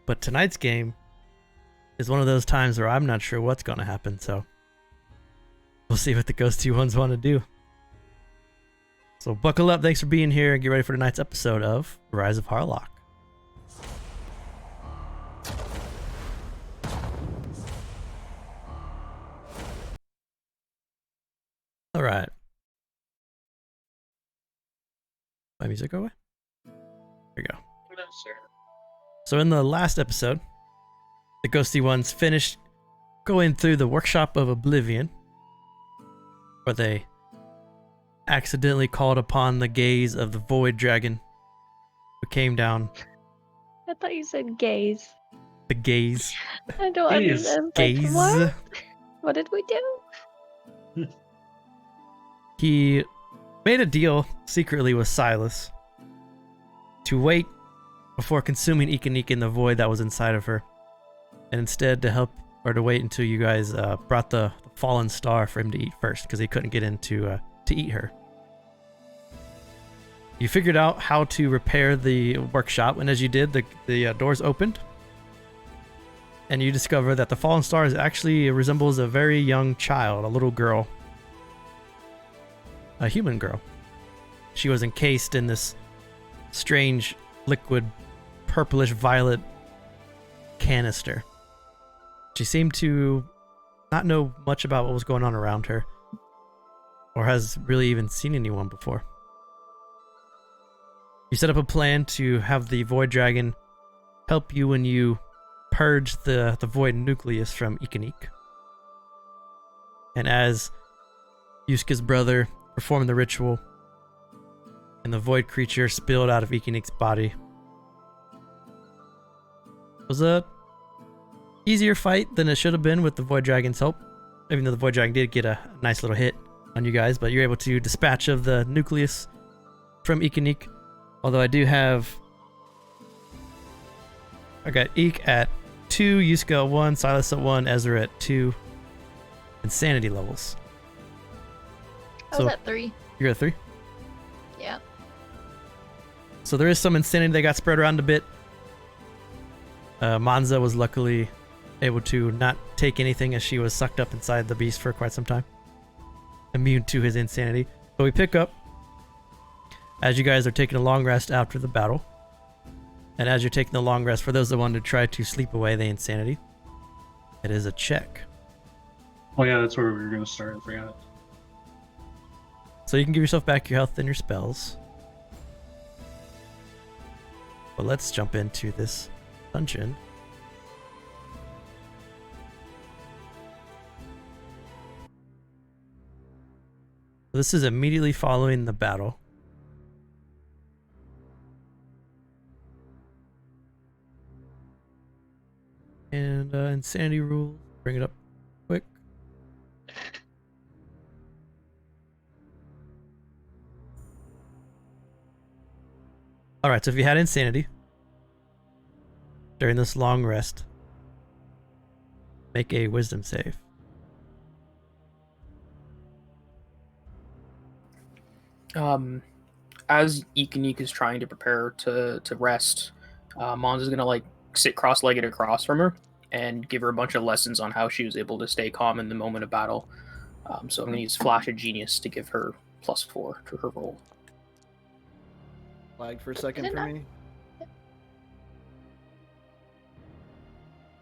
But tonight's game is one of those times where I'm not sure what's going to happen, so we'll see what the Ghosty ones want to do. So buckle up, thanks for being here, and get ready for tonight's episode of Rise of Harlock. Alright. My music go away? There we go. No, sir. So in the last episode, the Ghosty ones finished going through the Workshop of Oblivion, where they accidentally called upon the gaze of the Void Dragon, who came down. I thought you said gaze. The gaze. I don't Gaze. understand. Gaze. What did we do? He made a deal secretly with Silas to wait before consuming Ikanik in the void that was inside of her, and instead to wait until you guys brought the fallen star for him to eat first, because he couldn't get in to eat her. You figured out how to repair the workshop, and as you did, the doors opened, and you discover that the fallen star actually resembles a very young child, a little girl. A human girl. She was encased in this strange liquid purplish violet canister. She seemed to not know much about what was going on around her, or has really even seen anyone before. You set up a plan to have the Void Dragon help you when you purge the Void Nucleus from Ikanik. And as Yuska's brother performed the ritual, and the void creature spilled out of Ikanik's body. It was a easier fight than it should have been with the Void Dragon's help, even though the Void Dragon did get a nice little hit on you guys, but you're able to dispatch of the nucleus from Ikanik. Although I do have... I got Eek at 2, Yuska at 1, Silas at 1, Ezra at 2 insanity levels. I was at 3. You're at 3? Yeah. So there is some insanity that got spread around a bit. Monza was luckily able to not take anything as she was sucked up inside the beast for quite some time. Immune to his insanity. But we pick up as you guys are taking a long rest after the battle. And as you're taking the long rest, for those that want to try to sleep away the insanity, it is a check. Oh yeah, that's where we were going to start. I forgot. So you can give yourself back your health and your spells. But let's jump into this dungeon. This is immediately following the battle. And insanity rules. Bring it up quick. Alright, so if you had insanity during this long rest, make a wisdom save. As Ikanik is trying to prepare to rest, Mons is gonna sit cross-legged across from her and give her a bunch of lessons on how she was able to stay calm in the moment of battle. So I'm gonna use Flash of Genius to give her +4 to her roll. Lagged for a second for me.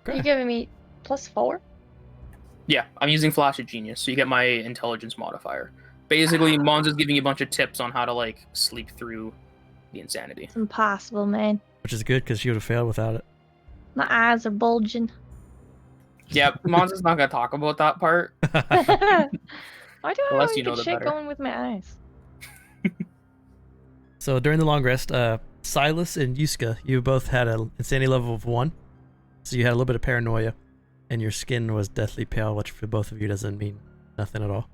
Are you giving me +4? Yeah, I'm using Flash of Genius, so you get my intelligence modifier. Basically, Mons is giving you a bunch of tips on how to sleep through the insanity. It's impossible, man. Which is good because she would have failed without it. My eyes are bulging. Yeah, Mons is not gonna talk about that part. Why do I Unless always you know get the shit better. going with my eyes? So during the long rest, Silas and Yuska, you both had an insanity level of 1. So you had a little bit of paranoia, and your skin was deathly pale, which for both of you doesn't mean nothing at all.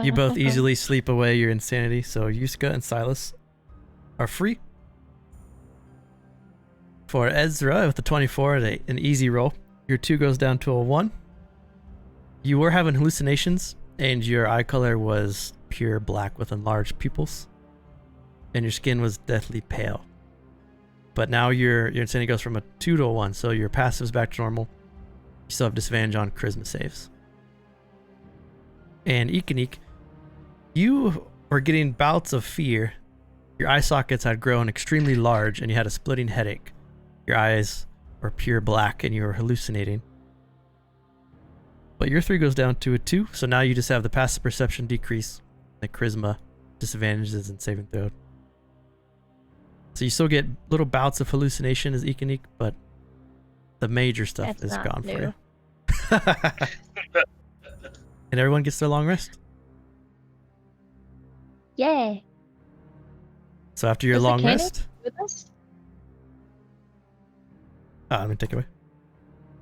You both easily sleep away your insanity, so Yuska and Silas are free. For Ezra, with the 24, an easy roll. Your 2 goes down to a 1. You were having hallucinations, and your eye color was pure black with enlarged pupils, and your skin was deathly pale. but now your insanity goes from a 2 to a 1, so your passive's back to normal. You still have disadvantage on charisma saves. And Ekanik, you were getting bouts of fear. Your eye sockets had grown extremely large, and you had a splitting headache. Your eyes were pure black, and you were hallucinating. But your 3 goes down to a 2, so now you just have the passive perception decrease, the charisma disadvantages and saving throw. So you still get little bouts of hallucination as Ekanik, but the major stuff is gone for you. And everyone gets their long rest. Yay. So after your Does the long cannon rest, with us? I'm gonna take it away.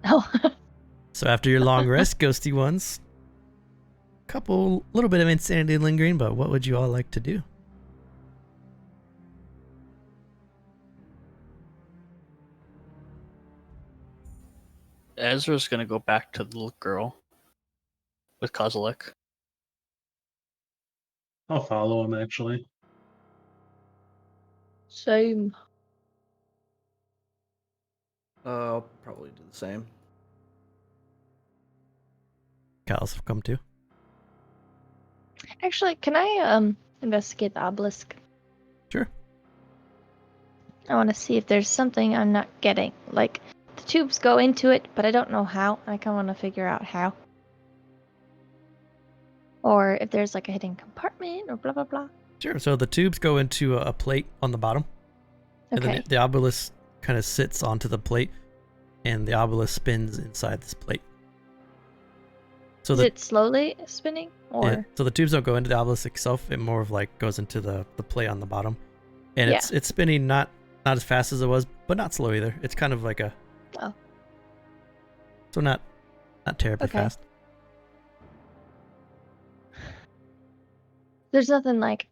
Oh. So after your long rest, ghosty ones, little bit of insanity lingering, but what would you all like to do? Ezra's gonna go back to the little girl with Kozilek. I'll follow him actually. Same. I'll probably do the same. Callus have come too. Actually, can I investigate the obelisk? Sure. I want to see if there's something I'm not getting. Like, the tubes go into it, but I don't know how. I kind of want to figure out how. Or if there's like a hidden compartment or blah blah blah. Sure. So the tubes go into a plate on the bottom, and Okay. then the obelisk kind of sits onto the plate, and the obelisk spins inside this plate. So Is it slowly spinning? Or yeah, so the tubes don't go into the obelisk itself. It more of like goes into the plate on the bottom, and Yeah. it's spinning not as fast as it was, but not slow either. It's kind of like a so not terribly Okay. fast. there's nothing like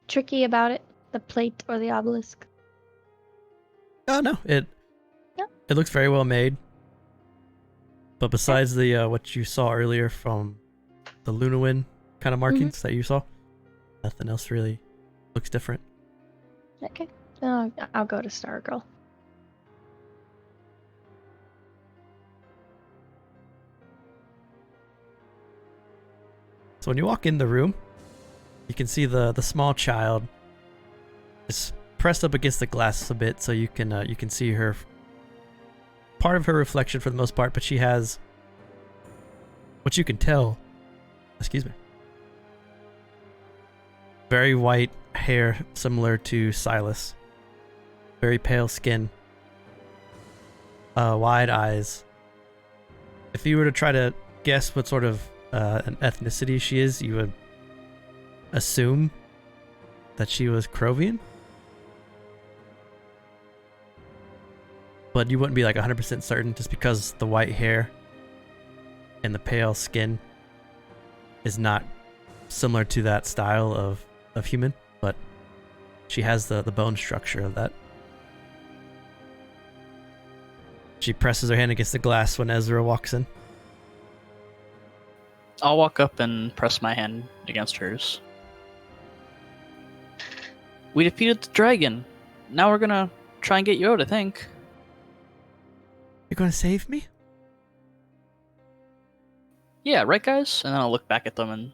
tricky about it, the plate or the obelisk. Oh no, it No? looks very well made. But besides the what you saw earlier from the Lunawin kind of markings that you saw, nothing else really looks different. Okay. Then I'll go to Stargirl. So when you walk in the room, you can see the small child is pressed up against the glass a bit, so you can see her part of her reflection for the most part, but she has what you can tell. Excuse me. Very white hair, similar to Silas. Very pale skin. Wide eyes. If you were to try to guess what sort of an ethnicity she is, you would assume that she was Krovian. But you wouldn't be like 100% certain just because the white hair and the pale skin is not similar to that style of human, but she has the bone structure of that. She presses her hand against the glass when Ezra walks in. I'll walk up and press my hand against hers. We defeated the dragon. Now we're gonna try and get you out, I think. You're gonna save me? Yeah, right, guys? And then I'll look back at them and...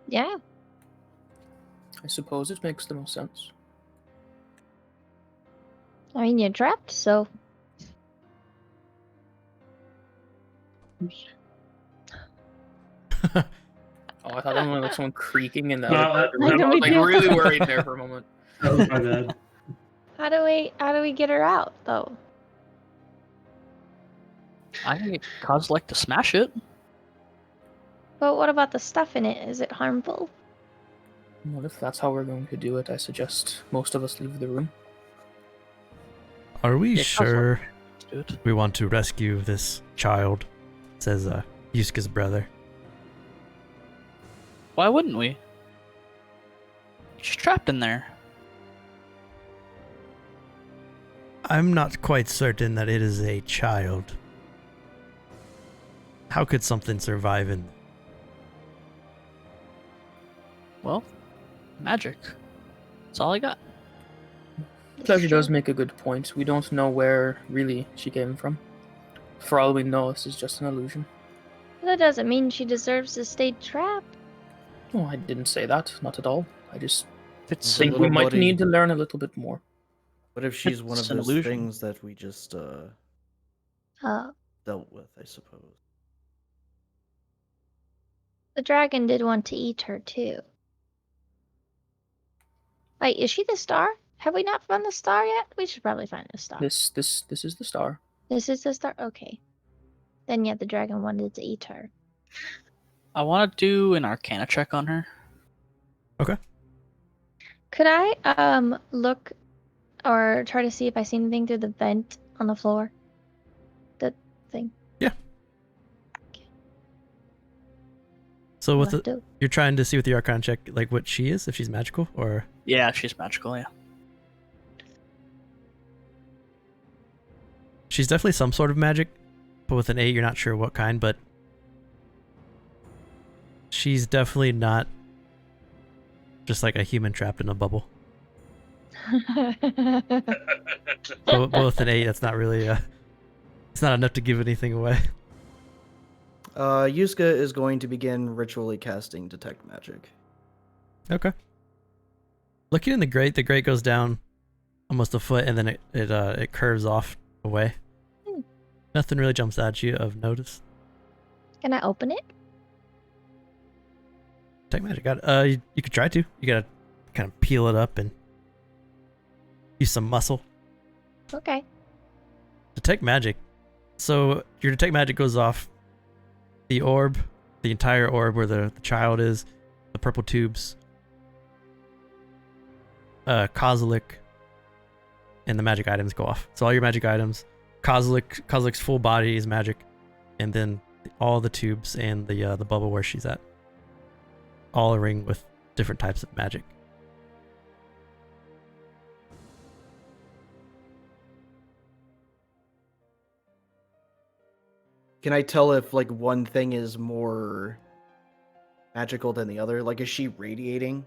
Yeah. I suppose it makes the most sense. I mean, you're trapped, so Oh, I thought that was like someone creaking in the No, other that- room. I was like that- really worried there for a moment. That was my bad. how do we get her out though? I can get Kozilek to smash it. But what about the stuff in it? Is it harmful? Well, if that's how we're going to do it, I suggest most of us leave the room. Are we Yeah, sure Let's do it. we want to rescue this child? Says Yuska's brother. Why wouldn't we? She's trapped in there. I'm not quite certain that it is a child. How could something survive in? Well, magic. That's all I got. Pleasure True. does make a good point. We don't know where really she came from. For all we know, this is just an illusion. That doesn't mean she deserves to stay trapped. Oh, I didn't say that. Not at all. I just It's think we little might buddy- need to learn a little bit more. What if she's one of It's an those illusion. things that we just Uh, dealt with, I suppose? the dragon did want to eat her too. Wait, is she the star? Have we not found the star yet? We should probably find the star. This is the star. This is the star? Okay. Then yeah, the dragon wanted to eat her. I want to do an Arcana check on her. Could I look or try to see if I see anything through the vent on the floor? The thing. So with Left the, out. you're trying to see with the Arcana check, like what she is, if she's magical, or Yeah, she's magical. Yeah. she's definitely some sort of magic, but with an 8, you're not sure what kind, but she's definitely not just like a human trapped in a bubble. But with an 8, that's not really it's not enough to give anything away. Yuska is going to begin ritually casting Detect Magic. Okay. Looking in the grate goes down almost a foot, and then it curves off away. Hmm. Nothing really jumps at you of notice. Can I open it? Detect magic. You could try to. You gotta kind of peel it up and use some muscle. Okay. Detect magic. So your detect magic goes off the orb, the entire orb where the child is, the purple tubes, Kozilek, and the magic items go off. So all your magic items, Kozilek's full body is magic, and then all the tubes and the bubble where she's at, all a ring with different types of magic. Can I tell if like one thing is more magical than the other? Like, is she radiating?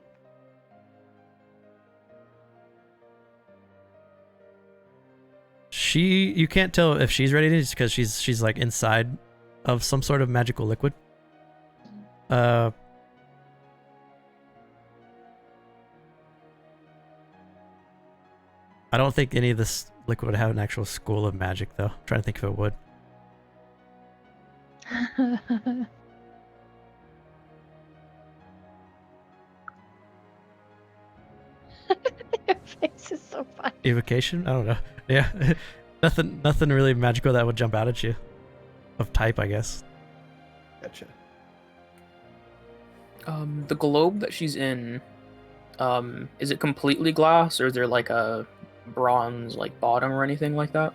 You can't tell if she's ready just because she's like inside of some sort of magical liquid. I don't think any of this liquid would have an actual school of magic though. I'm trying to think if it would. Your face is so funny. Evocation? I don't know. Yeah. nothing really magical that would jump out at you. Of type, I guess. Gotcha. The globe that she's in, is it completely glass, or is there like a bronze like bottom or anything like that?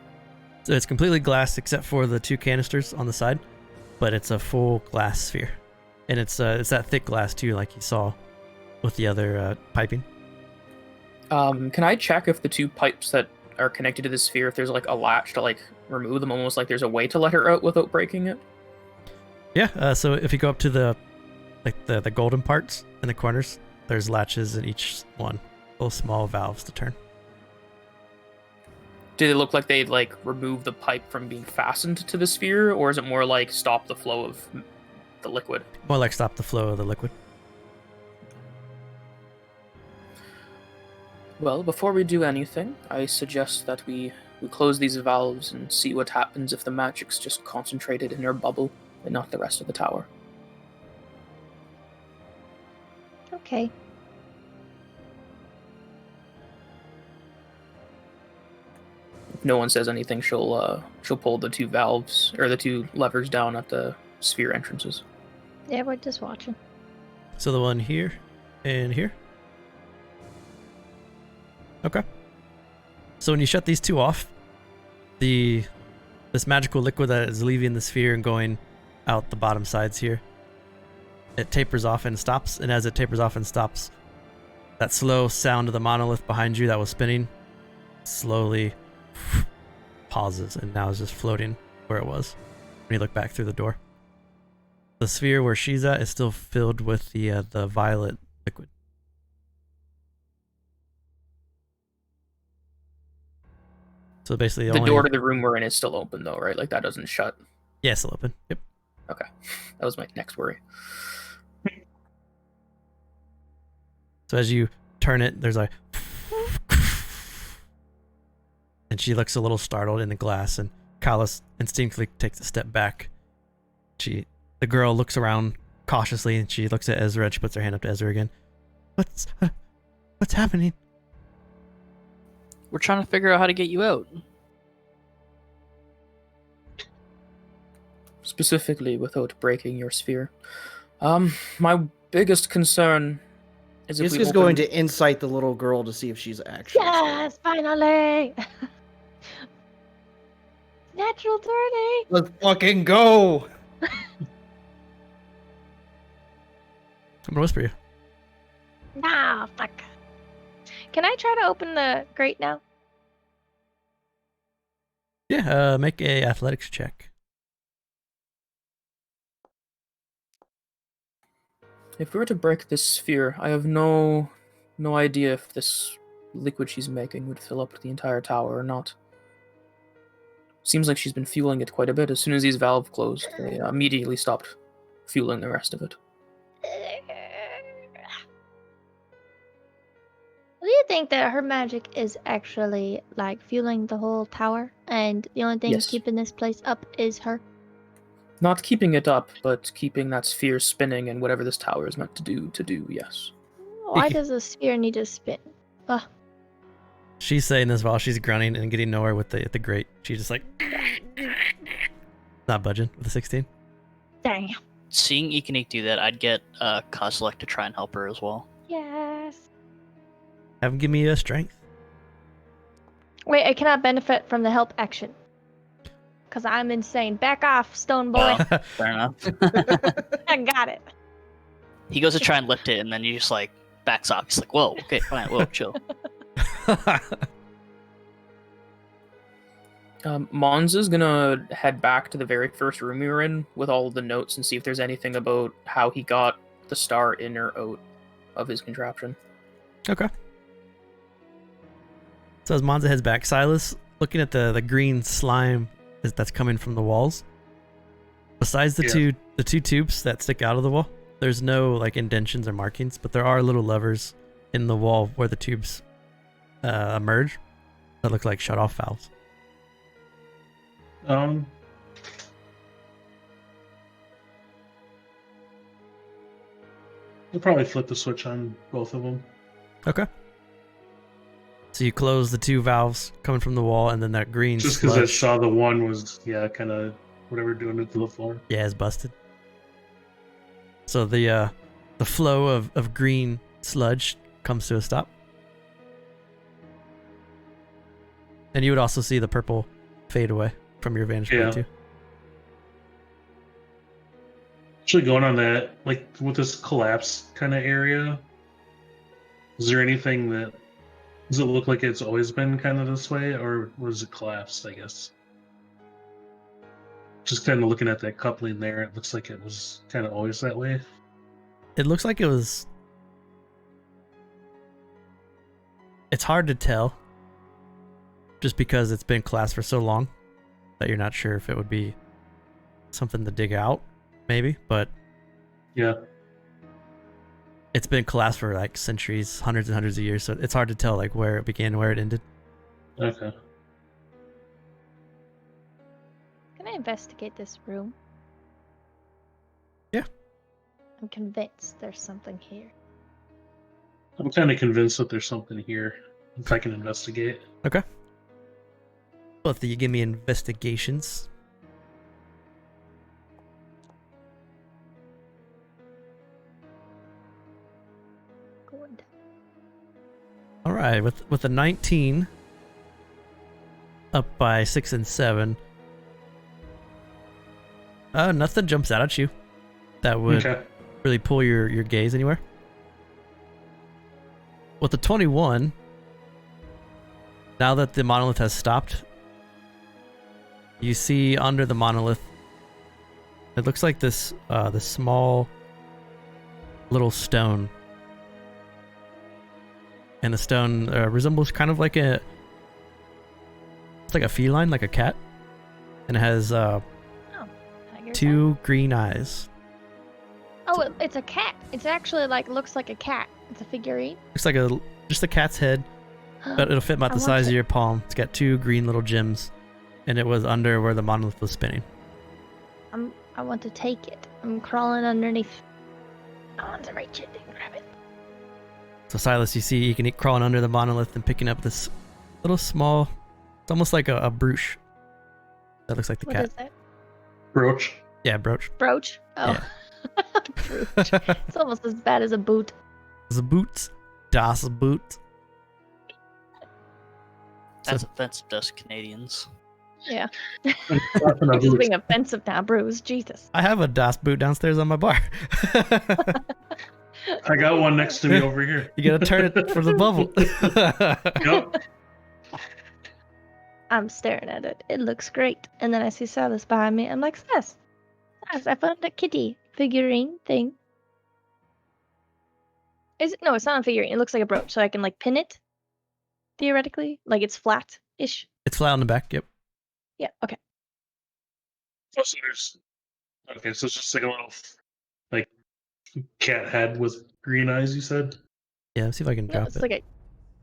So it's completely glass except for the 2 canisters on the side, but it's a full glass sphere. And it's that thick glass too, like you saw with the other piping. Can I check if the 2 pipes that are connected to the sphere, if there's like a latch to like remove them, almost like there's a way to let her out without breaking it? Yeah, so if you go up to the golden parts in the corners, there's latches in each one, little small valves to turn. Do they look like they like remove the pipe from being fastened to the sphere, or is it more like stop the flow of the liquid? More like stop the flow of the liquid. Well, before we do anything, I suggest that we close these valves and see what happens if the magic's just concentrated in her bubble and not the rest of the tower. Okay. If no one says anything, she'll pull the 2 valves or the 2 levers down at the sphere entrances. Yeah, we're just watching. So the one here and here. Okay. So when you shut these 2 off, this magical liquid that is leaving the sphere and going out the bottom sides here, it tapers off and stops. And as it tapers off and stops, that slow sound of the monolith behind you that was spinning slowly pauses and now is just floating where it was when you look back through the door. The sphere where she's at is still filled with the violet liquid. So basically, The door to the room we're in is still open, though, right? Like, that doesn't shut. Yeah, still open. Yep. Okay. That was my next worry. So as you turn it, there's like, and she looks a little startled in the glass, and Kalis instinctively takes a step back. The girl looks around cautiously, and she looks at Ezra. And she puts her hand up to Ezra again. What's happening? We're trying to figure out how to get you out. Specifically, without breaking your sphere. My biggest concern is if He's we just open... going to incite the little girl to see if she's actually. Yes, finally! Natural 30! Let's fucking go! I'm gonna whisper you. Nah, fuck. Can I try to open the grate now? Yeah. Make a athletics check. If we were to break this sphere, I have no idea if this liquid she's making would fill up the entire tower or not. Seems like she's been fueling it quite a bit. As soon as these valves closed, they immediately stopped fueling the rest of it. Do you think that her magic is actually like fueling the whole tower, and the only thing Yes. keeping this place up is her? Not keeping it up, but keeping that sphere spinning and whatever this tower is meant to do, yes. Why does the sphere need to spin? She's saying this while she's grunting and getting nowhere with the grate. She's just like not budging with the 16. Damn. Seeing Ekanik do that, I'd get Kozilek to try and help her as well. Yes. Have him give me a strength. Wait, I cannot benefit from the help action. Because I'm insane. Back off, stone boy. Fair enough. I got it. He goes to try and lift it, and then he just like backs off. He's like, "Whoa, okay, fine, whoa, chill." Mons is gonna head back to the very first room we were in with all of the notes and see if there's anything about how he got the star in or out of his contraption. Okay. So as Monza heads back, Silas, looking at the green slime that's coming from the walls, besides the two tubes that stick out of the wall, there's no like indentions or markings, but there are little levers in the wall where the tubes emerge that look like shut-off valves. I'll probably flip the switch on both of them. Okay. So you close the two valves coming from the wall, and then that green Just because I sludge, saw the one was, kind of whatever doing it to the floor. yeah, is busted. So the flow of green sludge comes to a stop. And you would also see the purple fade away from your vantage point too. Actually, going on that, like with this collapse kind of area, is there anything that does it look like it's always been kind of this way, or was it collapsed? I guess. Just kind of looking at that coupling there, it looks like it was kind of always that way. It looks like it was. It's hard to tell, just because it's been collapsed for so long that you're not sure if it would be something to dig out, maybe, but Yeah. it's been collapsed for like centuries, hundreds and hundreds of years, so it's hard to tell like where it began and where it ended. Okay. Can I investigate this room? Yeah. I'm convinced there's something here. I'm kind of convinced that there's something here. If I can investigate. Okay. Both of you give me investigations. Good. All right, with a 19, up by 6 and 7. Nothing jumps out at you that would Okay. really pull your gaze anywhere. With the 21, now that the monolith has stopped, you see under the monolith, it looks like this small little stone. And the stone resembles kind of like It's like a feline, like a cat, and it has Tiger cat. 2 green eyes. Oh, it's a cat. It's actually like looks like a cat. It's a figurine. Looks like just a cat's head, but it'll fit about I the want size of it. your palm. It's got 2 green little gems, and it was under where the monolith was spinning. I want to take it. I'm crawling underneath. I want to reach it and grab it. So Silas, you see, you can eat crawling under the monolith and picking up this little small. It's almost like a brooch. That looks like the What cat. is that? Brooch. Yeah, brooch. Brooch? Oh. Yeah. Brooch. It's almost as bad as a boot. The boots. Das Boot. That's offensive to us Canadians. Yeah. Talking of Just boots. being offensive now, Brews. Jesus. I have a Das Boot downstairs on my bar. I got one next to me over here. You gotta turn it for the bubble. Yep. I'm staring at it. It looks great. And then I see Silas behind me. I'm like, Silas, I found a kitty figurine thing. Is it? No, it's not a figurine. It looks like a brooch, so I can like pin it. Theoretically, like it's flat-ish. It's flat on the back. Yep. Yeah. Okay. Oh, so there's. Okay, so it's just like a little, like, cat head with green eyes. You said. Yeah. Let's see if I can No, drop it's it. like a.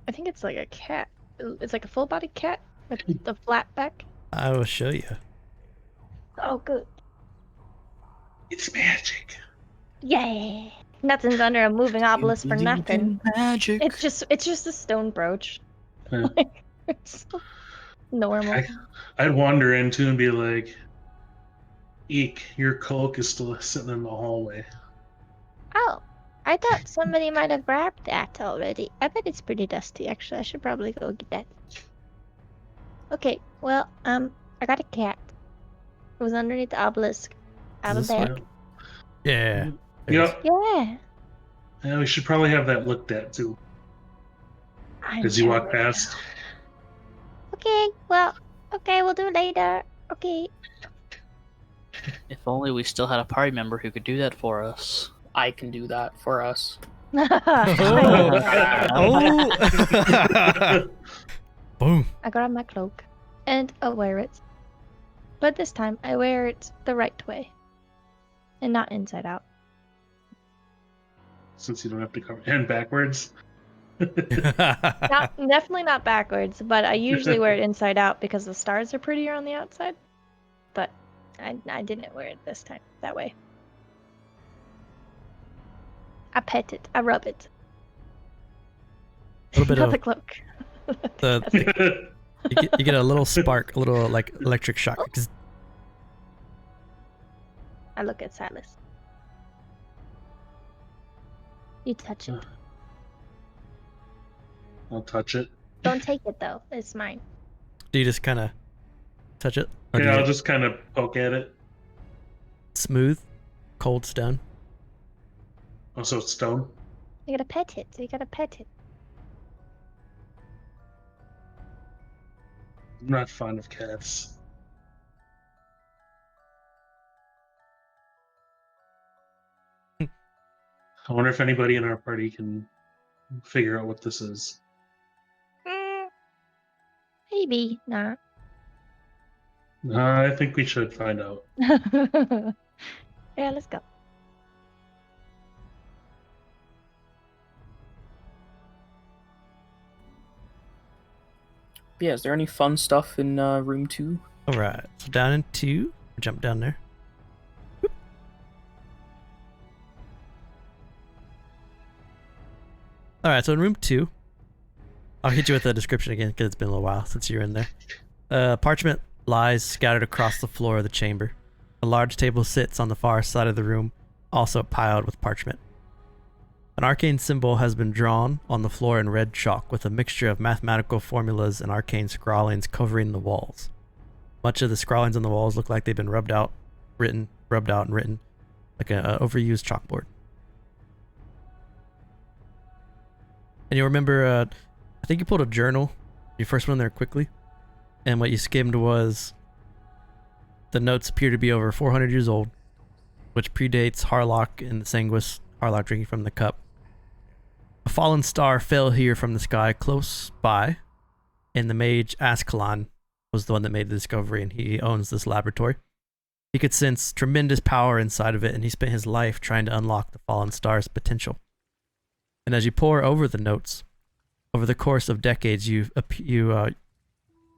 I think it's like a cat. It's like a full-bodied cat with the flat back. I will show you. Oh, good. It's magic. Yay! Nothing's under a moving obelisk for nothing. Magic. It's just a stone brooch. Yeah. It's so normal. I'd wander into and be like, "Eek, your cloak is still sitting in the hallway." Oh, I thought somebody might have grabbed that already. I bet it's pretty dusty, actually. I should probably go get that. Okay, well, I got a cat. It was underneath the obelisk. I have a Is this bag. Yeah. There it is. Yep. Yeah. Yeah, we should probably have that looked at too I'm as you walk sure. past. Okay, well, okay, we'll do it later. Okay. If only we still had a party member who could do that for us. I can do that for us. Oh. Boom. I grab my cloak and I'll wear it. But this time I wear it the right way and not inside out. Since you don't have to cover and backwards. Definitely not backwards, but I usually wear it inside out because the stars are prettier on the outside. But I didn't wear it this time that way. I pet it. I rub it. A little bit Not of the cloak. you get a little spark, a little like electric shock. 'Cause I look at Silas. You touch it. I'll touch it. Don't take it though. It's mine. do you just kind of touch it? Or do Yeah, you I'll just kind of poke at it. smooth, cold stone. Also, it's stone. You gotta pet it. You gotta pet it. I'm not fond of cats. I wonder if anybody in our party can figure out what this is. Maybe not. I think we should find out. Yeah, let's go. Yeah, is there any fun stuff in room 2? All right. So down in 2, jump down there. All right. So in room 2, I'll hit you with the description again because it's been a little while since you were in there. Parchment lies scattered across the floor of the chamber. A large table sits on the far side of the room, also piled with parchment. An arcane symbol has been drawn on the floor in red chalk with a mixture of mathematical formulas and arcane scrawlings covering the walls. Much of the scrawlings on the walls look like they've been rubbed out, written, like an overused chalkboard. And you remember, I think you pulled a journal. You first went in there quickly, and what you skimmed was the notes appear to be over 400 years old, which predates Harlock and the Sanguis, Harlock drinking from the cup. A fallen star fell here from the sky close by, and the mage Ascalon was the one that made the discovery, and he owns this laboratory. He could sense tremendous power inside of it, and he spent his life trying to unlock the fallen star's potential. And as you pore over the notes, over the course of decades, you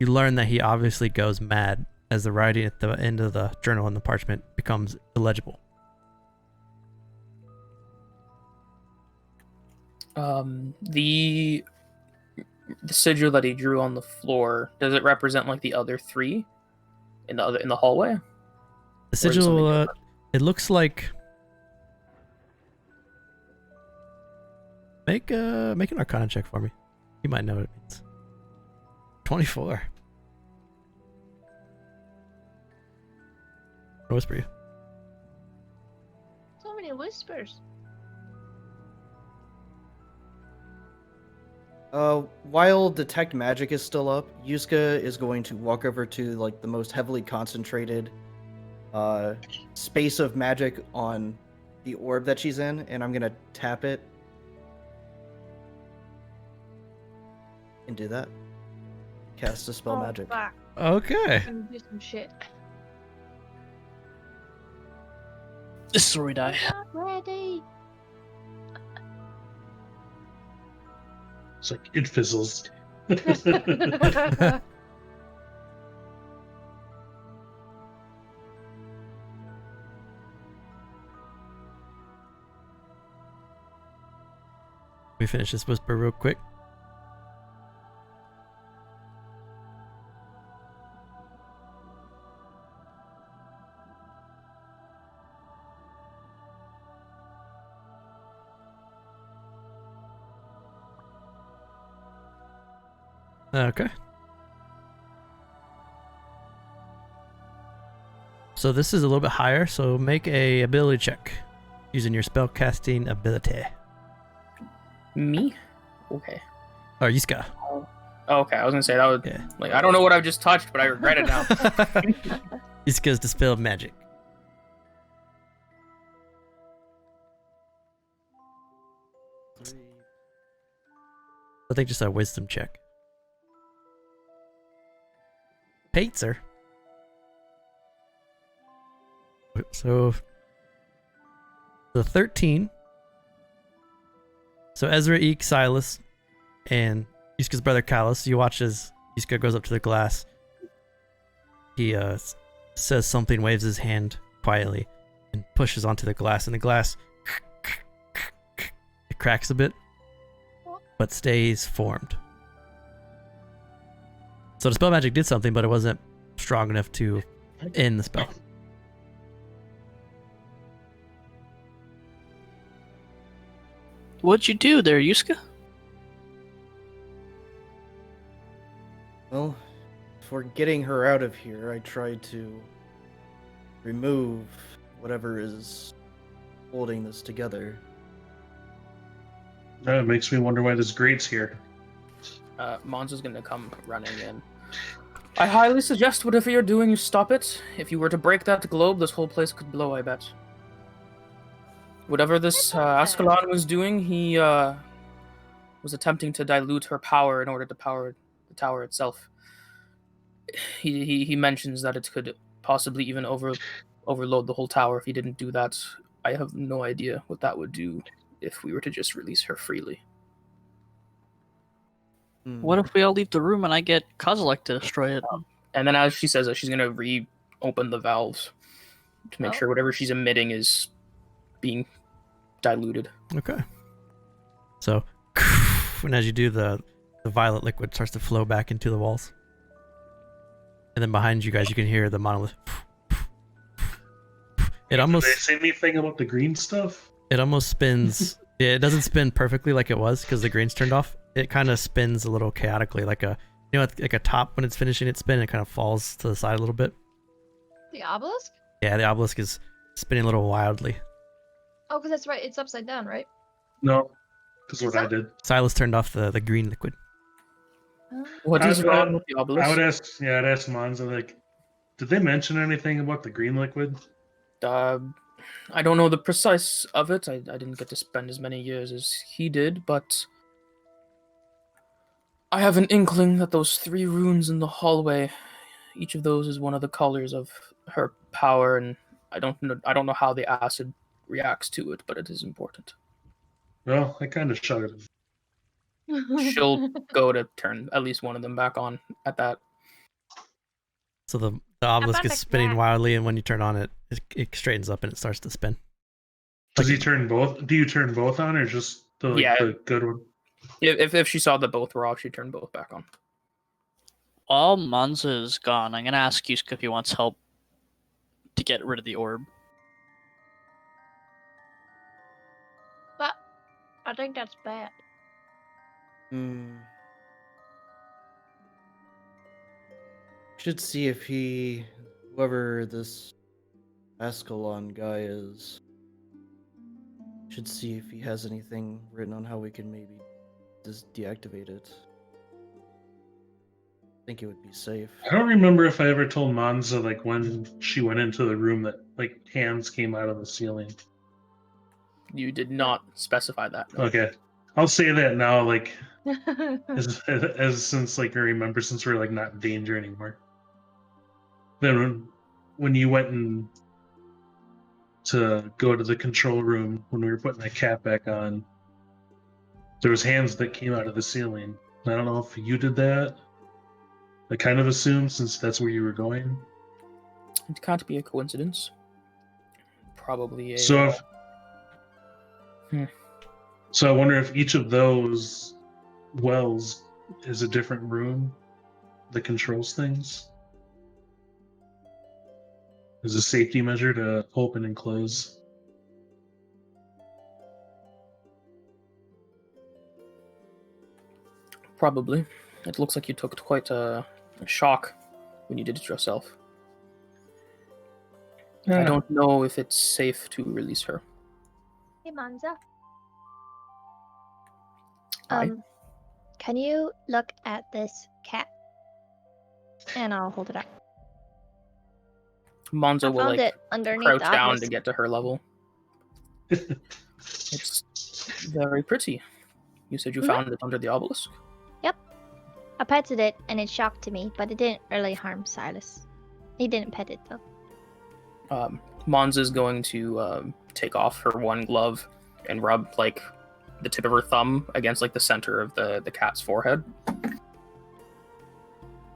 learn that he obviously goes mad as the writing at the end of the journal and the parchment becomes illegible. The sigil that he drew on the floor, does it represent like the other three in the hallway? The sigil, it looks like. Make an Arcana check for me. You might know what it means. 24. I'll whisper you. So many whispers. While Detect Magic is still up, Yuska is going to walk over to like the most heavily concentrated space of magic on the orb that she's in, and I'm gonna tap it and do that. Cast a spell magic. Fuck. Okay. I'm gonna do some shit. This is where we die. I'm not ready. It's like it fizzles. We finish this whisper real quick. Okay. So this is a little bit higher, so make a ability check using your spellcasting ability. Me? Okay. Or Yuska. Oh, okay. I was gonna say that was Yeah. like I don't know what I've just touched, but I regret it now. Yuska's dispel magic. I think just a wisdom check. Painter. So the 13. So Ezra, Eek, Silas, and Yuska's brother Callus. You watch as Yuska goes up to the glass. He says something, waves his hand quietly, and pushes onto the glass. And the glass it cracks a bit, but stays formed. So the spell magic did something, but it wasn't strong enough to end the spell. What'd you do there, Yuska? Well, for getting her out of here, I tried to remove whatever is holding this together. That makes me wonder why there's grates here. Mons is gonna come running in. I highly suggest whatever you're doing, you stop it. If you were to break that globe, this whole place could blow, I bet. Whatever this Ascalon was doing, he was attempting to dilute her power in order to power the tower itself. He mentions that it could possibly even overload the whole tower if he didn't do that. I have no idea what that would do if we were to just release her freely. What if we all leave the room and I get Kozilek to destroy it? And then as she says that, she's going to reopen the valves to make sure whatever she's emitting is being diluted. Okay. So, and as you do, the violet liquid starts to flow back into the walls. And then behind you guys, you can hear the monolith. It almost. Did they say anything about the green stuff? It almost spins. Yeah, it doesn't spin perfectly like it was because the green's turned off. It kind of spins a little chaotically, like a like a top when it's finishing its spin. It kind of falls to the side a little bit. The obelisk? Yeah, the obelisk is spinning a little wildly. Oh, because that's right. It's upside down, right? No, that's what I did. Silas turned off the green liquid. What is I'd- wrong with the obelisk? I'd ask Mons, like, did they mention anything about the green liquid? I don't know the precise of it. I didn't get to spend as many years as he did, but I have an inkling that those 3 runes in the hallway Each of those is one of the colors of her power, and I don't know how the acid reacts to it, but it is important. Well, I kind of shuddered. She'll go to turn at least one of them back on at that. So the obelisk about is the spinning cat? wildly, and when you turn on it, it straightens up and it starts to spin. Does he turn both? Do you turn both on, or just the Yeah. the good one? If she saw that both were off, she'd turn both back on. While Monza is gone, I'm gonna ask Yusuke if he wants help to get rid of the orb. But I think that's bad. Should see if whoever this Ascalon guy is, should see if he has anything written on how we can maybe just deactivate it. I think it would be safe. I don't remember if I ever told Monza like when she went into the room that like hands came out of the ceiling. You did not specify that. No. Okay, I'll say that now. Like as since like I remember since we're like not in danger anymore. Then when you went in to go to the control room when we were putting that cap back on, there was hands that came out of the ceiling. I don't know if you did that. I kind of assumed since that's where you were going. It can't be a coincidence. Probably a. So So I wonder if each of those wells is a different room that controls things. As a safety measure to open and close. Probably. It looks like you took quite a shock when you did it yourself. I don't know if it's safe to release her. Hey, Monza. Hi. Can you look at this cat? And I'll hold it up. Monza I will found like it underneath crouch the down obelisk. to get to her level. It's very pretty. You said you Mhm. found it under the obelisk? I petted it and it shocked me, but it didn't really harm Silas. He didn't pet it though. Monza's going to take off her one glove and rub like the tip of her thumb against like the center of the cat's forehead.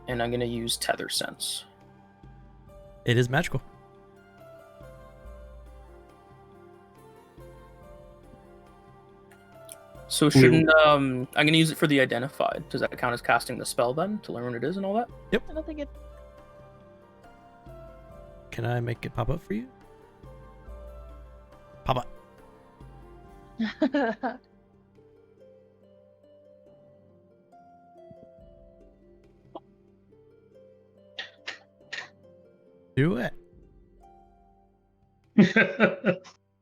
And I'm gonna use Tether Sense. It is magical. So shouldn't I'm gonna use it for the identified. Does that count as casting the spell then to learn what it is and all that? I don't think it. Can I make it pop up for you? Pop up. Do it.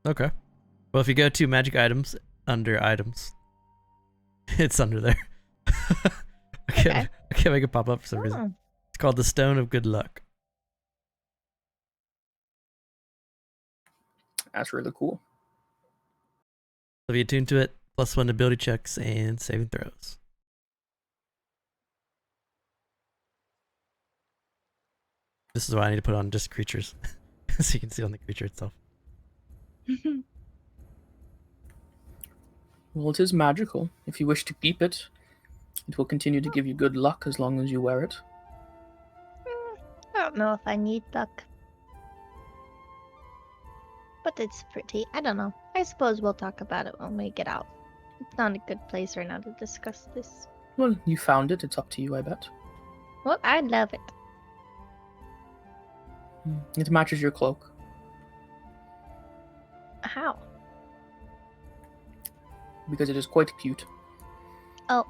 Okay. Well, if you go to magic items, under items, it's under there. I can't make it pop up for some reason. Oh. It's called the Stone of Good Luck. That's really cool. So if you attune to it, +1 ability checks and saving throws. This is why I need to put on just creatures, so you can see on the creature itself. Well, it is magical. If you wish to keep it, it will continue to give you good luck as long as you wear it. I don't know if I need luck. But it's pretty. I don't know. I suppose we'll talk about it when we get out. It's not a good place right now to discuss this. Well, you found it. It's up to you, I bet. Well, I love it. It matches your cloak. How? Because it is quite cute. Oh.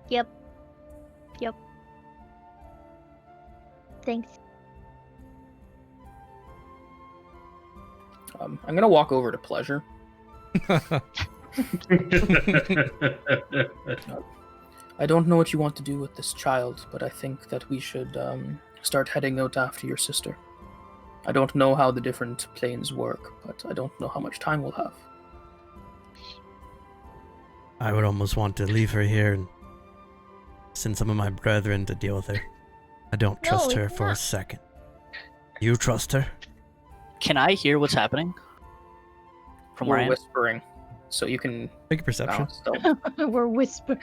Yep. Thanks. I'm gonna walk over to Pleasure. I don't know what you want to do with this child, but I think that we should start heading out after your sister. I don't know how the different planes work, but I don't know how much time we'll have. I would almost want to leave her here and send some of my brethren to deal with her. I don't No, trust her it's for a not. second. You trust her? Can I hear what's happening? From where I We're am? whispering, so you can Make a perception. bounce still. We're whispering.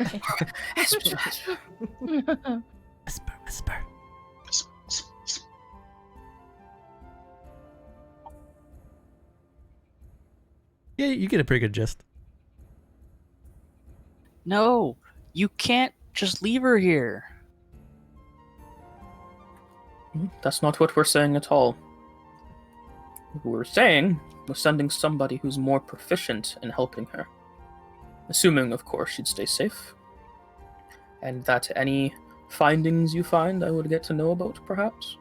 Whisper, whisper. Yeah, you get a pretty good gist. No, you can't just leave her here. That's not what we're saying at all. What we're saying was sending somebody who's more proficient in helping her. Assuming, of course, she'd stay safe. And that any findings you find I would get to know about, perhaps?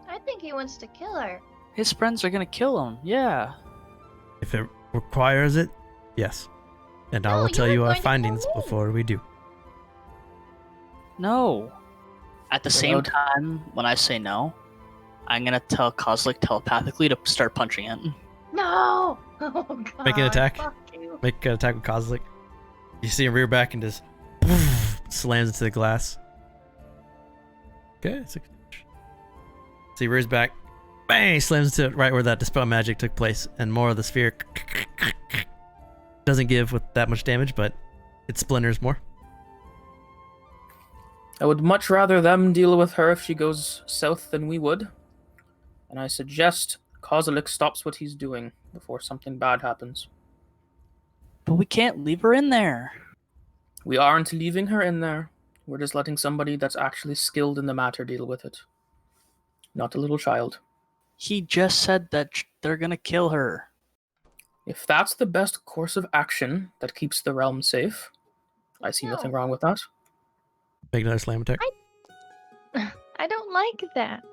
I think he wants to kill her. His friends are gonna kill him. Yeah. If it requires it, yes. And I No, will you tell were you our going to kill findings me. before we do. No. At the same Well- time, when I say no, I'm gonna tell Kozlik telepathically to start punching it. No! Oh, God. Make an attack. Fuck you. Make an attack with Kozlik. You see him rear back and just slams into the glass. Okay, 6 damage. So he rears back. Bang! He slams into it right where that Dispel Magic took place. And more of the sphere doesn't give with that much damage, but it splinters more. I would much rather them deal with her if she goes south than we would. And I suggest Kozalik stops what he's doing before something bad happens. But we can't leave her in there. We aren't leaving her in there. We're just letting somebody that's actually skilled in the matter deal with it. Not a little child. He just said that they're gonna kill her. If that's the best course of action that keeps the realm safe, I see nothing No. wrong with that. Make another slam attack. I don't like that.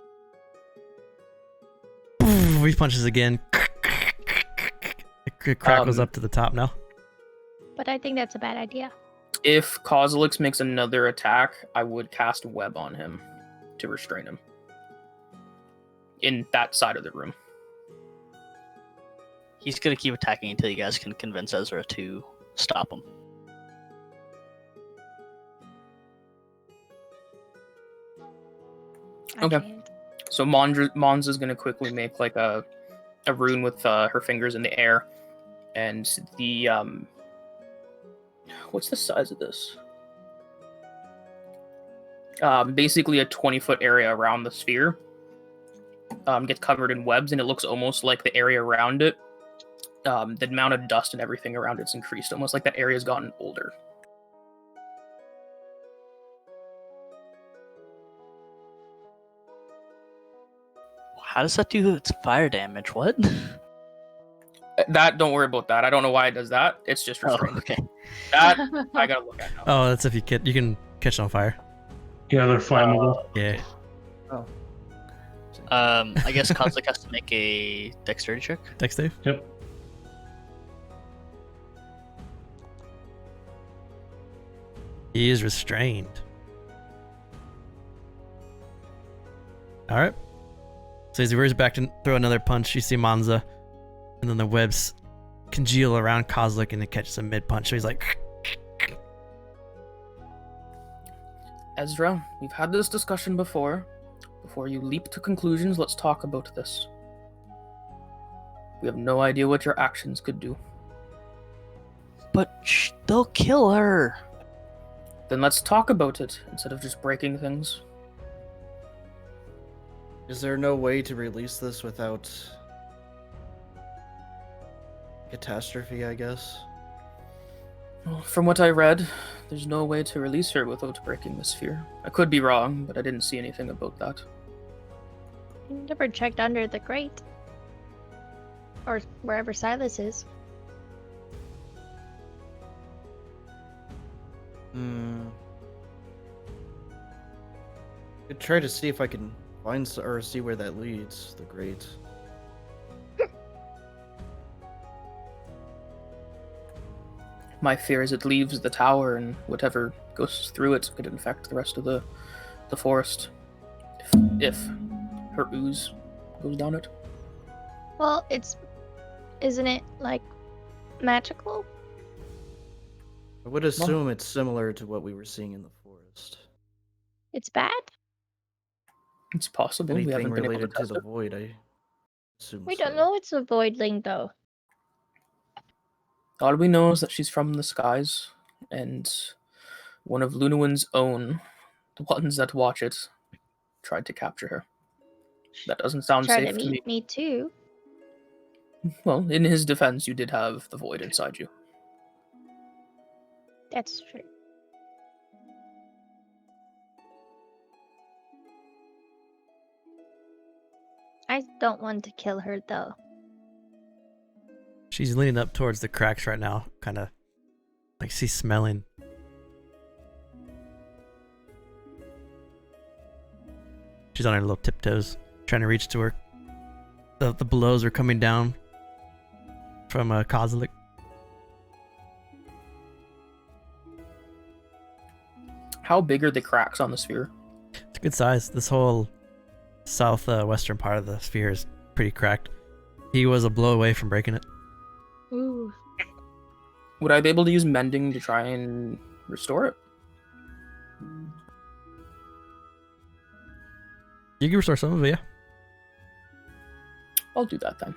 He punches again. It crackles up to the top now. But I think that's a bad idea. If Kozilix makes another attack, I would cast Web on him to restrain him. In that side of the room. He's gonna keep attacking until you guys can convince Ezra to stop him. I Okay. can't. So Mons is going to quickly make like a rune with her fingers in the air. And the... what's the size of this? Basically a 20-foot area around the sphere gets covered in webs, and it looks almost like the area around it. The amount of dust and everything around it's increased, almost like that area's gotten older. How does that do its fire damage? What? That, don't worry about that. I don't know why it does that. It's just Oh, restrained. okay. That, I gotta look at now. Oh, that's if you can catch it on fire. Yeah, they're flammable. Yeah. I guess Kozlik has to make a dexterity check. Dex save. Yep. He is restrained. All right. So as he rears back to throw another punch, you see Monza, and then the webs congeal around Kozlik, and it catches him mid-punch. So he's like, Ezra, we've had this discussion before. Before you leap to conclusions, let's talk about this. We have no idea what your actions could do. But they'll kill her. Then let's talk about it instead of just breaking things. Is there no way to release this without catastrophe, I guess? Well, from what I read, there's no way to release her without breaking the sphere. I could be wrong, but I didn't see anything about that. Never checked under the grate. Or wherever Silas is. Could try to see if I can find or see where that leads. The grate. My fear is it leaves the tower, and whatever goes through it could infect the rest of the forest. If her ooze goes down it. Well, isn't it like magical? I would assume it's similar to what we were seeing in the forest. It's bad? It's possible. We Anything haven't been able to related to test the it. void, I assume We so. don't know it's a voidling though. All we know is that she's from the skies, and one of Lunawin's own, the ones that watch it, tried to capture her. That doesn't sound Try safe to to me. meet me too. Well, in his defense, you did have the void inside you. That's true. I don't want to kill her though. She's leaning up towards the cracks right now, kind of like she's smelling. She's on her little tiptoes, trying to reach to her. The blows are coming down from Kozlik. How big are the cracks on the sphere? It's a good size. This whole southwestern part of the sphere is pretty cracked. He was a blow away from breaking it. Ooh. Would I be able to use mending to try and restore it? You can restore some of it, yeah. I'll do that then.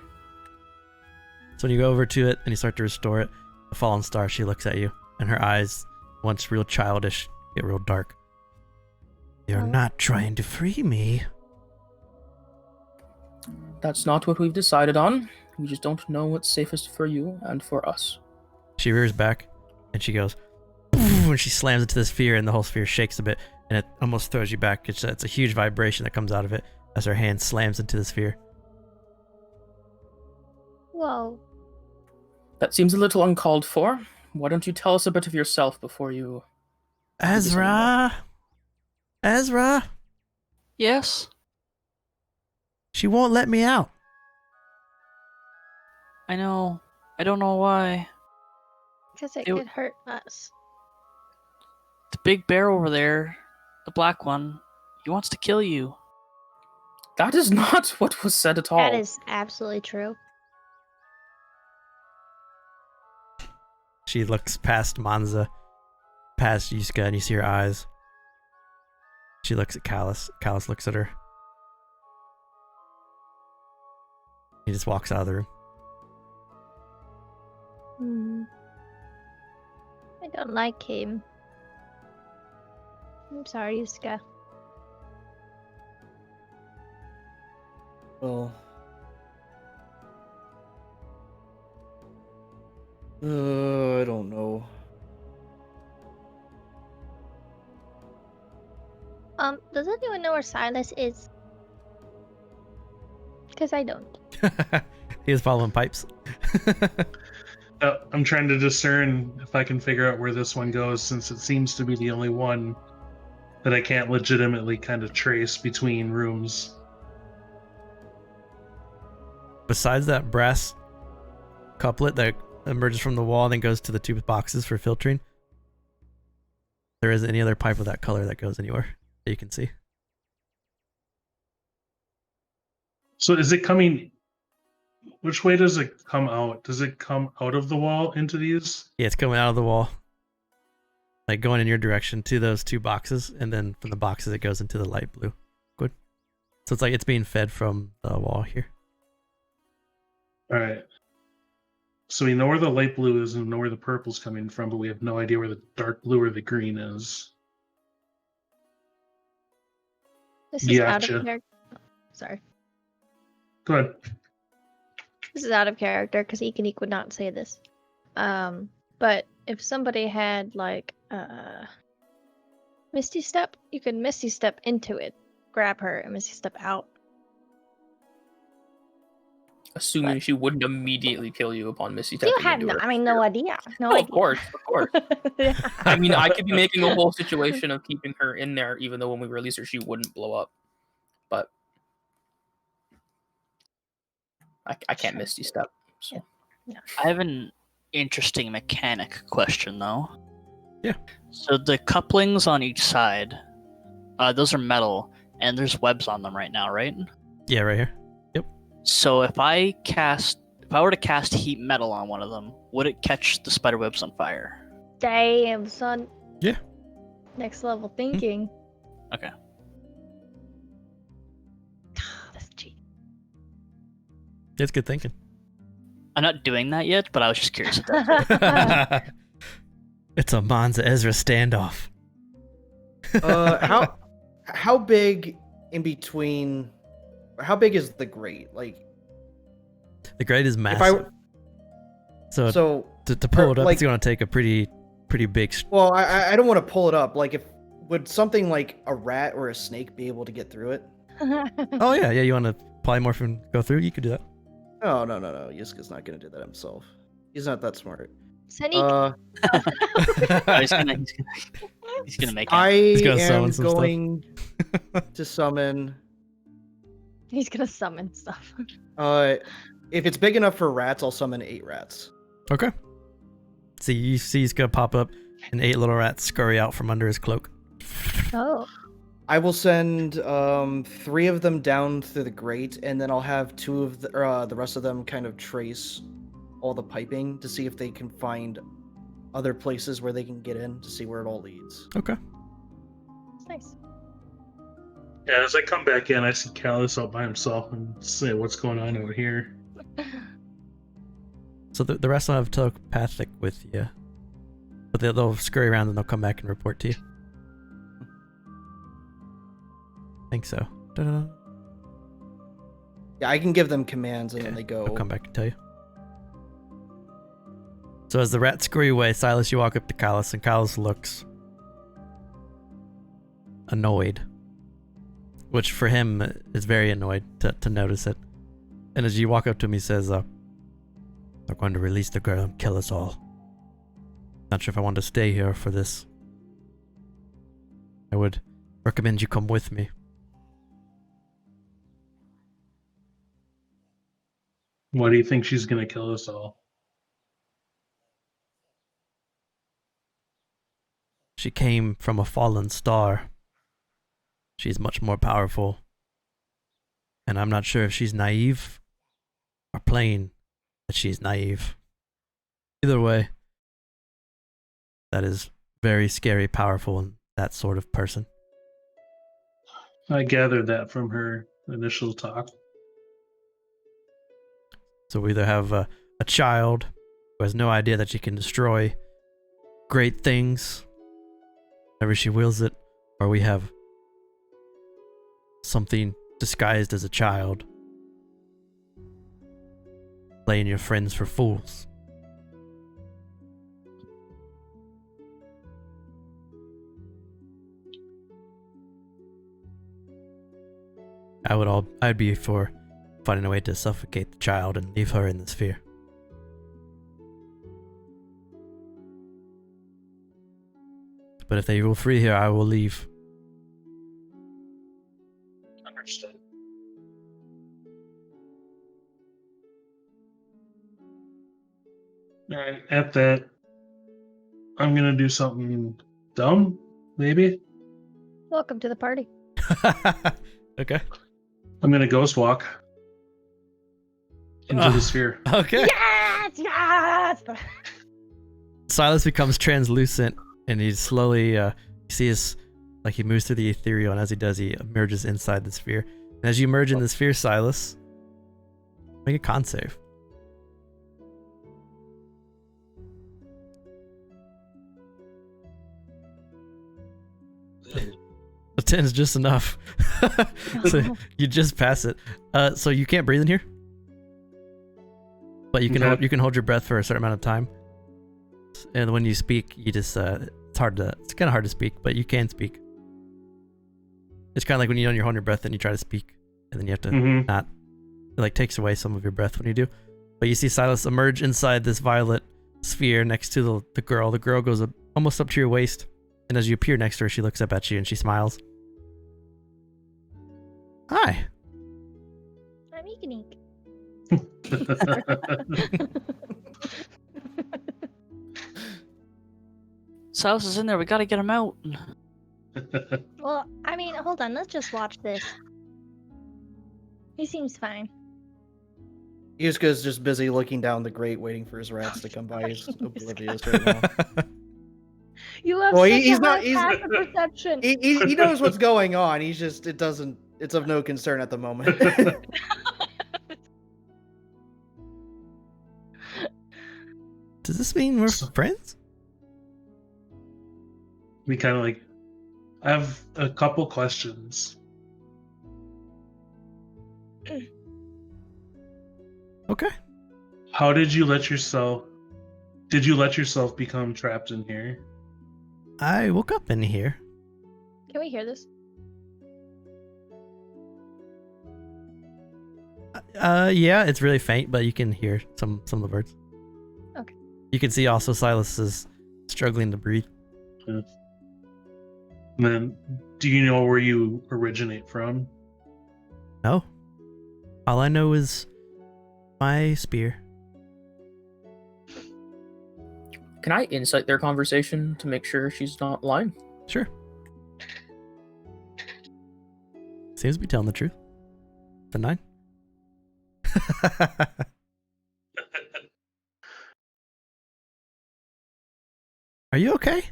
So when you go over to it and you start to restore it, the fallen star, she looks at you, and her eyes, once real childish, get real dark. You're not trying to free me. That's not what we've decided on. We just don't know what's safest for you and for us. She rears back, and she goes, "Poof," and she slams into the sphere, and the whole sphere shakes a bit, and it almost throws you back. It's a huge vibration that comes out of it as her hand slams into the sphere. Whoa. That seems a little uncalled for. Why don't you tell us a bit of yourself before you... Ezra? Ezra? Yes? She won't let me out. I know. I don't know why. Because it It- could hurt us. The big bear over there, the black one, he wants to kill you. That is not what was said at all. That is absolutely true. She looks past Manza, past Yuska, and you see her eyes. She looks at Callus. Callus looks at her. He just walks out of the room. I don't like him. I'm sorry, Yuska. Well, I don't know. Does anyone know where Silas is? Because I don't. He was following pipes. I'm trying to discern if I can figure out where this one goes, since it seems to be the only one that I can't legitimately kind of trace between rooms. Besides that brass couplet that emerges from the wall and then goes to the two boxes for filtering, there isn't any other pipe of that color that goes anywhere that you can see. So is it coming? Which way does it come out? Does it come out of the wall into these? Yeah, it's coming out of the wall, like going in your direction to those two boxes, and then from the boxes it goes into the light blue. Good. So it's like it's being fed from the wall here. All right. So we know where the light blue is and know where the purple's coming from, but we have no idea where the dark blue or the green is. This is out Gotcha. of character. Sorry. Go ahead. This is out of character because Ikanik would not say this. But if somebody had like Misty Step, you could Misty Step into it, grab her, and Misty Step out. Assuming But- she wouldn't immediately kill you upon Missy You stepping have into no, her. I mean, no idea. No Oh, idea. of course, of course. Yeah. I mean, I could be making a whole situation of keeping her in there, even though when we release her, she wouldn't blow up. But I can't Sure. Misty Step. So. I have an interesting mechanic question, though. Yeah. So the couplings on each side, those are metal, and there's webs on them right now, right? Yeah, right here. So if I were to cast heat metal on one of them, would it catch the spider webs on fire? Damn, son. Yeah. Next level thinking. Okay. It's good thinking. I'm not doing that yet, but I was just curious. If that's It's a Monza Ezra standoff. How big in between? How big is the grate? Like, The grade is if massive. I So to pull it up, like, it's going to take a pretty big. well, I don't want to pull it up. Like, would something like a rat or a snake be able to get through it? Oh yeah. You want to polymorph and go through? You could do that. Oh no. Yusuke's not gonna do that himself. He's not that smart. Sneak. he's gonna make it. I gonna summon am some stuff. going to summon. He's gonna summon stuff. If it's big enough for rats, I'll summon 8 rats. Okay. See, you see he's going to pop up and 8 little rats scurry out from under his cloak. Oh. I will send 3 of them down through the grate, and then I'll have 2 of the rest of them kind of trace all the piping to see if they can find other places where they can get in to see where it all leads. Okay. It's nice. Yeah, as I come back in, I see Callus out by himself and say, "What's going on out here?" So the rest will have telepathic with you. But they'll scurry around and they'll come back and report to you. I think so. Da-da-da. Yeah, I can give them commands and Okay, then they go. I'll come back and tell you. So as the rats scurry away, Silas, you walk up to Callus, and Callus looks annoyed. Which for him is very annoyed to notice it. And as you walk up to him, he says, they're going to release the girl and kill us all. Not sure if I want to stay here for this. I would recommend you come with me. Why do you think she's gonna kill us all? She came from a fallen star. She's much more powerful. And I'm not sure if she's naive or plain that she's naive. Either way, that is very scary, powerful, and that sort of person. I gathered that from her initial talk. So we either have a child who has no idea that she can destroy great things whenever she wills it, or we have something disguised as a child playing your friends for fools. I'd be for finding a way to suffocate the child and leave her in the sphere. But if they rule free here, I will leave. Understood. All right, at that, I'm gonna do something dumb, maybe. Welcome to the party. Okay. I'm gonna ghost walk into the sphere. Okay. Yes! Silas becomes translucent, and he slowly, you see his, like he moves through the ethereal, and as he does, he emerges inside the sphere. And as you emerge in the sphere, Silas, make a con save. A 10 is just enough. So you just pass it. So you can't breathe in here, but you can Okay. you can hold your breath for a certain amount of time. And when you speak, you just it's kind of hard to speak, but you can speak. It's kind of like when you know you're holding your breath and you try to speak, and then you have to not. It like takes away some of your breath when you do. But you see Silas emerge inside this violet sphere next to the girl. The girl goes almost up to your waist, and as you appear next to her, she looks up at you and she smiles. Hi. I'm Eek. Silas is in there. We gotta get him out. Well, I mean, hold on. Let's just watch this. He seems fine. Yusuke's just busy looking down the grate, waiting for his rats to come by. He's oblivious right now. You have Well, such he's a not- high he's- passive perception. He knows what's going on. He's just it's of no concern at the moment. Does this mean we're So- friends? We kind of like. I have a couple questions. Okay. How did you let yourself? Did you let yourself become trapped in here? I woke up in here. Can we hear this? Yeah, it's really faint, but you can hear some of the words. Okay. You can see also Silas is struggling to breathe. And then, do you know where you originate from? No. All I know is my spear. Can I insight their conversation to make sure she's not lying? Sure. Seems to be telling the truth. The 9. Are you okay?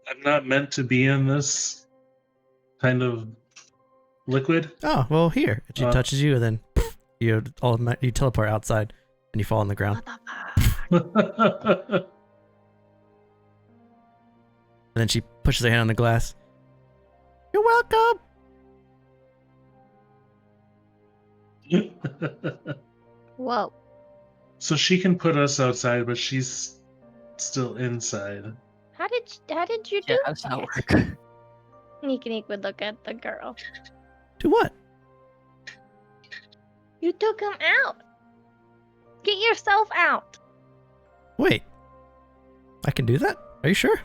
I'm not meant to be in this kind of liquid. Oh, well, here. She Uh. touches you, and then you teleport outside, and you fall on the ground. What the fuck? And then she pushes her hand on the glass. You're welcome. Whoa. So she can put us outside, but she's still inside. How did you do Yeah, how does that work? Neek would look at the girl. Do what? You took him out. Get yourself out. Wait. I can do that? Are you sure?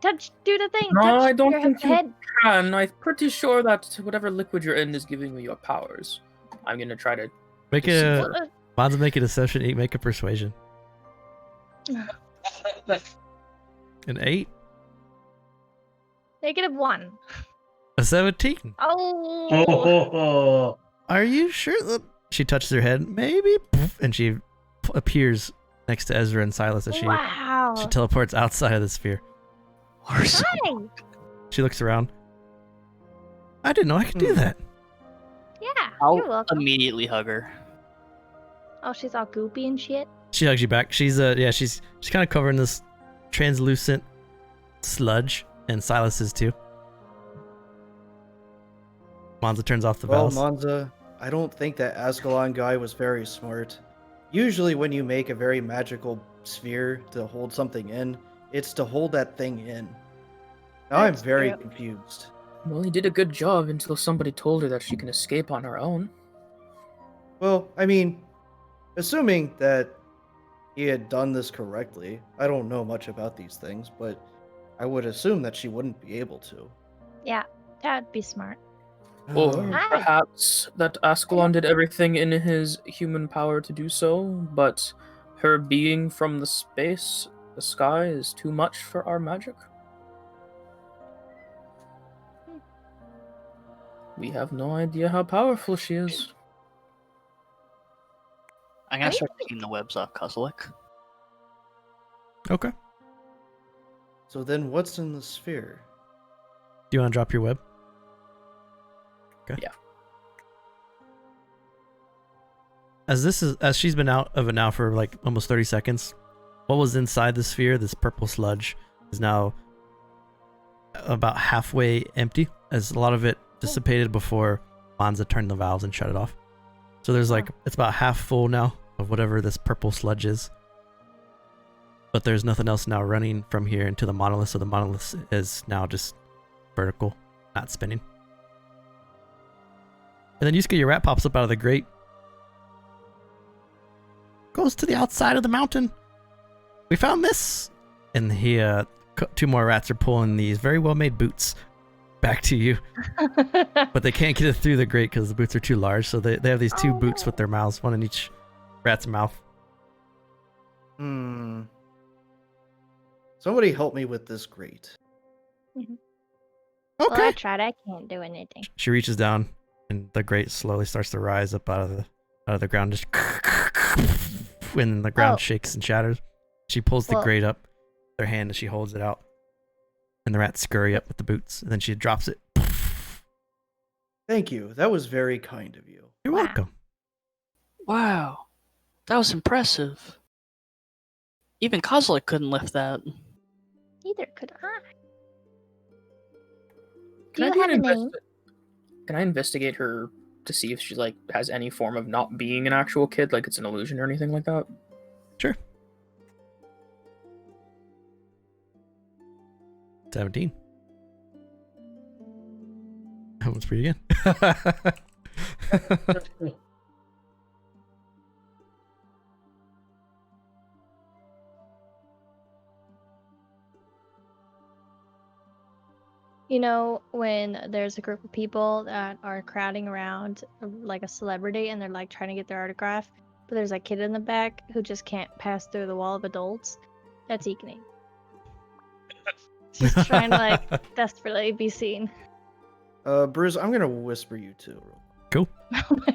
Do the thing. No, Touch I don't your think you head. can. I'm pretty sure that whatever liquid you're in is giving you your powers. I'm gonna try to. Make Let's see a. what- Bonds make a deception. Make a persuasion. An 8. -1. A 17. Oh. Oh, Are you sure? She touches her head. Maybe. And she appears next to Ezra and Silas as she Wow. teleports outside of the sphere. Or so- Hi. She looks around. I didn't know I could do that. Yeah. I'll You're welcome. immediately hug her. Oh, she's all goopy and shit. She hugs you back. She's she's kind of covered in this translucent sludge, and Silas is too. Monza turns off the Well, valves. Monza, I don't think that Ascalon guy was very smart. Usually when you make a very magical sphere to hold something in, it's to hold that thing in. Now I'm That's very true. confused. Well, he did a good job until somebody told her that she can escape on her own. Well, I mean, assuming that he had done this correctly, I don't know much about these things, but I would assume that she wouldn't be able to. Yeah, that'd be smart. Or Hi. perhaps that Ascalon did everything in his human power to do so, but her being from the sky, is too much for our magic. We have no idea how powerful she is. I'm gonna Are you- start taking the webs off Kozilek. Okay. So then what's in the sphere? Do you want to drop your web? Okay. Yeah. As she's been out of it now for like almost 30 seconds, what was inside the sphere, this purple sludge, is now about halfway empty, as a lot of it dissipated before Monza turned the valves and shut it off. So there's like, it's about half full now of whatever this purple sludge is. But there's nothing else now running from here into the monolith, so the monolith is now just vertical, not spinning. And then Yusuke, your rat pops up out of the grate. Goes to the outside of the mountain. We found this. And he, 2 more rats are pulling these very well-made boots back to you. But they can't get it through the grate because the boots are too large. So they have these 2 boots with their mouths, one in each rat's mouth. Somebody help me with this grate. Okay. Well, I tried. I can't do anything. She reaches down, and the grate slowly starts to rise up out of the ground, just when the ground Oh. shakes and shatters. She pulls the Well- grate up, with her hand, and she holds it out, and the rats scurry up with the boots, and then she drops it. Thank you. That was very kind of you. You're Wow. welcome. Wow, that was impressive. Even Kozlik couldn't lift that. Neither could I. Do Can I you do have an a name? Can I investigate her to see if she like has any form of not being an actual kid, like it's an illusion or anything like that? Sure. 17. That one's pretty good. You know, when there's a group of people that are crowding around like a celebrity and they're like trying to get their autograph, but there's a kid in the back who just can't pass through the wall of adults? That's Ekening. Just trying to like desperately be seen. Brews, I'm gonna whisper you too. Cool.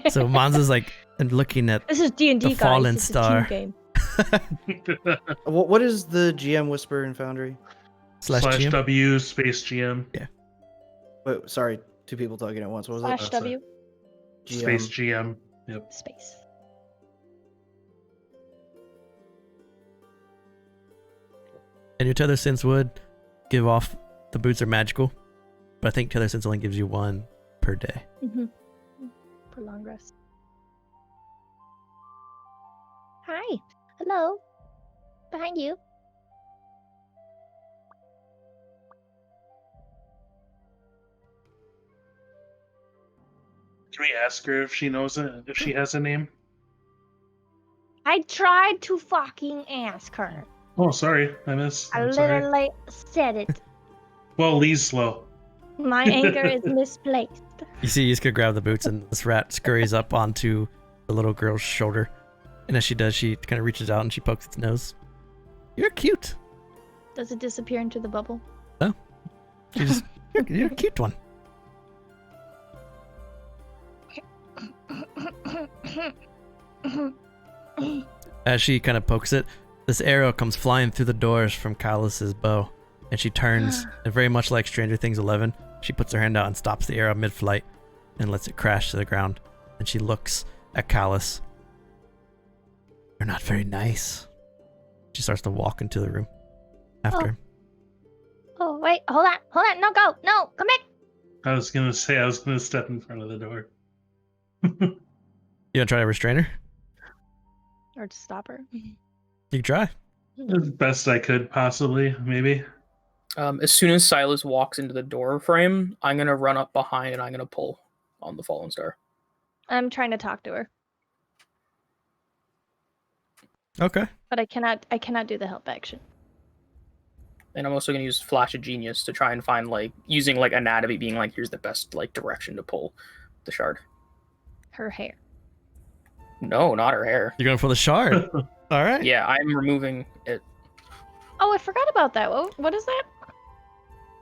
So Monza's like looking at This is D&D, the guys. fallen This is a star. team game. What is the GM whisper in Foundry? slash Slash GM. W space GM. Wait, sorry, two people talking at once. What was Slash it? W Space GM. Yep. space. And your tether sense would give off the boots are magical, but I think tether sense only gives you one per day. Mm-hmm. For long rest. Hi. Hello. Behind you. Can we ask her if she knows it? If she has a name? I tried to fucking ask her. Oh, sorry, I missed. I I'm sorry. literally said it. Well, Lee's slow. My anger is misplaced. You see Yiska grab the boots and this rat scurries up onto the little girl's shoulder. And as she does, she kind of reaches out and she pokes its nose. You're cute. Does it disappear into the bubble? She just, you're a cute one. As she kind of pokes it, this arrow comes flying through the doors from Callus's bow. And she turns, and very much like Stranger Things 11, she puts her hand out and stops the arrow mid-flight and lets it crash to the ground. And she looks at Callus. You're not very nice. She starts to walk into the room after him. Oh, wait. Hold on. No, go. No, come back. I was gonna step in front of the door. You gonna try to restrain her? Or to stop her. You can try. As best I could, possibly, maybe. As soon as Silas walks into the door frame, I'm gonna run up behind and I'm gonna pull on the fallen star. I'm trying to talk to her. Okay. But I cannot do the help action. And I'm also gonna use Flash of Genius to try and find using anatomy being here's the best direction to pull the shard. Her hair. No, not her hair. You're going for the shard. All right. Yeah, I'm removing it. Oh, I forgot about that. What is that?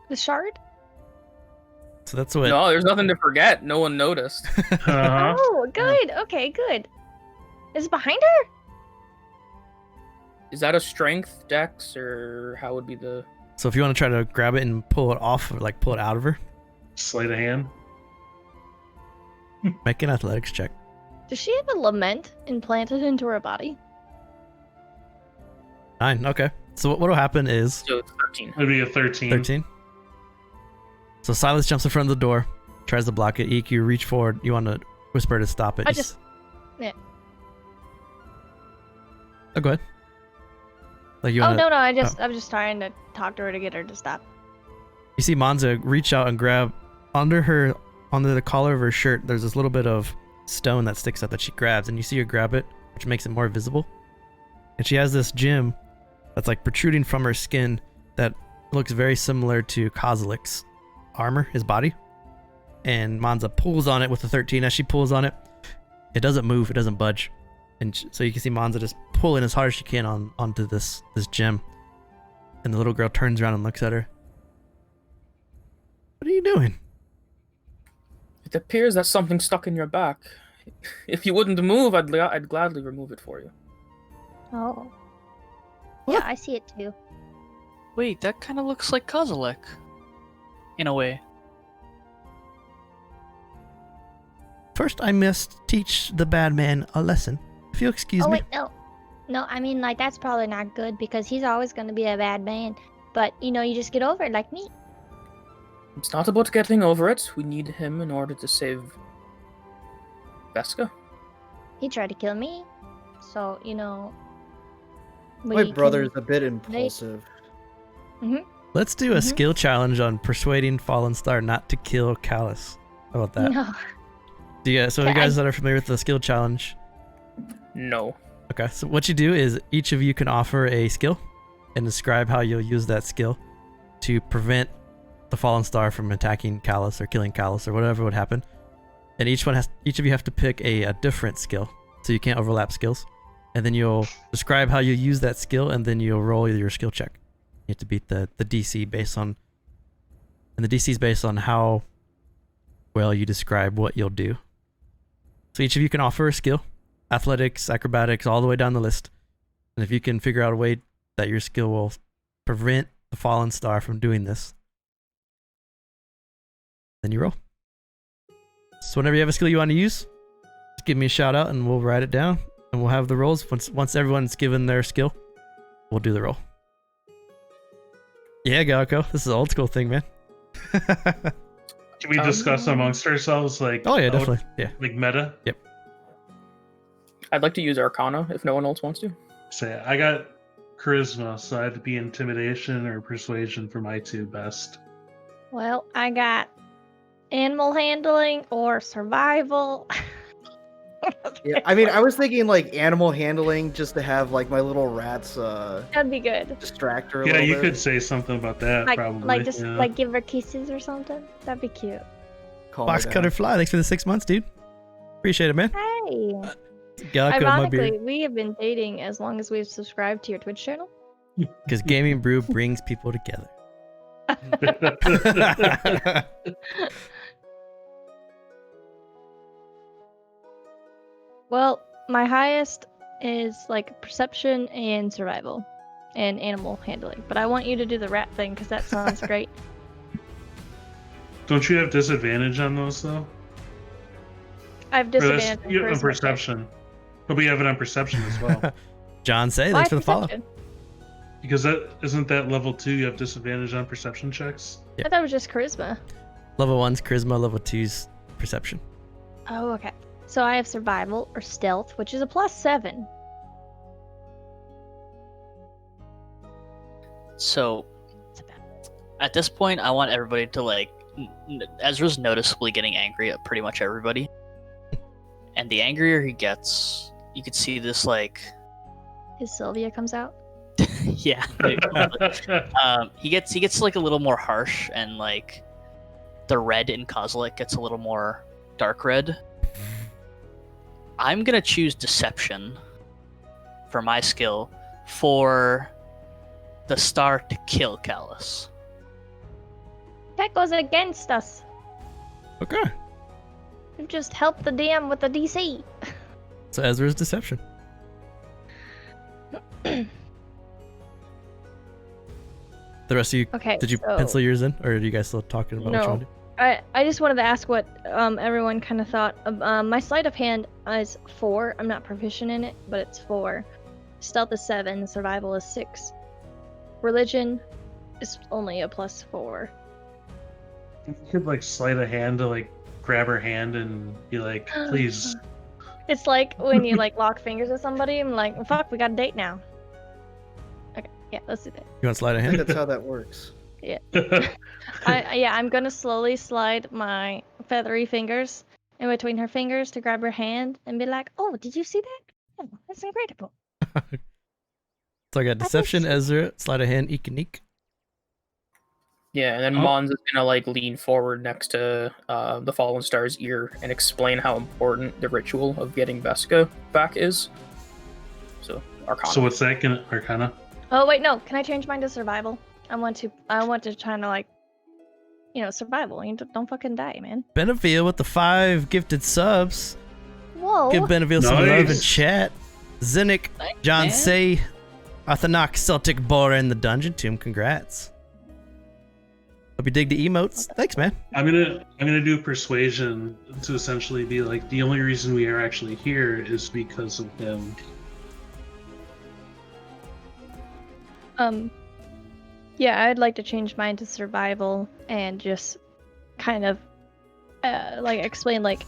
The shard? So that's what. No, there's nothing to forget. No one noticed. Uh-huh. Oh, good. Okay, good. Is it behind her? Is that a strength dex or how would be the? So if you want to try to grab it and pull it off, or pull it out of her, Sleight of hand. make an athletics check. Does she have a lament implanted into her body? 9. Okay. So what will happen is So it's 13. It'd be a 13. 13. So Silas jumps in front of the door, tries to block it. Eek, you reach forward. You want to whisper to stop it. I You just- yeah. Oh, go ahead. You Oh wanna... no, I'm just trying to talk to her to get her to stop. You see Monza reach out and grab under the collar of her shirt. There's this little bit of stone that sticks out that she grabs, and you see her grab it, which makes it more visible. And she has this gem that's protruding from her skin that looks very similar to Kozlik's armor, his body. And Monza pulls on it with the 13. As she pulls on it, it doesn't move, it doesn't budge. And so you can see Monza just pulling as hard as she can onto this gem. And the little girl turns around and looks at her. What are you doing? It appears that something's stuck in your back. If you wouldn't move, I'd gladly remove it for you. Oh. What? Yeah, I see it too. Wait, that kind of looks like Kozilek. In a way. First, I must teach the bad man a lesson. If you'll excuse Oh me. wait, no. No, I mean like that's probably not good because he's always gonna be a bad man. But you know, you just get over it like me. It's not about getting over it. We need him in order to save Veska. He tried to kill me. So, you know. My we brother's can- a bit impulsive. Let's do a Mhm. skill challenge on persuading Fallen Star not to kill Callus. How about that? No. So you Okay, guys that are familiar with the skill challenge. No. Okay, so what you do is each of you can offer a skill and describe how you'll use that skill to prevent the Fallen Star from attacking Callus or killing Callus or whatever would happen. And each of you have to pick a different skill, so you can't overlap skills. And then you'll describe how you use that skill, and then you'll roll your skill check. You have to beat the DC based on, and the DC is based on how well you describe what you'll do. So each of you can offer a skill, athletics, acrobatics, all the way down the list. And if you can figure out a way that your skill will prevent the Fallen Star from doing this, then you roll. So whenever you have a skill you want to use, just give me a shout out and we'll write it down. And we'll have the rolls. Once everyone's given their skill, we'll do the roll. Yeah, Galco, this is an old school thing, man. Can we discuss amongst ourselves, like? Oh yeah, definitely. Yeah. Like meta. Yep. I'd like to use Arcana if no one else wants to. Say, I got charisma, so I have to be intimidation or persuasion for my two best. Well, I got animal handling or survival. Yeah, I mean, I was thinking like animal handling just to have like my little rats That'd be good. distract her a Yeah, little you bit. could say something about that, probably. Like just yeah. like give her kisses or something. That'd be cute. Calm Box her Cutter down. Fly, thanks for the 6 months, dude. Appreciate it, man. Hey. Galco, my beard. Ironically, we have been dating as long as we've subscribed to your Twitch channel. Because Gamingbrew brings people together. Well, my highest is like perception and survival and animal handling. But I want you to do the rat thing because that sounds great. Don't you have disadvantage on those though? I have Or that's- disadvantage on you have charisma on perception. But we have it on perception as well. John Say, Why thanks for the follow. perception? Because that isn't that level 2, you have disadvantage on perception checks? I thought it was just charisma. Level 1's Charisma, level 2's Perception. Oh, okay. So I have survival or stealth, which is a +7. So It's a bad- at this point, I want everybody to like. Ezra's noticeably getting angry at pretty much everybody, and the angrier he gets, you could see this like. His Sylvia comes out. Yeah. He gets like a little more harsh, and like the red in Kozilek gets a little more dark red. I'm gonna choose deception for my skill for the star to kill Callus. That goes against us. Okay. We've just helped the DM with the DC. So Ezra's Deception. The rest of you, Okay. did you so pencil yours in? Or are you guys still talking about what you No. want to do? I just wanted to ask what everyone kind of thought. My sleight of hand is 4. I'm not proficient in it, but it's 4. Stealth is 7. Survival is 6. Religion is only a +4. You could like sleight a hand to like grab her hand and be like, please. It's like when you like lock fingers with somebody. I'm like, fuck, we got a date now. Okay, yeah, let's do that. You want to slide a I think hand? that's how that works. I'm gonna slowly slide my feathery fingers in between her fingers to grab her hand and be like, "Oh, did you see that? Oh, that's incredible." So I got Deception, Ezra, slide a hand, Eek. Yeah, and then Oh. Mons is gonna like lean forward next to the Fallen Star's ear and explain how important the ritual of getting Veska back is. So Arcana. So what's that gonna Arcana? Oh wait, no. Can I change mine to survival? I want to try to like, survival. You don't fucking die, man. Benefiel with the 5 gifted subs. Whoa. Give Benefiel some love in Nice. chat. Zinnick, Thanks, John man. Say, Athanak, Celtic Bora in the Dungeon Tomb. Congrats. Hope you dig the emotes. Thanks, man. I'm gonna do persuasion to essentially be like, the only reason we are actually here is because of him. Yeah, I'd like to change mine to survival and just kind of like explain like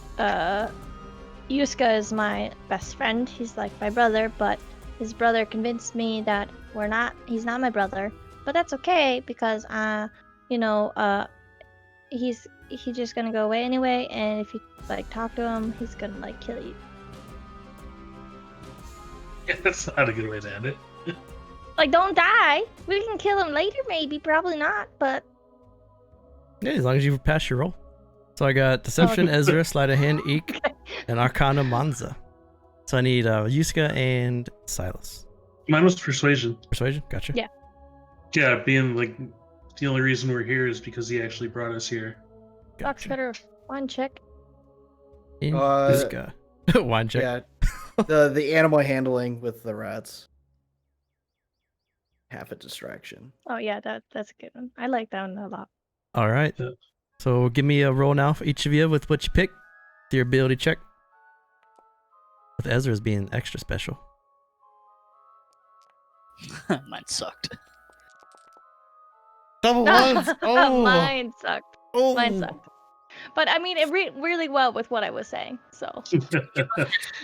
Yuska is my best friend. He's like my brother, but his brother convinced me that he's not my brother. But that's okay because he's just gonna go away anyway, and if you like talk to him, he's gonna like kill you. Yeah, that's not a good way to end it. Like, don't die. We can kill him later, maybe, probably not, but Yeah, as long as you pass your roll. So I got Deception, Ezra, Sleight of Hand, Eek, and Arcana, Monza. So I need Yuska and Silas. Mine was persuasion. Persuasion? Gotcha. Yeah. Yeah, being like, the only reason we're here is because he actually brought us here. Fox Gotcha. better one check. In Uh, Yuska. Wine check. Yeah, the animal handling with the rats. Half a distraction. Oh yeah, that's a good one. I like that one a lot. All right. Yeah. So give me a roll now for each of you with what you pick. Your ability check. With Ezra's being extra special. Mine sucked. Double ones! Oh! Mine sucked. Oh! Mine sucked. But I mean, it really well with what I was saying. So Just half,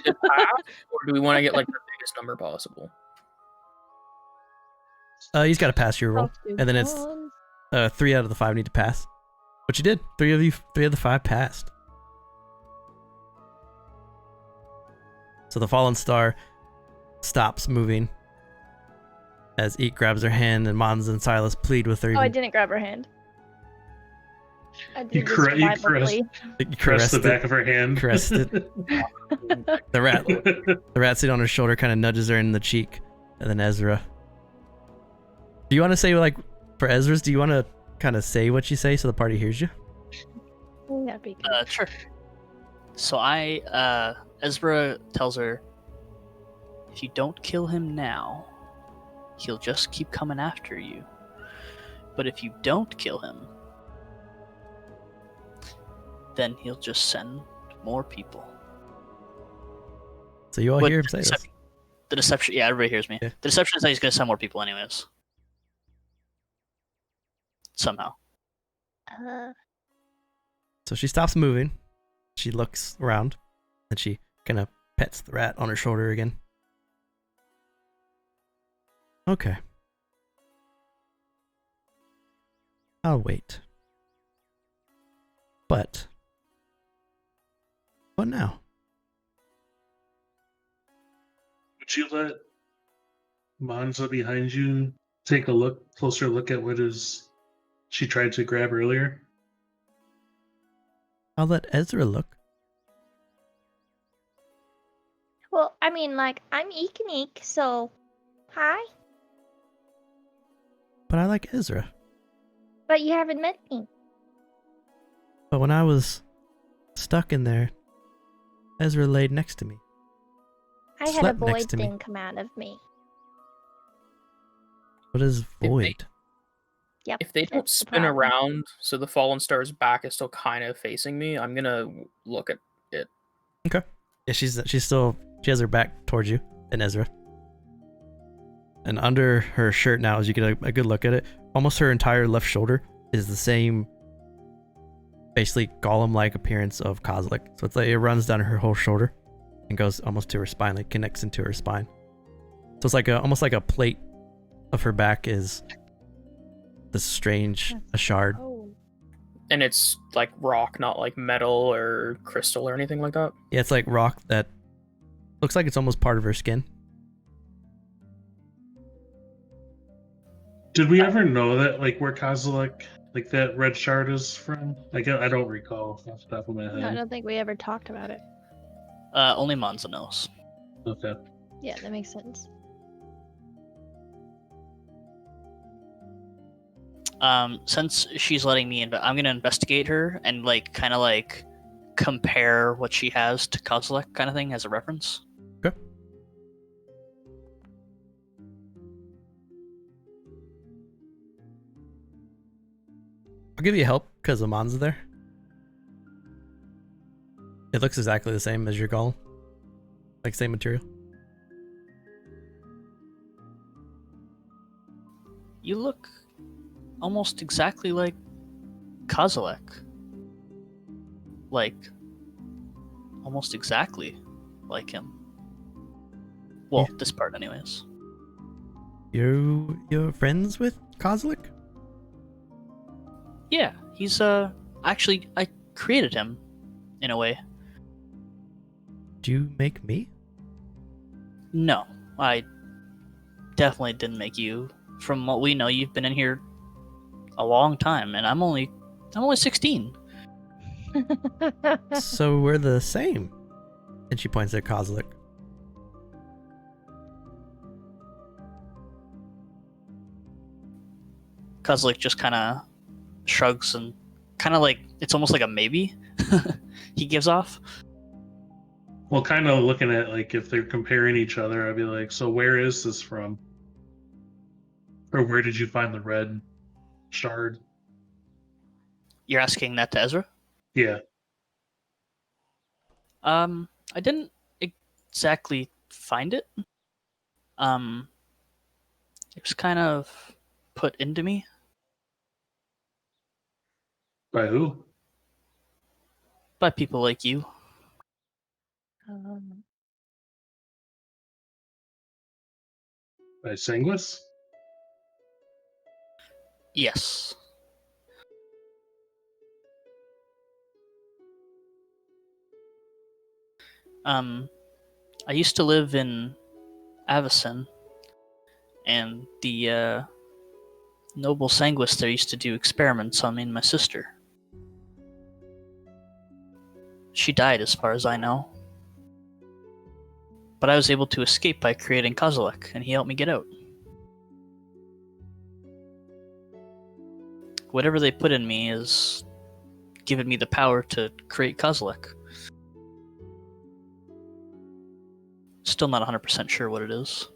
or do we want to get like the biggest number possible? He's got to pass your roll. I'll do And then it's one. 3 out of the 5 need to pass. Which you did. 3 of the 5 passed. So the fallen star stops moving as Eek grabs her hand and Mons and Silas plead with her. Oh, I didn't grab her hand. I You did the caress survival plea. the back of her hand. Caressed it. The rat sitting on her shoulder kind of nudges her in the cheek. And then Ezra. Do you want to say, like, for Ezra's, do you want to kind of say what you say so the party hears you? That'd be good. Sure. So Ezra tells her, if you don't kill him now, he'll just keep coming after you. But if you don't kill him, then he'll just send more people. So you all But hear him say this. The deception, yeah, everybody hears me. Yeah. The deception is that he's going to send more people anyways. Somehow. So she stops moving. She looks around. And she kind of pets the rat on her shoulder again. Okay. I'll wait. But what now? Would you let Monza behind you take a closer look at what she tried to grab earlier? I'll let Ezra look. Well, I mean, like, I'm Eek and Eek, so hi. But I like Ezra. But you haven't met me. But when I was stuck in there, Ezra laid next to me. I had a Slept next void to me. thing come out of me. What is void? Yep. If they don't that's the spin problem. around so the fallen star's back is still kind of facing me, I'm gonna look at it. Yeah, she has her back towards you and Ezra. And under her shirt now, as you get a good look at it, almost her entire left shoulder is the same, basically golem-like appearance of Kozilek. So it's like it runs down her whole shoulder and goes almost to her spine, like connects into her spine. So it's like almost like a plate of her back is this strange a shard. Oh. And it's like rock, not like metal or crystal or anything like that. Yeah, it's like rock that looks like it's almost part of her skin. Did we ever know that, like, where Kozilek, like, that red shard is from? Like, I don't recall off the top of my No, I head. don't think we ever talked about it. Only Monza knows. Okay. Yeah, that makes sense. Since she's letting me I'm gonna investigate her and like kind of like compare what she has to Kozilek kind of thing as a reference. Okay. I'll give you help because Amon's there. It looks exactly the same as your golem. Like same material. You look almost exactly like Kozilek. Like, almost exactly like him. Well, Yeah. this part anyways. You're friends with Kozilek? Yeah, he's actually I created him in a way. Do you make me? No, I definitely didn't make you. From what we know, you've been in here a long time, and I'm only 16. So we're the same. And she points at Kozilek. Kozilek just kind of shrugs and kind of like it's almost like a maybe he gives off. Well, kind of looking at like if they're comparing each other, I'd be like, so where is this from? Or where did you find the red shard? You're asking that to Ezra? Yeah. I didn't exactly find it. It was kind of put into me. By who? By people like you. By Sanguis? Yes. I used to live in Avacyn, and the noble Sanguis there used to do experiments on me and my sister. She died, as far as I know. But I was able to escape by creating Kozilek, and he helped me get out. Whatever they put in me is giving me the power to create Kozilek. Still not 100% sure what it is.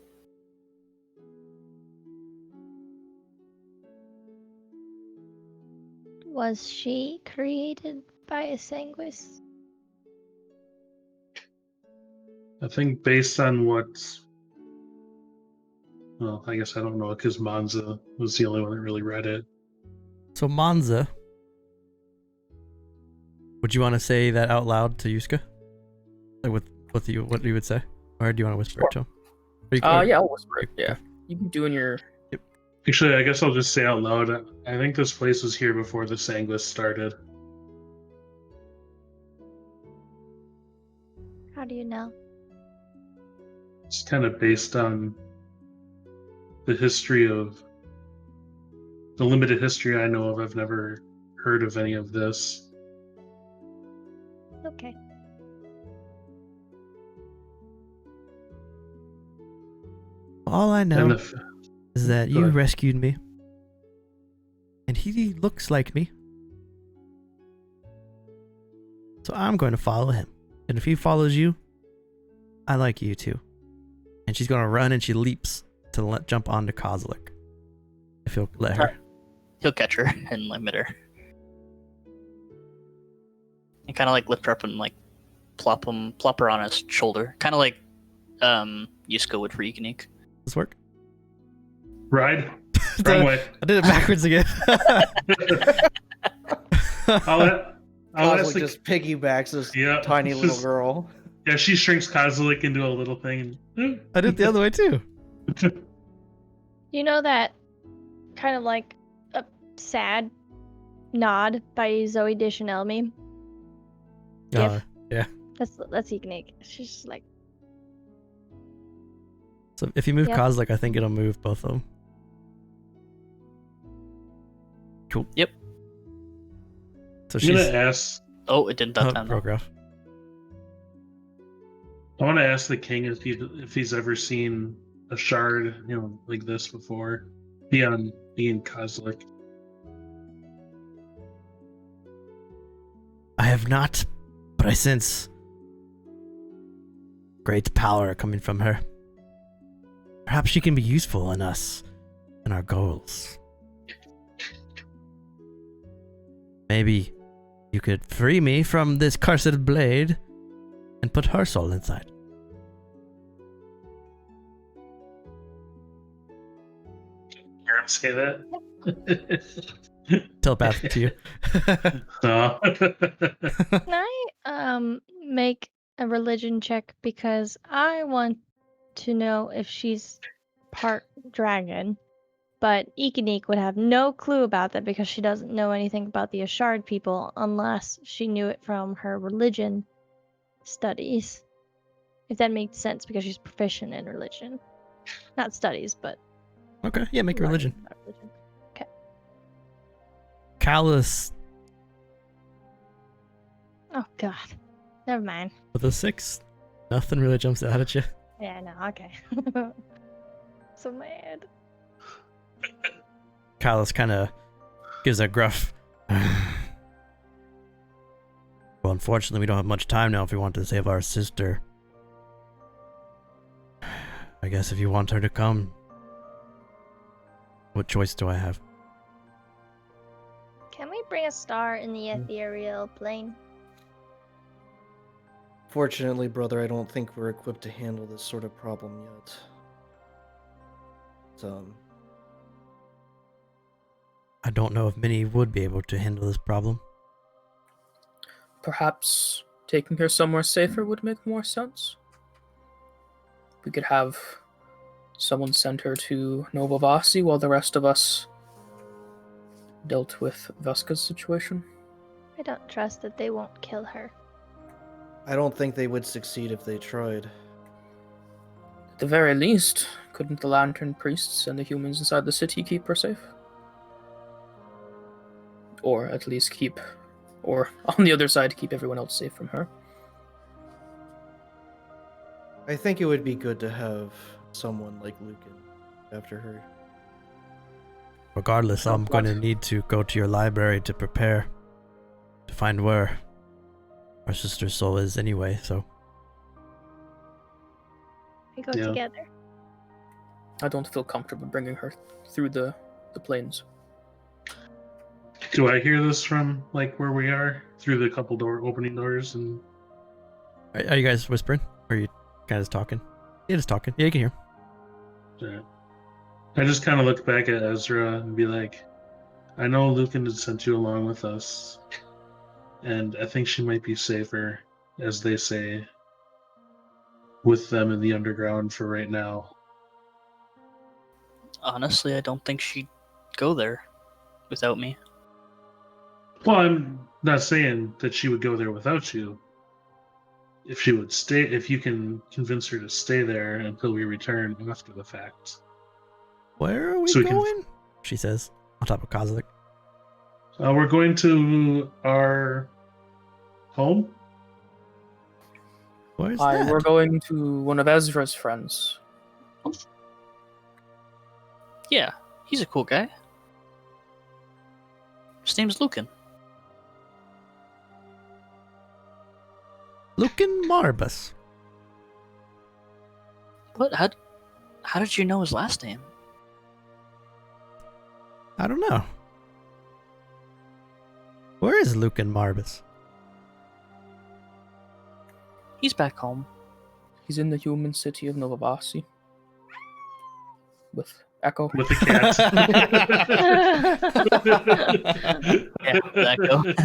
Was she created by a Sanguis? I think based on what. Well, I guess I don't know because Monza was the only one that really read it. So Monza, would you want to say that out loud to Yuska? Like what you would say? Or do you want to whisper it to him? Yeah, I'll whisper it. Yeah, you can do in your. Actually, I guess I'll just say out loud. I think this place was here before the Sanguis started. How do you know? It's kind of based on the history of the limited history I know of. I've never heard of any of this. Okay. All I know And is that Go you ahead. rescued me. And he looks like me. So I'm going to follow him. And if he follows you, I like you too. And she's going to run and she leaps to jump onto Kozilek. If you'll let her. He'll catch her and limit her. And kind of like lift her up and like plop her on his shoulder. Kind of like Yuska would for Yukinik. Does this work? Ride? Wrong way. I did it backwards again. I'll ask Kozilek the, just piggybacks this Yeah, tiny it's little just- girl. yeah, she shrinks Kozilek into a little thing. I did it the other way too. You know that kind of like a sad nod by Zoe Deschanel meme? Oh, That's unique. She's just like, so if you move Yep. Kozilek, I think it'll move both of them. Cool. Yep. So I'm she's gonna ask. Oh, it didn't that time. broke off. I want to ask the king if he's ever seen a shard, like this before, beyond being Kozilek. I have not, but I sense great power coming from her. Perhaps she can be useful in us and our goals. Maybe you could free me from this cursed blade and put her soul inside. Hear him say that? Telepath to you. No. Can I make a religion check because I want to know if she's part dragon, but Ikanik would have no clue about that because she doesn't know anything about the Ashard people unless she knew it from her religion studies. If that makes sense, because she's proficient in religion. Not studies, but Okay, yeah, make a religion. Not religion. Callus Oh god. Never mind. with a 6. Nothing really jumps out at you. Yeah, no, okay. So mad. Callus kind of gives a gruff. Well, unfortunately, we don't have much time now if we want to save our sister. I guess if you want her to come, what choice do I have? Can we bring a star in the ethereal plane? Fortunately, brother, I don't think we're equipped to handle this sort of problem yet. I don't know if many would be able to handle this problem. Perhaps taking her somewhere safer would make more sense. We could have someone send her to Novavasi while the rest of us dealt with Veska's situation. I don't trust that they won't kill her. I don't think they would succeed if they tried. At the very least, couldn't the Lantern Priests and the humans inside the city keep her safe? Or at least or on the other side, keep everyone else safe from her. I think it would be good to have someone like Lucan after her. Regardless, I'm going to need to go to your library to prepare to find where our sister's soul is anyway, so. We go Yeah. together. I don't feel comfortable bringing her through the plains. Do I hear this from like where we are through the couple opening doors and? Are you guys whispering? Or are you guys talking? Yeah, just talking. Yeah, you can hear. Yeah. I just kind of look back at Ezra and be like, I know Lucan had sent you along with us, and I think she might be safer, as they say, with them in the underground for right now. Honestly, I don't think she'd go there without me. Well, I'm not saying that she would go there without you. If she would stay, if you can convince her to stay there until we return after the fact. Where are we So we can- going? She says, on top of Kozlik. We're going to our home. Where's that? We're going to one of Ezra's friends. Yeah, he's a cool guy. His name's Lucan. Lucan Marbus. What? How did you know his last name? I don't know. Where is Lucan Marbus? He's back home. He's in the human city of Novavasi. With Echo. With the cat. Yeah, Echo. Can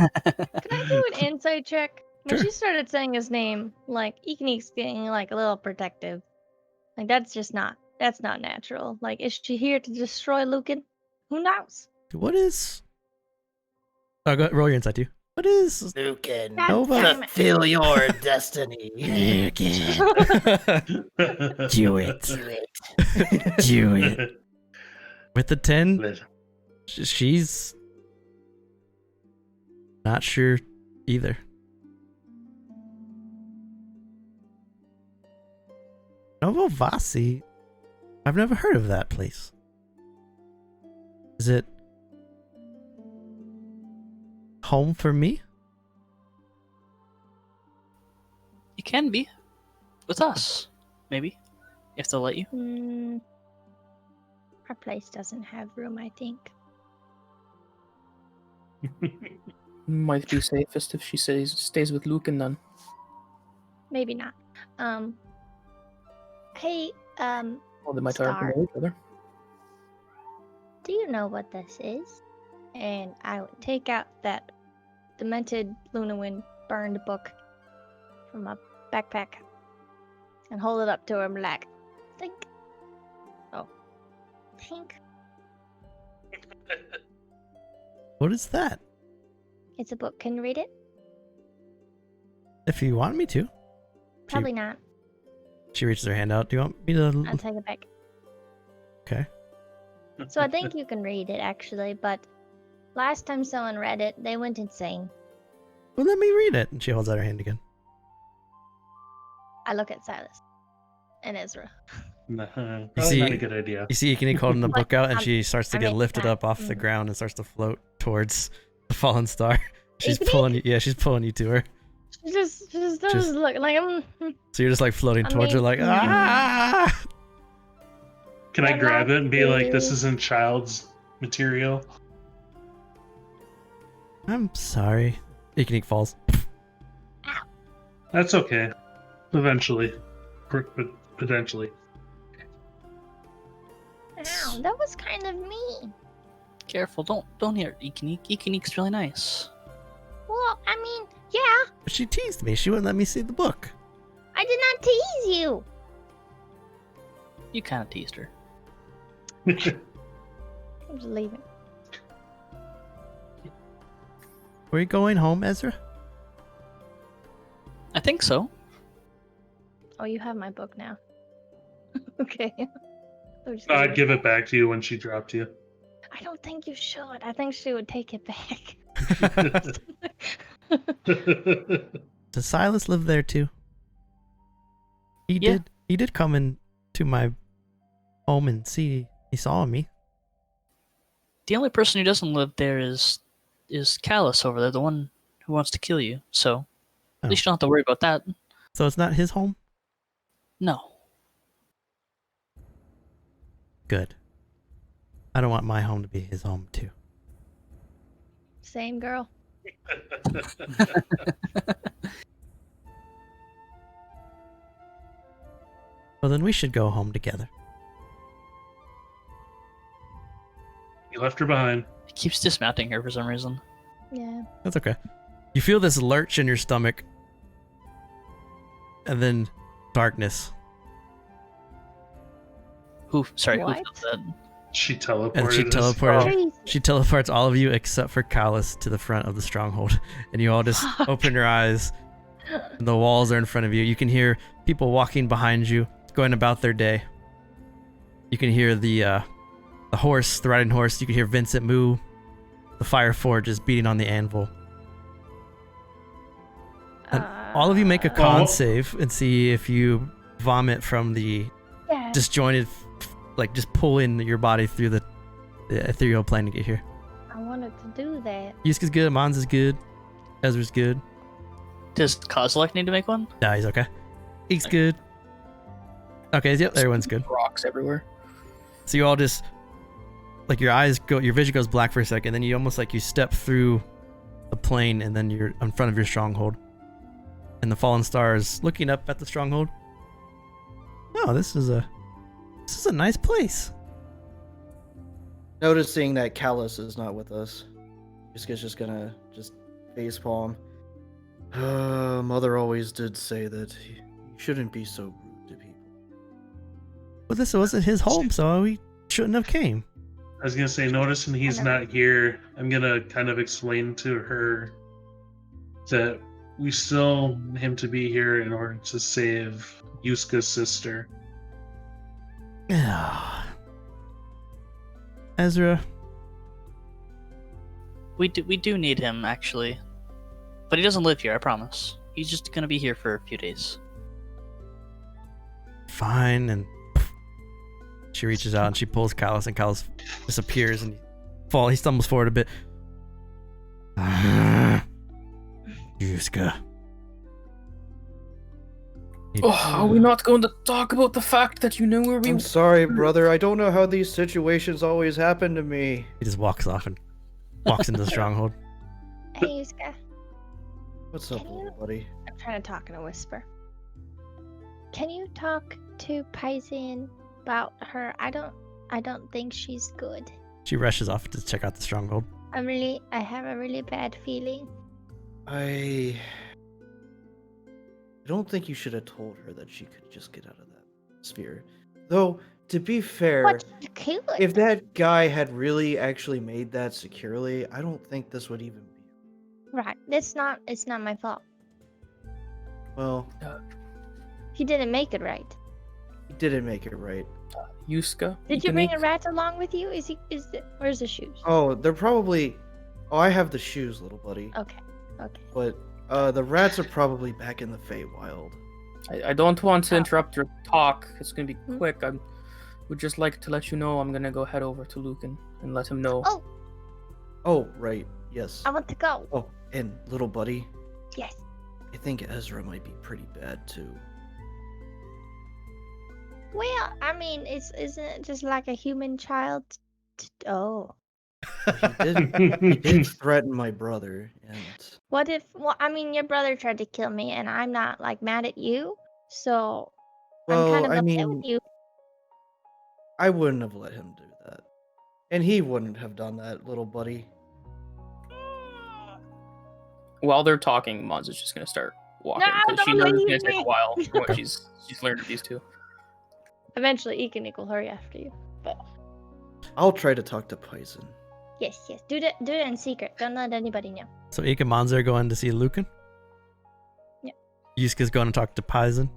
I do an insight check? When Sure. she started saying his name, like Ikanik's getting like a little protective. Like that's not natural. Like, is she here to destroy Lucan? Who knows? What is... Oh, go roll your insight, too. What is... Lucan, Nova? fulfill your destiny. Do it. Do it. With the 10, she's... not sure either. Novovasi? I've never heard of that place. Is it home for me? You can be. With us. Maybe. If they'll let you. Our place doesn't have room, I think. Might be safest if she stays with Luke and then. Maybe not. Hey, Well, they might Star. know each other. do you know what this is? And I would take out that demented Lunawind burned book from my backpack and hold it up to him like, Think. Think. What is that? It's a book. Can you read it? If you want me to. Probably not. She reaches her hand out. Do you want me to? I'll take it back. Okay. So I think you can read it actually, but last time someone read it, they went insane. Well, let me read it. And she holds out her hand again. I look at Silas and Ezra. Nah, You probably see- not a good idea. You see Ikinik holding the But, book out, and she starts to I get meant lifted that. up off the Mhm. ground and starts to float towards the fallen star. She's Ikinik? pulling you. Yeah, she's pulling you to her. she just does Just- look like So you're just like floating I towards her, mean- like ah. Can I I'd grab like it and be like, "This to- isn't child's material"? I'm sorry. Ikinik falls. That's okay. Eventually, potentially. Ow, that was kind of mean. Careful, don't hit Ikinik. Ikinik's really nice. Well, I mean, yeah, But she teased me. She wouldn't let me see the book. I did not tease you. You kind of teased her. I'm just leaving. Were you going home, Ezra? I think so. Oh, you have my book now. Okay. I'm just I'd kidding. give it back to you when she dropped you. I don't think you should. I think she would take it back. Does Silas live there too? He Yeah. did. He did come in to my home and see. He saw me. The only person who doesn't live there is Callus over there, the one who wants to kill you. So Oh. at least you don't have to worry about that. So it's not his home. No. Good. I don't want my home to be his home too. Same girl. Well, then we should go home together. You left her behind. He keeps dismounting her for some reason. Yeah. That's okay. You feel this lurch in your stomach, and then darkness. Who felt What? that? She teleported. And she us. teleported. Oh, Crazy. She teleports all of you except for Callus to the front of the stronghold, and you all just open your eyes. And the walls are in front of you. You can hear people walking behind you, going about their day. You can hear the horse, the riding horse. You can hear Vincent moo. The fire forge is beating on the anvil. And all of you make a con Oh. save and see if you vomit from the Yeah. disjointed, like just pull in your body through the ethereal plane to get here. I wanted to do that. Yuska's good, Mons is good, Ezra's good. Does Kozilek need to make one? Nah, he's okay. He's good. Okay, yep, everyone's good. Rocks everywhere. So you all just, like your eyes go, your vision goes black for a second, then you almost like you step through the plane and then you're in front of your stronghold. And the fallen star is looking up at the stronghold. Oh, this is a nice place. Noticing that Callus is not with us, Yuska's just gonna facepalm. Mother always did say that you shouldn't be so rude to people. Well, this wasn't his home, so he shouldn't have came. I was gonna say, noticing he's not here, I'm gonna kind of explain to her that we still need him to be here in order to save Yuska's sister. Ezra, We do need him actually, but he doesn't live here. I promise. He's just gonna be here for a few days. fine. And she reaches out and she pulls Callus, and Callus disappears and he stumbles forward a bit. Yuska. Oh, are we not going to talk about the fact that you know where we? I'm sorry, brother. I don't know how these situations always happen to me. He just walks off and walks into the stronghold. Hey, Yuska. What's up, Can little you- buddy? I'm trying to talk in a whisper. Can you talk to Paisin about her? I don't think she's good. She rushes off to check out the stronghold. I have a really bad feeling. I don't think you should have told her that she could just get out of that sphere. Though, to be fair, What you kill it? if that guy had really actually made that securely, I don't think this would even be. Right. It's not my fault. Well, He didn't make it right. he didn't make it right. Yuska. Did you bring a Ikanik? rat along with you? Where's the shoes? Oh, they're probably. Oh, I have the shoes, little buddy. Okay. But the rats are probably back in the Feywild. I don't want to Oh. interrupt your talk. It's gonna be Hmm? quick. I would just like to let you know I'm gonna go head over to Lucan and let him know. Oh, Oh, right. Yes. I want to go. Oh, and little buddy, Yes. I think Ezra might be pretty bad too. Well, I mean, isn't it just like a human child? Oh. He did threaten my brother, and What if? Well, I mean, your brother tried to kill me, and I'm not like mad at you, so I'm well, kind of I upset mean, with you. I wouldn't have let him do that, and he wouldn't have done that, little buddy. While they're talking, Mons is just gonna start walking No, because she don't knows it's leave gonna take me. a while from what she's learned of these two. Eventually, Ikanik will hurry after you. I'll try to talk to Paisin. Yes. Do it in secret. Don't let anybody know. So Ika and Monza are going to see Lucan. Yeah. Yuska's going to talk to Paisin.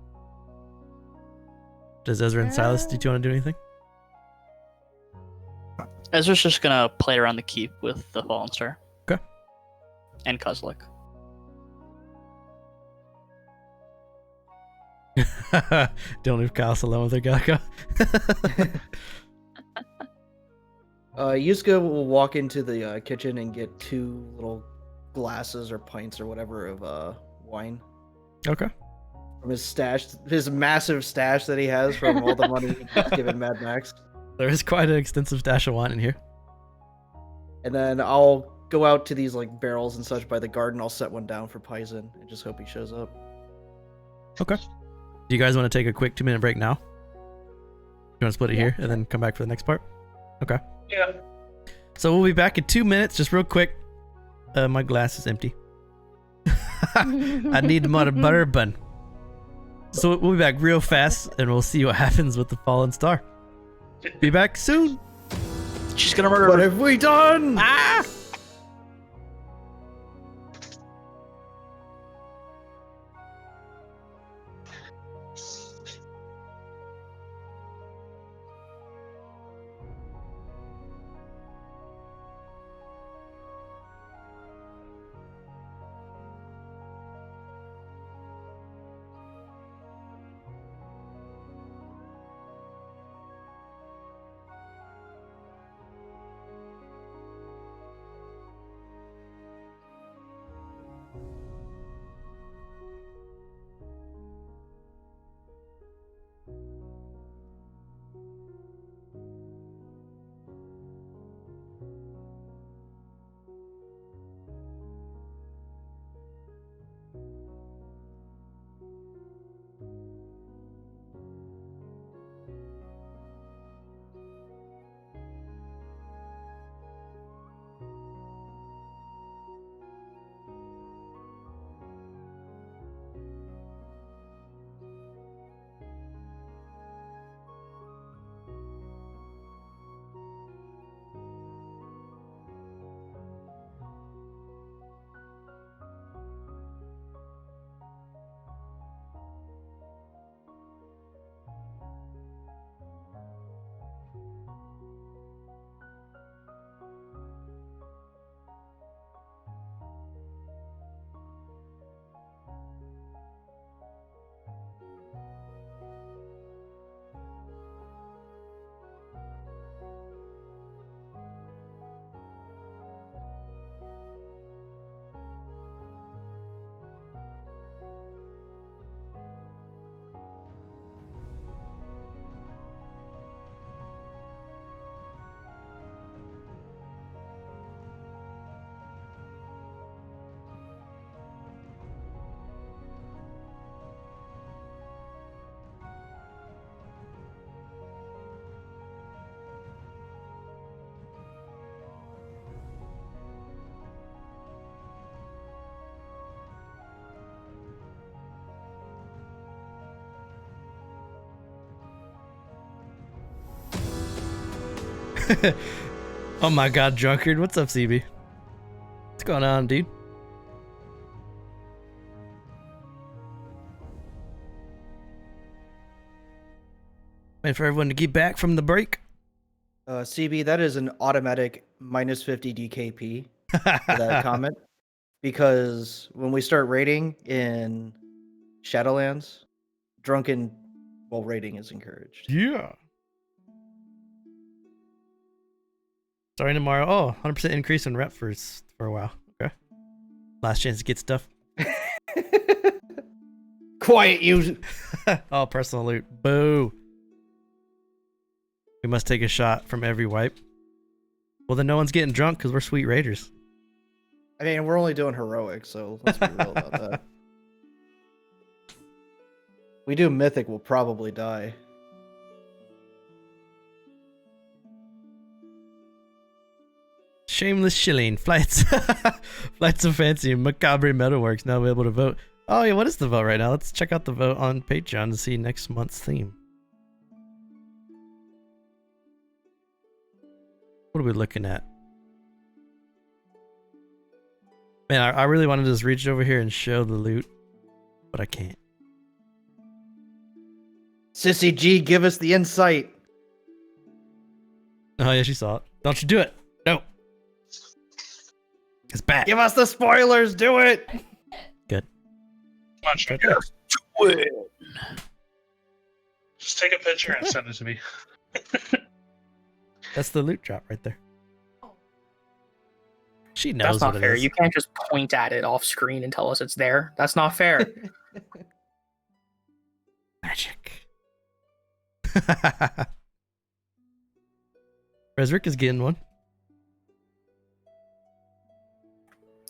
Does Ezra and Silas, do you want to do anything? Ezra's just gonna play around the keep with the Fallen Star. Okay. And Kozlik. Don't leave Kyle alone with her Gaka. Yuska will walk into the kitchen and get 2 little glasses or pints or whatever of wine Okay. from his stash, his massive stash that he has from all the money he's given Mad Max. There is quite an extensive stash of wine in here. And then I'll go out to these like barrels and such by the garden. I'll set one down for Paisin and just hope he shows up. Okay. Do you guys want to take a quick 2-minute break now? You want to split it here and then come back for the next part? Okay. Yeah. So we'll be back in 2 minutes, just real quick. My glass is empty. I need more bourbon. So we'll be back real fast and we'll see what happens with the Fallen Star. Be back soon. She's gonna murder What her. have we done? Ah! Oh my god, drunkard. What's up, CB? What's going on, dude? Waiting for everyone to get back from the break. CB, that is an automatic minus 50 DKP for that comment. Because when we start raiding in Shadowlands, drunken raiding is encouraged. Yeah. Starting tomorrow. Oh, 100% increase in rep for a while. Okay. Last chance to get stuff. Quiet, you. Oh, personal loot. Boo. We must take a shot from every wipe. Well, then no one's getting drunk because we're sweet raiders. I mean, we're only doing heroic, so let's be real about that. We do mythic, we'll probably die. Shameless shilling. Flights of Fancy and Macabre Metalworks now able to vote. Oh yeah, what is the vote right now? Let's check out the vote on Patreon to see next month's theme. What are we looking at? Man, I really wanted to just reach over here and show the loot, but I can't. Sissy G, give us the insight. Oh yeah, she saw it. Don't you do it. No. It's back. Give us the spoilers, do it! Good. Come on, Sean. Do it. Just take a picture and send it to me. That's the loot drop right there. She knows That's not what fair. it is. You can't just point at it off screen and tell us it's there. That's not fair. Magic. Resrick is getting one.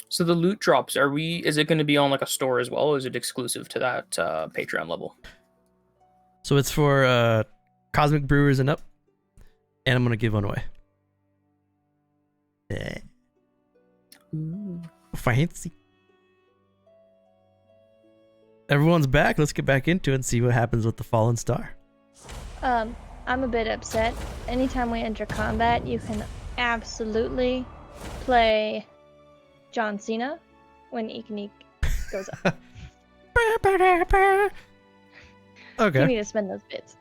So the loot drops, is it going to be on like a store as well, or is it exclusive to that Patreon level? So it's for Cosmic Brewers and up. And I'm going to give one away. Yeah. Ooh. Fancy. Everyone's back. Let's get back into it and see what happens with the Fallen Star. I'm a bit upset. Anytime we enter combat, you can absolutely play John Cena when Eek goes up. You Okay. need to spend those bits.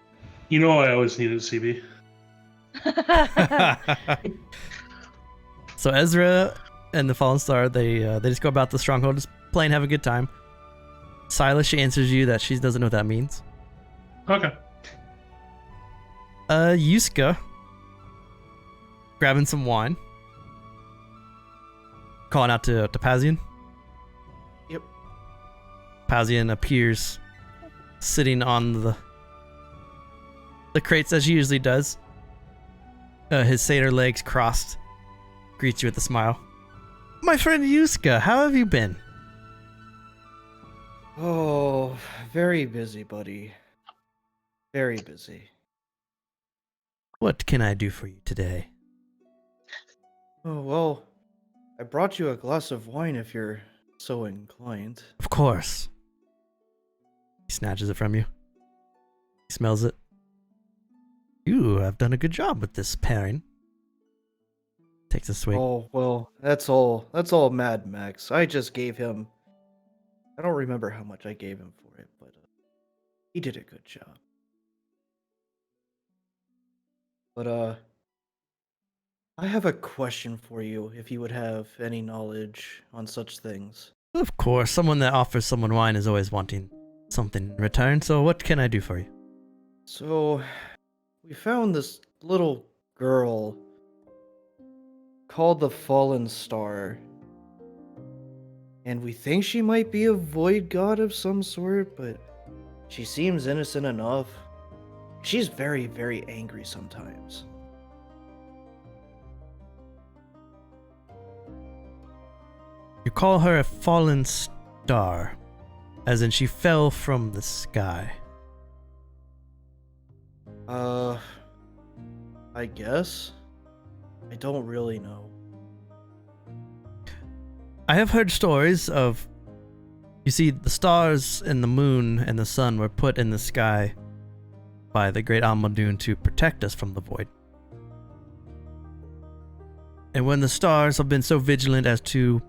You know I always needed CB. So Ezra and the Fallen Star, they just go about the stronghold, just playing, have a good time. Silas, she answers you that she doesn't know what that means. Okay. Yuska, grabbing some wine, calling out to Pazian. Yep. Pazian appears sitting on the crates as he usually does. His satyr legs crossed, greets you with a smile. My friend Yuska, how have you been? Oh, very busy, buddy. Very busy. What can I do for you today? Oh, well, I brought you a glass of wine if you're so inclined. Of course. He snatches it from you. He smells it. You have done a good job with this pairing. Takes a swig. Oh, well, that's all Mad Max. I just gave him... I don't remember how much I gave him for it, but he did a good job. But, I have a question for you, if you would have any knowledge on such things. Of course, someone that offers someone wine is always wanting something in return, so what can I do for you? So, we found this little girl called the Fallen Star. And we think she might be a void god of some sort, but she seems innocent enough. She's very, very angry sometimes. You call her a fallen star, as in she fell from the sky. I guess? I don't really know. I have heard stories of... You see, the stars and the moon and the sun were put in the sky by the great Amadun to protect us from the void. And when the stars have been so vigilant as to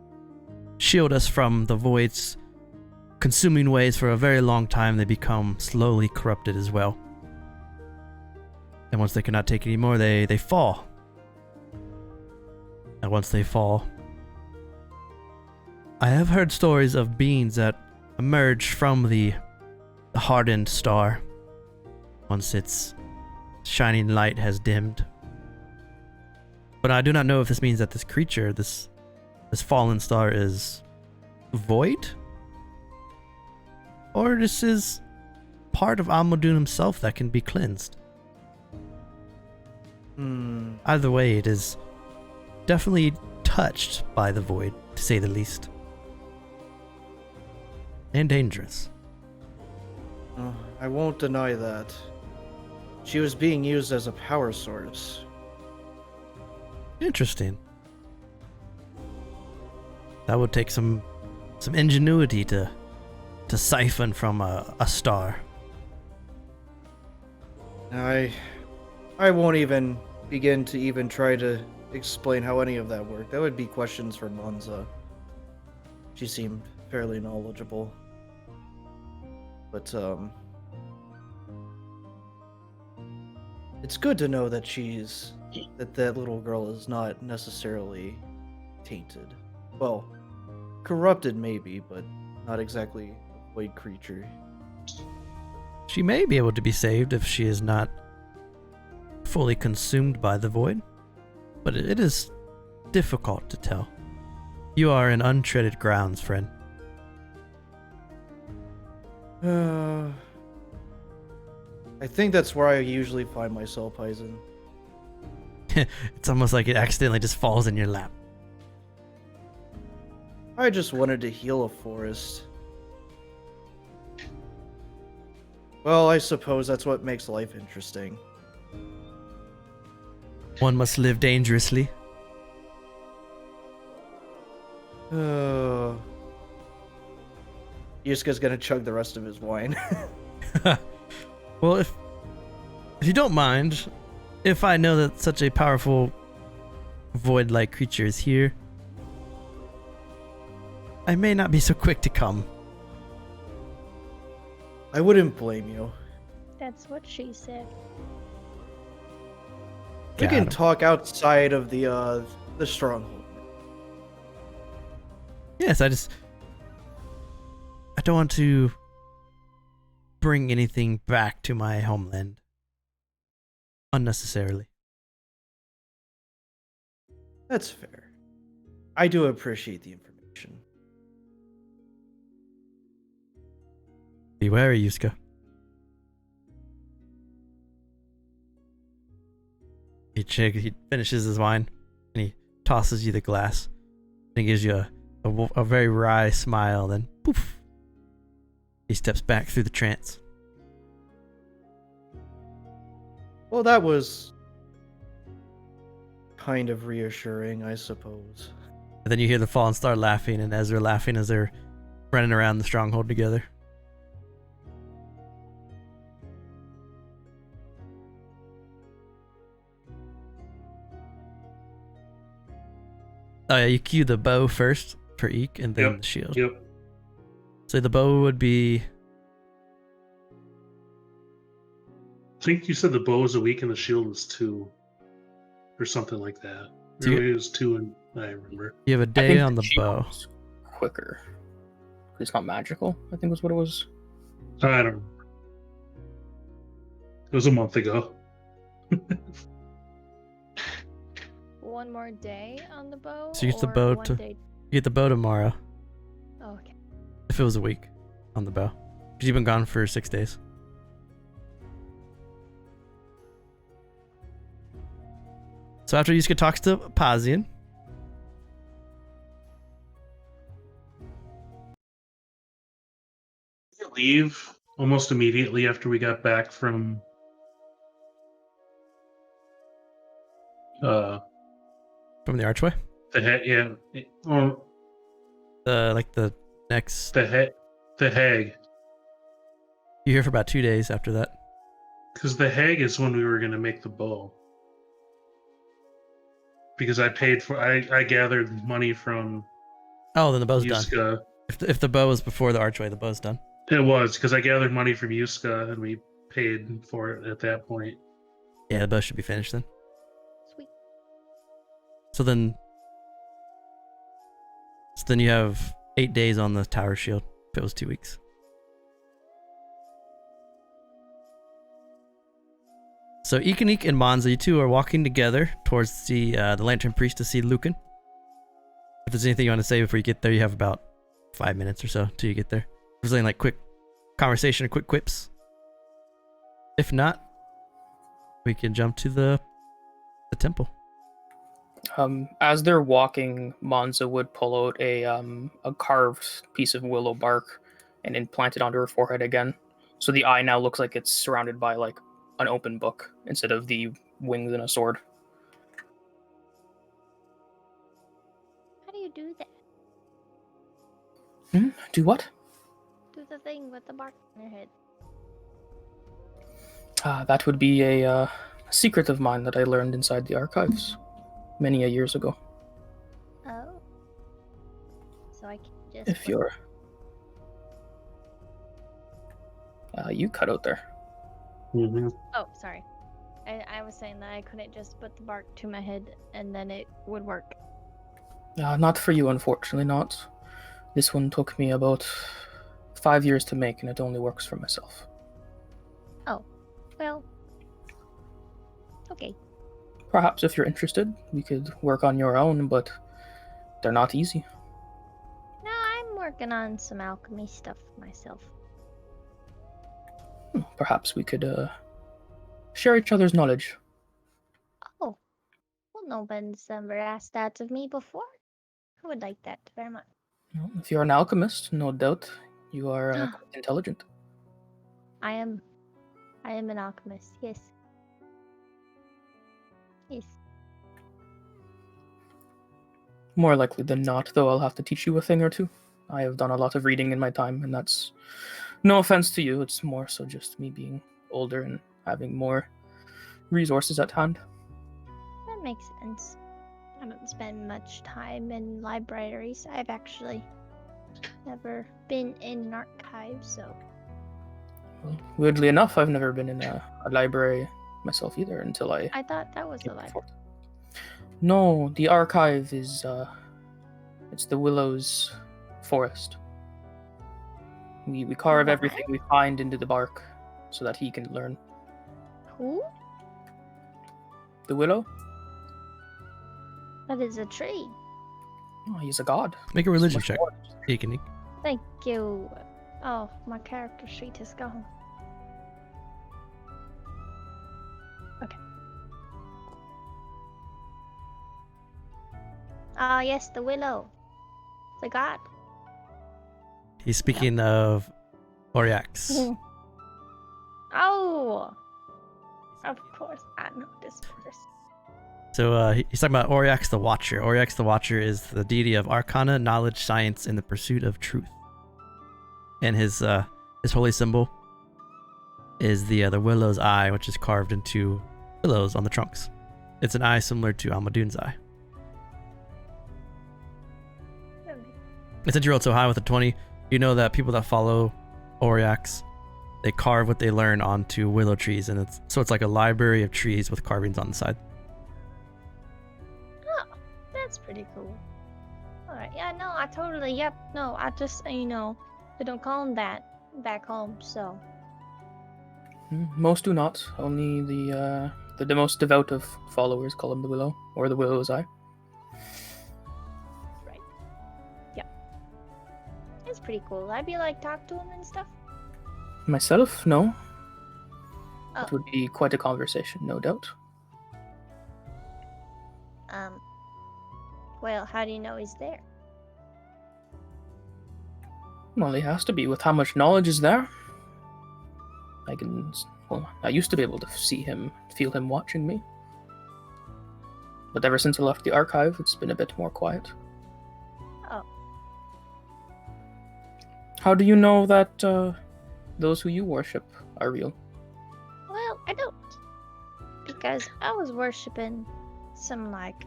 shield us from the void's consuming ways for a very long time, they become slowly corrupted as well. And once they cannot take it anymore, they fall. And once they fall, I have heard stories of beings that emerge from the hardened star once its shining light has dimmed. But I do not know if this means that this creature, this fallen star, is void, or this is part of Almudun himself that can be cleansed. Either way, it is definitely touched by the void, to say the least. And dangerous. I won't deny that. She was being used as a power source. Interesting. That would take some ingenuity to siphon from a star. I won't even begin to even try to explain how any of that worked. That would be questions for Monza. She seemed fairly knowledgeable. But it's good to know that that little girl is not necessarily tainted. Well, corrupted maybe, but not exactly a void creature. She may be able to be saved if she is not fully consumed by the void, but it is difficult to tell. You are in untreaded grounds, friend. I think that's where I usually find my soul poison. It's almost like it accidentally just falls in your lap. I just wanted to heal a forest. Well, I suppose that's what makes life interesting. One must live dangerously. Yusuke's gonna chug the rest of his wine. Well, if you don't mind, if I know that such a powerful void-like creature is here, I may not be so quick to come. I wouldn't blame you. That's what she said. We Got can him. talk outside of the stronghold. Yes, I don't want to bring anything back to my homeland unnecessarily. That's fair. I do appreciate the information. Be wary, Yusuke. He finishes his wine and he tosses you the glass and he gives you a very wry smile. Then poof, he steps back through the trance. Well, that was kind of reassuring, I suppose. And then you hear the fallen star laughing and Ezra laughing as they're running around the stronghold together. Oh yeah, you cue the bow first for Eek and then the shield. Yep. So the bow would be... I think you said the bow is a week and the shield is 2. Or something like that. So you- Maybe it was 2 and I remember. You have a I day think on the bow. shield's quicker. It's not magical, I think was what it was. I don't remember. It was a month ago. One more day on the bow? So you get the or bow one to- day- You get the bow tomorrow, Oh, okay. if it was a week on the bow. Because you've been gone for 6 days. So after Yusuke talks to Pazian, Leave almost immediately after we got back from from the archway, the or the next... the hag. You're here for about 2 days after that. Because the hag is when we were going to make the bow. because I paid for. I gathered money from Oh, then the bow's done. Yuska. If the bow was before the archway, the bow's done. It was because I gathered money from Yuska and we paid for it at that point. Yeah, the bow should be finished then. Sweet. So then you have 8 days on the tower shield. If it was 2 weeks. So Ikanik and Monza, you two are walking together towards the Lantern Priest to see Lucan. If there's anything you want to say before you get there, you have about 5 minutes or so till you get there. If there's any like quick conversation or quick quips. If not, we can jump to the temple. As they're walking, Monza would pull out a carved piece of willow bark and implant it onto her forehead again. So the eye now looks like it's surrounded by like an open book instead of the wings and a sword. How do you do that? Do what? Do the thing with the bark on your head. That would be a secret of mine that I learned inside the archives many a years ago. Oh. So I can just. If you're... you cut out there. Mm-hmm. Oh, sorry. I was saying that I couldn't just put the bark to my head and then it would work. Not for you, unfortunately not. This one took me about 5 years to make, and it only works for myself. Oh. Well. Okay. Perhaps if you're interested, we could work on your own, but they're not easy. No, I'm working on some alchemy stuff myself. Perhaps we could share each other's knowledge. Oh. Well, nobody's ever asked that of me before. I would like that very much. Well, if you're an alchemist, no doubt you are quite intelligent. I am an alchemist, yes. Yes. More likely than not, though, I'll have to teach you a thing or two. I have done a lot of reading in my time, and that's no offense to you. It's more so just me being older and having more resources at hand. That makes sense. I don't spend much time in libraries. I've actually never been in an archive, so... Well, weirdly enough, I've never been in a library myself either until I thought that was a library. forth. No, the archive is it's the Willow's forest. We carve What? everything we find into the bark so that he can learn. Who? The Willow? That is a tree. Oh, he's a god. Make a religion Much check, more. Ikanik. Thank you. Oh, my character sheet is gone. Okay. Ah, yes, the willow. The god. He's speaking of Oriax. Oh! Of course, I know this person. So he's talking about Oriax the Watcher. Oriax the Watcher is the deity of arcana, knowledge, science, and the pursuit of truth. And his holy symbol is the willow's eye, which is carved into willows on the trunks. It's an eye similar to Almadun's eye. And since you rolled so high with a 20, you know that people that follow Oriax, they carve what they learn onto willow trees, and it's like a library of trees with carvings on the side. Oh, that's pretty cool. Alright, yeah, no, I totally, yep, no, I just, they don't call them that back home, so. Most do not. Only the most devout of followers call him the Willow, or the Willow's Eye. Right. Yeah. It's pretty cool. I'd be like, talk to him and stuff. Myself, no. Oh. It would be quite a conversation, no doubt. Well, how do you know he's there? Well, he has to be, with how much knowledge is there. I used to be able to see him, feel him watching me. But ever since I left the archive, it's been a bit more quiet. Oh. How do you know that those who you worship are real? Well, I don't. Because I was worshipping some, like,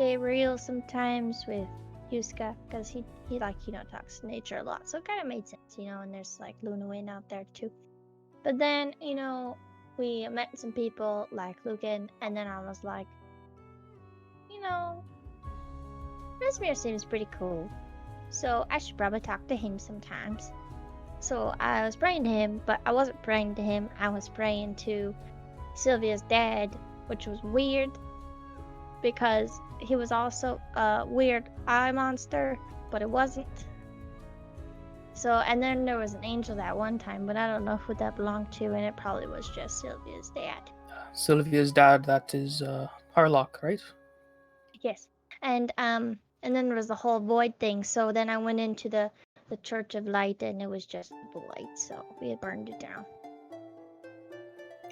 stay real sometimes with Yuska, because he like, talks to nature a lot. So it kind of made sense, and there's like Luna Wind out there too. But then, we met some people like Lucan, and then I was like, Mesmer seems pretty cool. So I should probably talk to him sometimes. So I was praying to him, but I wasn't praying to him. I was praying to Sylvia's dad, which was weird because he was also a weird eye monster, but it wasn't. So, and then there was an angel that one time, but I don't know who that belonged to, and it probably was just Sylvia's dad. Sylvia's dad, that is Harlock, right? Yes. And then there was the whole void thing. So then I went into the Church of Light, and it was just a void. So we had burned it down.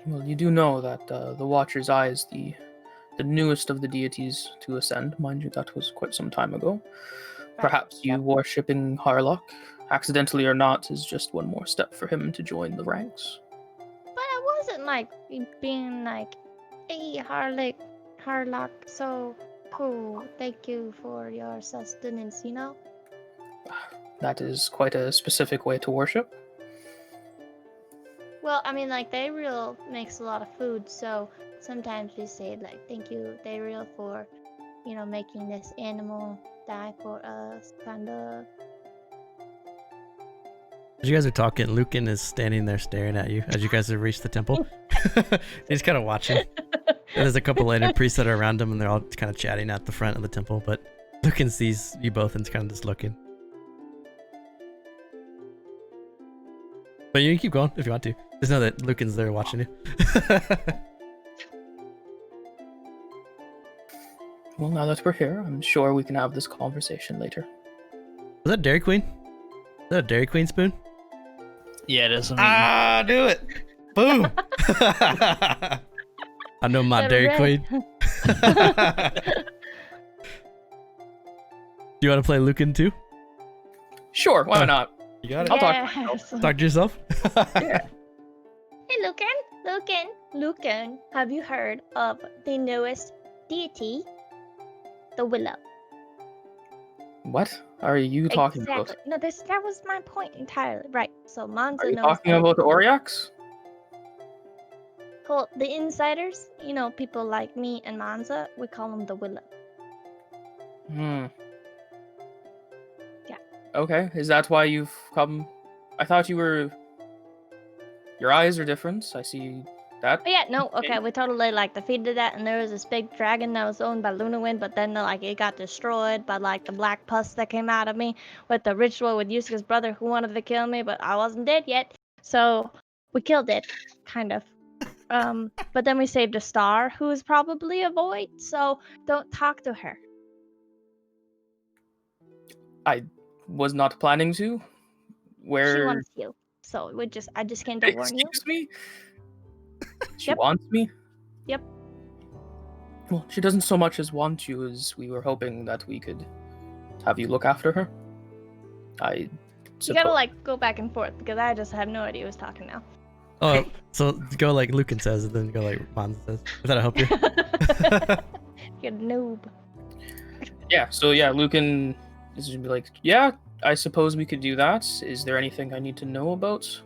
Well, you do know that the Watcher's Eye is the newest of the deities to ascend. Mind you, that was quite some time ago. Perhaps you worshipping Harlock, accidentally or not, is just one more step for him to join the ranks. But I wasn't like being like, hey, Harlock, so cool. Thank you for your sustenance, That is quite a specific way to worship. Well, I mean, like, Dayreel makes a lot of food, so sometimes we say, like, thank you, Dayreel, for, making this animal die for us, kind of. As you guys are talking, Lucan is standing there staring at you as you guys have reached the temple. He's kind of watching. And there's a couple later priests that are around him, and they're all kind of chatting at the front of the temple, but Lucan sees you both and is kind of just looking. But you can keep going if you want to. Just know that Lucan's there watching you. Well, now that we're here, I'm sure we can have this conversation later. Was that Dairy Queen? Is that a Dairy Queen spoon? Yeah, it is. Ah, do it! Boom! I know my Dairy Queen. Do you want to play Lucan too? Sure, why not? You got it. I'll talk to myself. Talk to yourself. Yeah. Hey, Lucan, have you heard of the newest deity, the Willow? What are you talking about? No, that was my point entirely. Right. So Monza Are you knows talking about the Oryax? Well, the insiders, people like me and Monza, we call them the Willow. Yeah. Okay, is that why you've come? I thought you were... Your eyes are different. I see that. Oh, yeah, no, okay, we totally defeated that, and there was this big dragon that was owned by Luna Wind, but then it got destroyed by the black pus that came out of me with the ritual with Yusuke's brother who wanted to kill me, but I wasn't dead yet, so we killed it, kind of. But then we saved a star who is probably a void, so don't talk to her. I was not planning to. Where she wants you, so I just came to warn you. Excuse me? She Yep. wants me? Yep. Well, she doesn't so much as want you as we were hoping that we could have you look after her. You gotta go back and forth because I just have no idea who's talking now. Oh, so go like Lucan says, and then go like Monza says. If that'll help you. You're a noob. Yeah, so yeah, Lucan is gonna be like, yeah, I suppose we could do that. Is there anything I need to know about?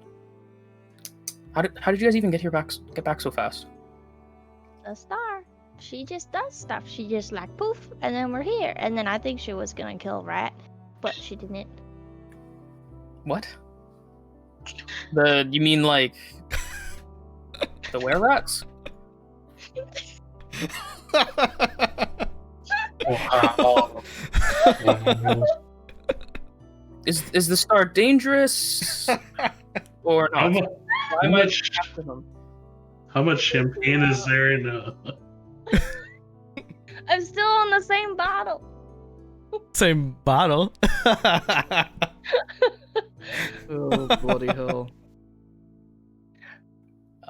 How did you guys even get back so fast? The star. She just does stuff. She just poof, and then we're here. And then I think she was gonna kill Rat, but she didn't. What? You mean the were-rats? Wow. Is the star dangerous or How not? How much champagne is there in I'm still on the same bottle. Same bottle. Oh, bloody hell.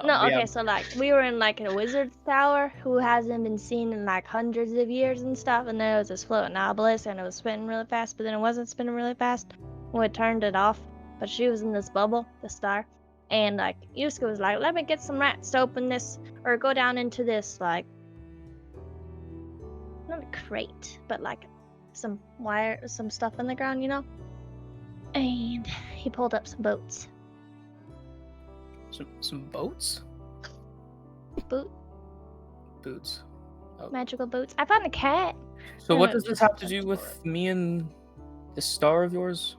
No, okay, so we were in a wizard's tower who hasn't been seen in hundreds of years and stuff, and there was this floating obelisk and it was spinning really fast, but then it wasn't spinning really fast. We turned it off, but she was in this bubble, the star, and Yusuke was like, let me get some rats to open this or go down into this no, not a crate, but like some wire, some stuff in the ground, you know. And he pulled up some boats. Some boats? Boots. Oh. Magical boots. I found a cat. So I what know, does this just have to a do with tour. me and this star of yours?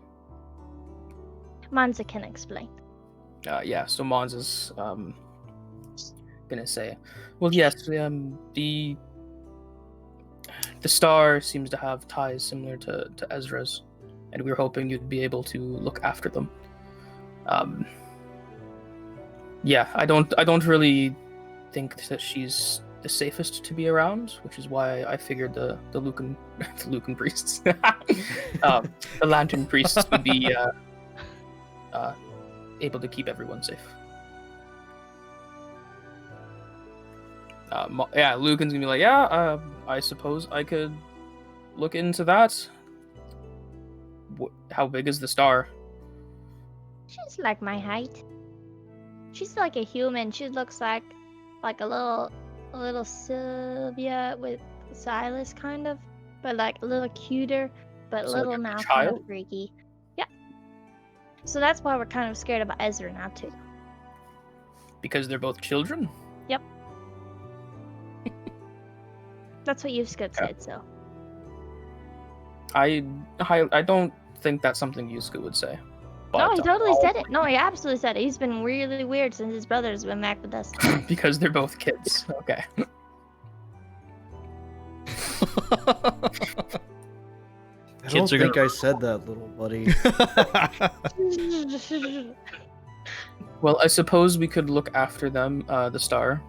Manza can explain. Yeah, so Mons is gonna say, well, yes, the star seems to have ties similar to Ezra's, and we were hoping you'd be able to look after them. Yeah, I don't really think that she's the safest to be around, which is why I figured the Lucan the Lucan priests, the Lantern priests would be able to keep everyone safe. Yeah, Lucan's gonna be like, yeah, I suppose I could look into that. How big is the star? She's like my height. She's like a human. She looks like a little Sylvia with Silas kind of, but like a little cuter, but So little like a now kind child? of freaky. Yeah. So that's why we're kind of scared about Ezra now too. Because they're both children? Yep. That's what Yuska said. So I don't think that's something Yusuke would say. no, But, he totally said it. No, he absolutely said it. He's been really weird since his brother's been back with us. because they're both kids. Okay. I Kids don't are think I said that, little buddy. Well, I suppose we could look after them, the star.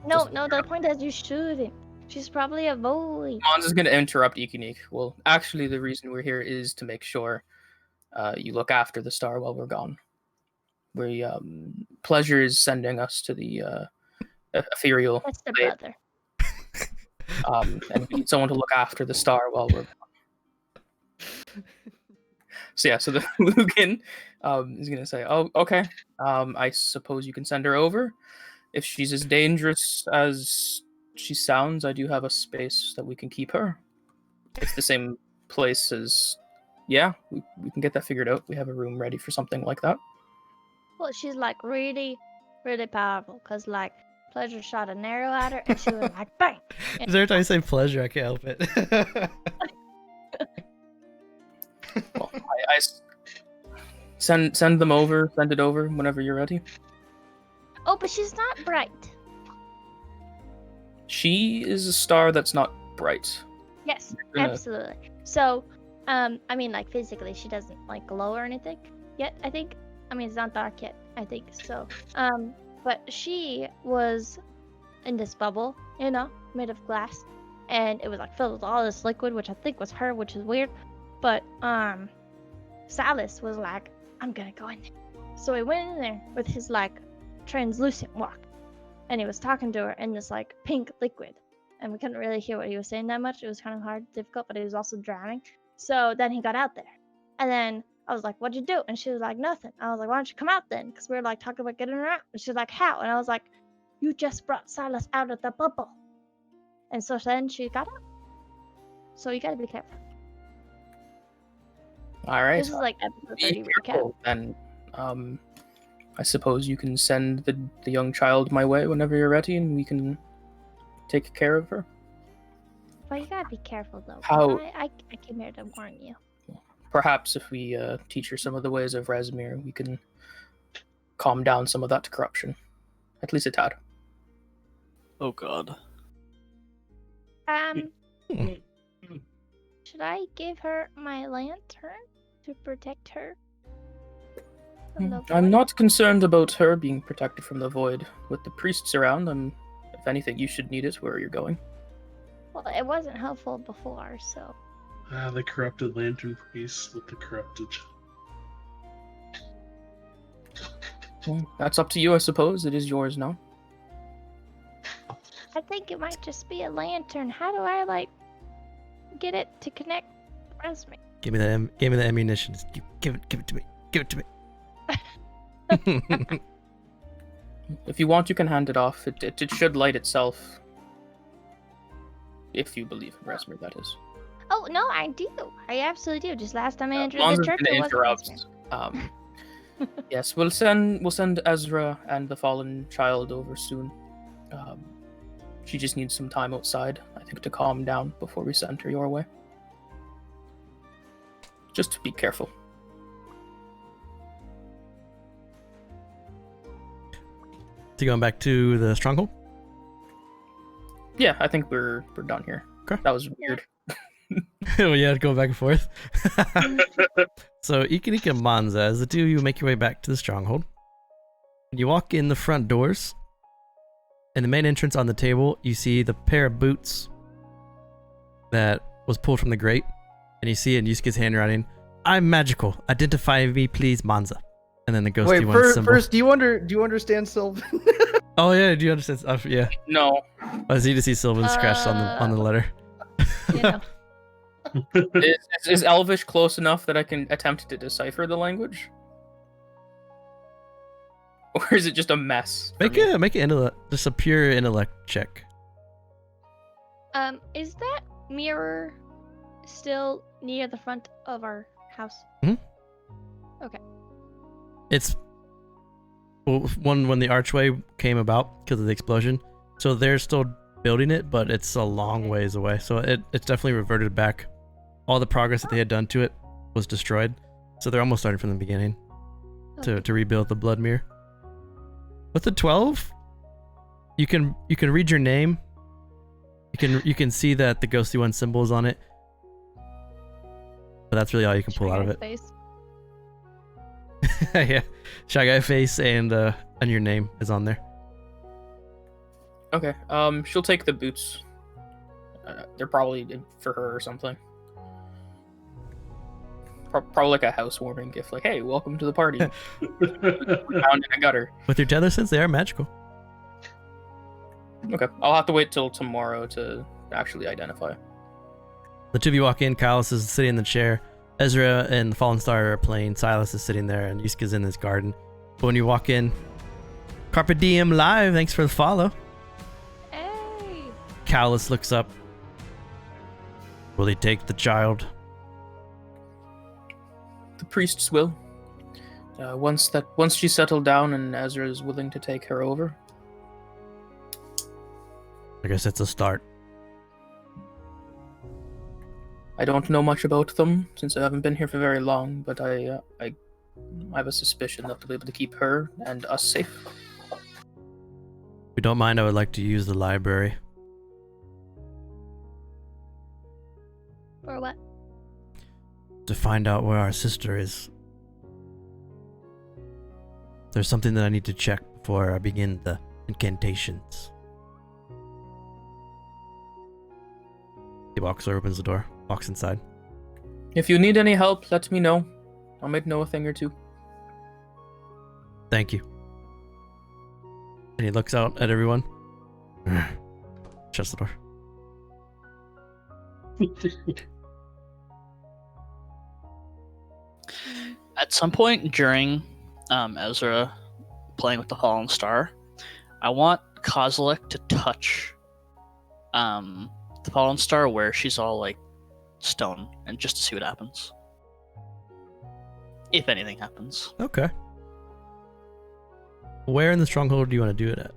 No, the point is you shouldn't. She's probably a boy. Mons is going to interrupt Ikunik. Well, actually, the reason we're here is to make sure you look after the star while we're gone. Pleasure is sending us to the ethereal That's the plane, brother. and we need someone to look after the star while we're gone. So yeah, so the Lucan is going to say, oh, okay, I suppose you can send her over. If she's as dangerous as she sounds, I do have a space that we can keep her. It's the same place as... Yeah, we can get that figured out. We have a room ready for something like that. Well, she's like really, really powerful because like Pleasure shot an arrow at her and she was like bang. Is every time I say pleasure, I can't help it. Well, I send them over, send it over whenever you're ready. Oh, but she's not bright. She is a star that's not bright. Yes, You're gonna- absolutely. So, I mean, like physically, she doesn't like glow or anything yet. I think. I mean, it's not dark yet. I think so. But she was in this bubble, you know, made of glass, and it was like filled with all this liquid, which I think was her, which is weird. But Silas was like, "I'm gonna go in there." So he went in there with his like translucent walk, and he was talking to her in this like pink liquid, and we couldn't really hear what he was saying that much. It was kind of hard, difficult, but he was also drowning. So then he got out there, and then I was like, "What'd you do?" And she was like, "Nothing." I was like, "Why don't you come out then?" Because we were like talking about getting her out. And she's like, "How?" And I was like, "You just brought Silas out of the bubble." And so then she got out. So you gotta be careful. All right. This is like episode Be 30 recap. careful, and I suppose you can send the young child my way whenever you're ready, and we can take care of her. But you gotta be careful though. 'cause How- I came here to warn you. Perhaps if we teach her some of the ways of Razmir, we can calm down some of that corruption. At least a tad. Oh god. Should I give her my lantern to protect her from the I'm void? not concerned about her being protected from the void. With the priests around, if anything, you should need it where you're going. Well, it wasn't helpful before, so. The corrupted lantern priest with the corrupted. Well, that's up to you, I suppose. It is yours now. I think it might just be a lantern. How do I like get it to connect? Me? Give me the ammunition. Give it to me. Give it to me. If you want, you can hand it off. It should light itself. If you believe in Resmer, that is. Oh no, I do. I absolutely do. Just last time I entered Mons the is church, gonna it wasn't interrupt. Yes, we'll send Ezra and the fallen child over soon. She just needs some time outside, I think, to calm down before we send her your way. Just be careful. So going back to the stronghold? Yeah, I think we're done here. Okay. That was weird. Oh yeah, go back and forth. So Ikanika and Manza, as the two of you make your way back to the stronghold, you walk in the front doors. In the main entrance on the table, you see the pair of boots that was pulled from the grate, and you see in Yusuke's handwriting, "I'm magical. Identify me, please, Manza." And then the ghosty Wait, one symbol. first, do you understand Sylvan? Oh yeah, do you understand? Yeah. No. I see to see Sylvan scratched on the letter. You know. Is Elvish close enough that I can attempt to decipher the language? Or is it just a mess? Make an intellect, just a pure intellect check. Is that mirror still near the front of our house? It's when the archway came about because of the explosion, so they're still building it, but it's a long ways away. So it's definitely reverted back. All the progress that they had done to it was destroyed, so they're almost starting from the beginning to rebuild the blood mirror. With the 12, you can read your name. You can see that the ghosty one symbol is on it, but that's really all you can pull out of it. Face. Yeah, Shy Guy face and your name is on there. Okay. She'll take the boots. They're probably for her or something. Probably like a housewarming gift. Like, hey, welcome to the party. Found in a gutter. With your tether sense, they are magical. Okay. I'll have to wait till tomorrow to actually identify. The two of you walk in. Kylus is sitting in the chair. Ezra and the Fallen Star are playing. Silas is sitting there, and Yusuke's in his garden. But when you walk in, Carpe Diem Live, thanks for the follow. Hey. Kylus looks up. Will he take the child? The priests will. Once she's settled down and Ezra is willing to take her over. I guess it's a start. I don't know much about them since I haven't been here for very long, but I have a suspicion that they'll be able to keep her and us safe. If you don't mind, I would like to use the library. Or what? To find out where our sister is. There's something that I need to check before I begin the incantations. He walks or opens the door, walks inside. If you need any help, let me know. I might know a thing or two. Thank you. And he looks out at everyone. Shuts the door. At some point during Ezra playing with the Fallen Star, I want Kozilek to touch the Fallen Star where she's all like stone, and just to see what happens. If anything happens. Okay. Where in the stronghold do you want to do it at?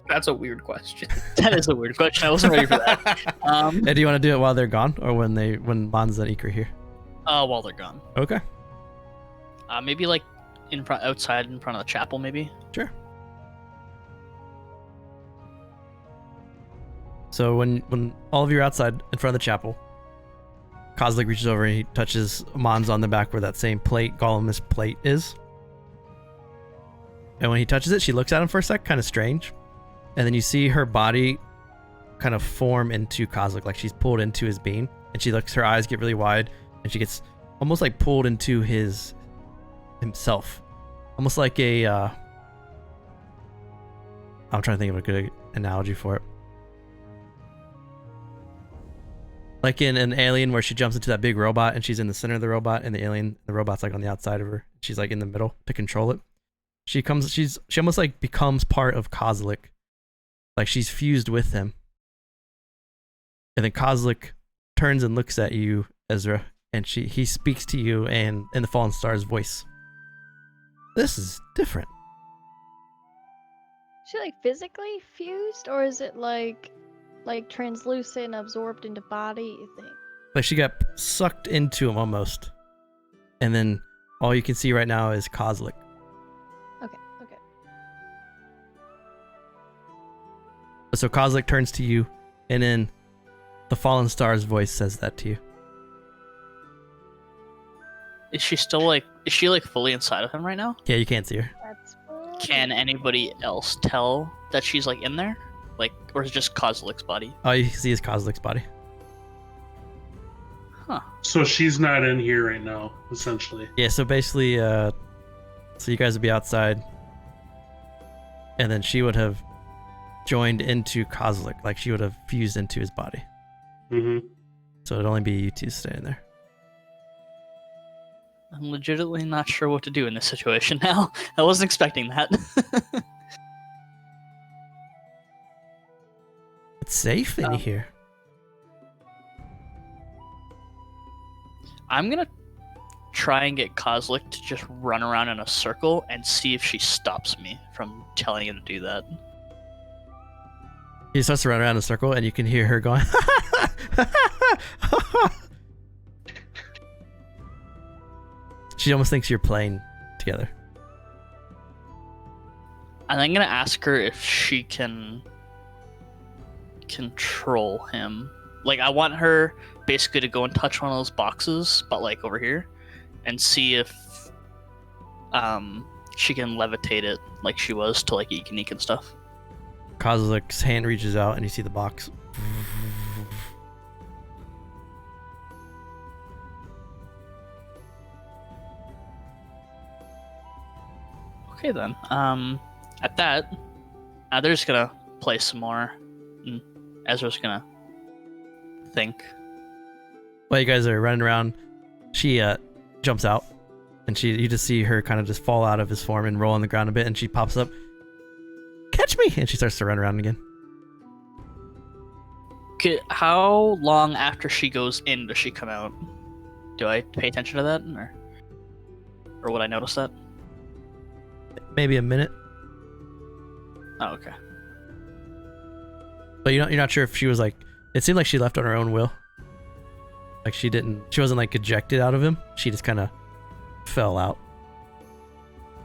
That's a weird question. That is a weird question. I wasn't ready for that. And do you want to do it while they're gone, or when Manza and Ika are here? While they're gone. Okay. Maybe like outside in front of the chapel, maybe. Sure. So when all of you are outside in front of the chapel, Kozilek reaches over and he touches Mons on the back where that same plate, Gollum's plate, is. And when he touches it, she looks at him for a sec, kind of strange. And then you see her body kind of form into Kozilek, like she's pulled into his being. And she looks, her eyes get really wide, and she gets almost like pulled into himself. Almost like a, I'm trying to think of a good analogy for it. Like in an Alien where she jumps into that big robot and she's in the center of the robot, and the robot's like on the outside of her. She's like in the middle to control it. She almost like becomes part of Kozilek, like she's fused with him. And then Kozlik turns and looks at you, Ezra, and he speaks to you and in the Fallen Star's voice. This is different. Is she like physically fused, or is it like translucent, absorbed into body? You think? Like she got sucked into him almost. And then all you can see right now is Kozlik. Okay. So Kozlik turns to you, and then the Fallen Star's voice says that to you. Is she still like? Is she like fully inside of him right now? Yeah, you can't see her. That's. Can anybody else tell that she's like in there? Like, or is it just Kozlik's body? All you see is Kozlik's body. Huh. So she's not in here right now, essentially. Yeah, so basically, so you guys would be outside, and then she would have joined into Kozlik, like she would have fused into his body. Mm-hmm. So it'd only be you two staying there. I'm legitimately not sure what to do in this situation now. I wasn't expecting that. It's safe in here. I'm gonna try and get Kozlik to just run around in a circle and see if she stops me from telling him to do that. He starts to run around in a circle, and you can hear her going, She almost thinks you're playing together. And I'm gonna ask her if she can control him. Like, I want her basically to go and touch one of those boxes, but like over here, and see if she can levitate it like she was to like Eek and stuff. Kozlik's hand reaches out, and you see the box. Okay then. At that, they're just gonna play some more. And Ezra's gonna think. While you guys are running around, she jumps out, and you just see her kind of just fall out of his form and roll on the ground a bit, and she pops up. Catch me! And she starts to run around again. Okay, how long after she goes in does she come out? Do I pay attention to that, or would I notice that? Maybe a minute. Oh, okay. But you're not sure if she was like. It seemed like she left on her own will. Like she wasn't like ejected out of him. She just kind of fell out.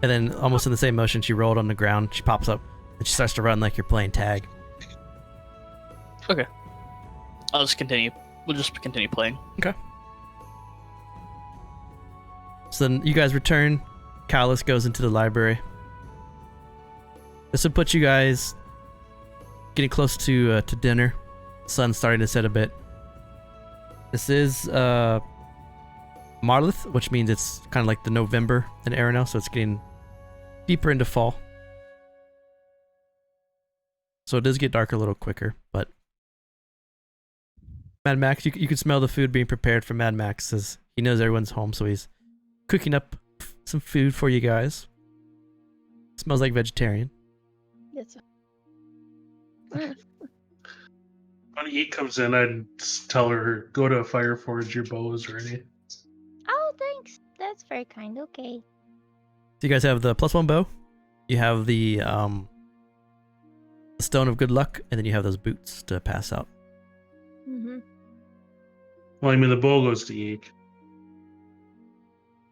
And then almost in the same motion, she rolled on the ground. She pops up and she starts to run like you're playing tag. Okay. I'll just continue. We'll just continue playing. Okay. So then you guys return. Callus goes into the library. This would put you guys getting close to dinner. Sun's starting to set a bit. This is Marlith, which means it's kind of like the November in Erenel, so it's getting deeper into fall. So it does get darker a little quicker, but Mad Max, you can smell the food being prepared for Mad Max, as he knows everyone's home, so he's cooking up some food for you guys. Smells like vegetarian. Yes. When Eek comes in, I'd tell her, go to a fire forge, your bow is ready. Oh, thanks. That's very kind. Okay. So you guys have the +1 bow. You have the Stone of Good Luck, and then you have those boots to pass out. Mm-hmm. Well, I mean, the bow goes to Eek.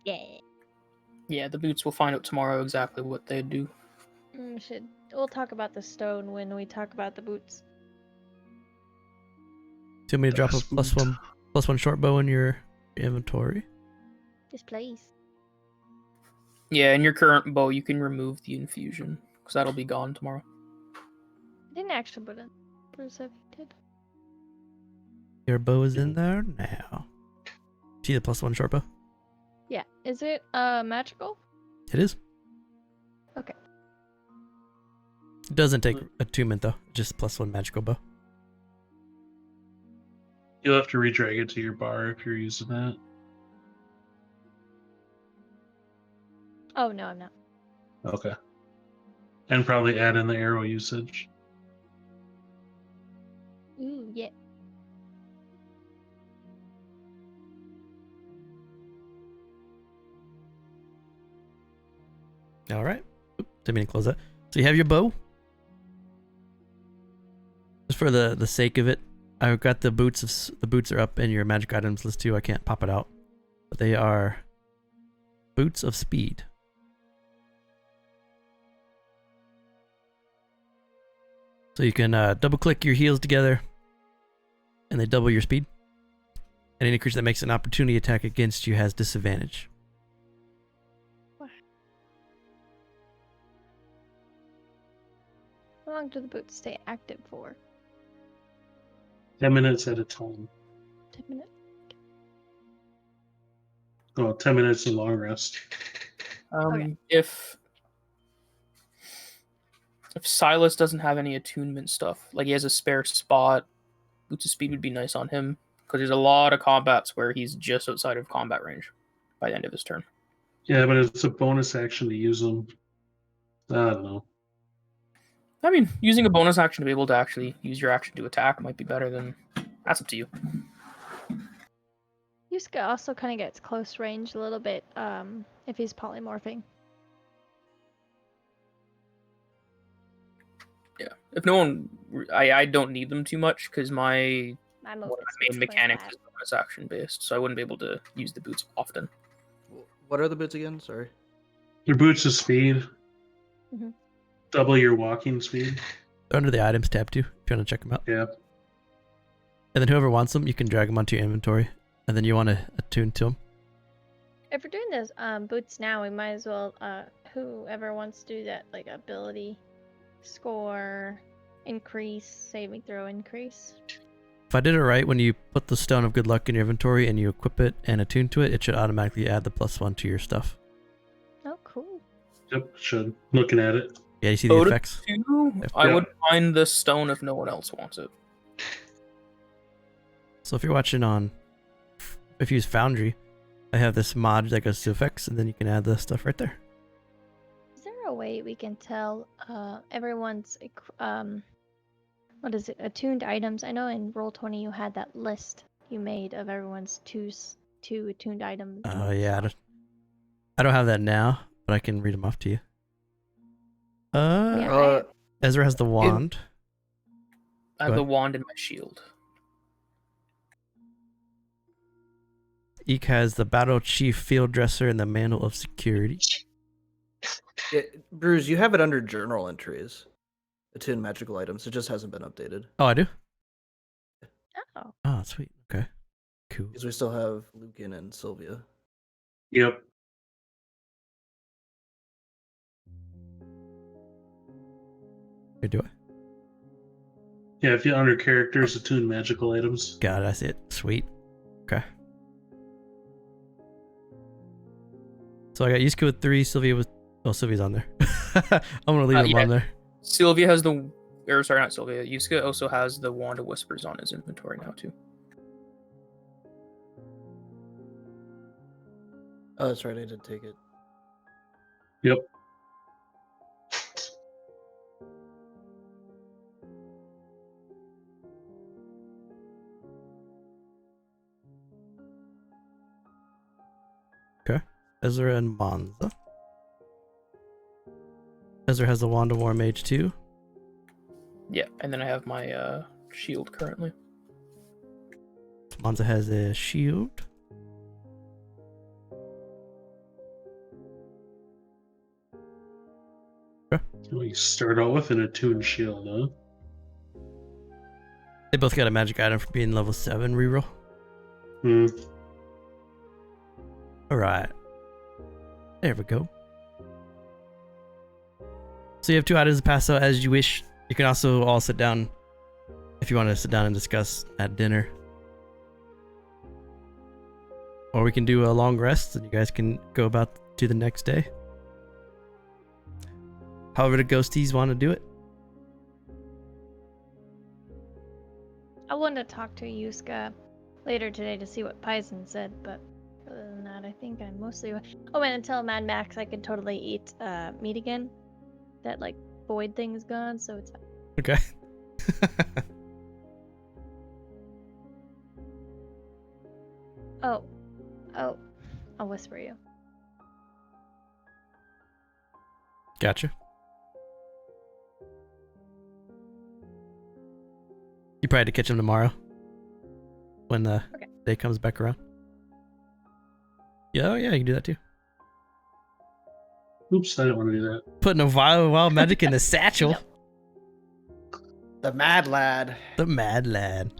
Yeah. Yeah, the boots, we'll find out tomorrow exactly what they do. We'll talk about the stone when we talk about the boots. Do you want me to drop a That's +1 short bow in your inventory? Just please. Yeah, in your current bow, you can remove the infusion, because that'll be gone tomorrow. I didn't actually put it. Did. Your bow is in there now. See the +1 short bow? Yeah. Is it magical? It is. Okay. It doesn't take attunement though. Just +1 magical bow. You'll have to redrag it to your bar if you're using that. Oh no, I'm not. Okay. And probably add in the arrow usage. Yeah. All right. Oop, didn't mean to close that. So you have your bow. Just for the sake of it, I've got the boots. The boots are up in your magic items list too. I can't pop it out, but they are boots of speed. So you can double click your heels together, and they double your speed. And any creature that makes an opportunity attack against you has disadvantage. How long do the boots stay active for? 10 minutes at a time. 10 minutes. Oh, 10 minutes of long rest. Okay. If Silas doesn't have any attunement stuff, like he has a spare spot, Boots of Speed would be nice on him, because there's a lot of combats where he's just outside of combat range by the end of his turn. Yeah, but it's a bonus action to use them. I don't know. I mean, using a bonus action to be able to actually use your action to attack might be better than... That's up to you. Yusuke also kind of gets close range a little bit if he's polymorphing. Yeah. If no one... I don't need them too much, because my My one of my main mechanics is bonus action based, so I wouldn't be able to use the boots often. What are the boots again? Sorry. Your boots of speed. Mhm. Double your walking speed. They're under the items tab too, if you want to check them out. Yeah. And then whoever wants them, you can drag them onto your inventory, and then you want to attune to them. If we're doing this boots now, we might as well whoever wants to do that like ability score increase, saving throw increase. If I did it right, when you put the Stone of Good Luck in your inventory and you equip it and attune to it, it should automatically add the +1 to your stuff. Oh, cool. Yep, should. Looking at it. Yeah, you see the effects? I would find the stone if no one else wants it. So if you're watching on, if you use Foundry, I have this mod that goes to effects, and then you can add the stuff right there. Is there a way we can tell everyone's what is it, attuned items? I know in Roll20 you had that list you made of everyone's two attuned items. Oh yeah, I don't have that now, but I can read them off to you. Yeah, Ezra has the wand. I have the wand and my shield. Eek has the Battle Chief Field Dresser and the Mantle of Security. Yeah, Brews, you have it under journal entries. Attune magical items. It just hasn't been updated. Oh, I do? Oh. Oh, sweet. Okay. Cool. Because we still have Lucan and Sylvia. Yep. Here, do I? Yeah, if you under characters, attune magical items. Got it. I see it. Sweet. Okay. So I got Yusuke with 3, Sylvia with... Oh, Sylvia's on there. I'm going to leave him on there. Sylvia has the... Or sorry, not Sylvia. Yusuke also has the Wand of Whispers on his inventory now, too. Oh, that's right. I did take it. Yep. Okay. Ezra and Monza. Ezra has the Wand of War Mage too. Yeah, and then I have my shield currently. Monza has a shield. Okay. We start out with an attuned shield, huh? They both got a magic item for being level 7 reroll. Alright. There we go. So you have 2 items to pass out as you wish. You can also all sit down if you want to sit down and discuss at dinner. Or we can do a long rest and you guys can go about to the next day. However the ghosties want to do it. I wanted to talk to Yusuke later today to see what Paizen said, but other than that, I think I'm mostly... Oh, and until Mad Max, I could totally eat meat again. That, like, void thing is gone, so it's... Okay. Oh. Oh. I'll whisper you. Gotcha. You probably have to catch him tomorrow when the day comes back around. Yeah, oh yeah, you can do that too. Oops, I didn't want to do that. Putting a wild magic in the satchel. The mad lad. The mad lad.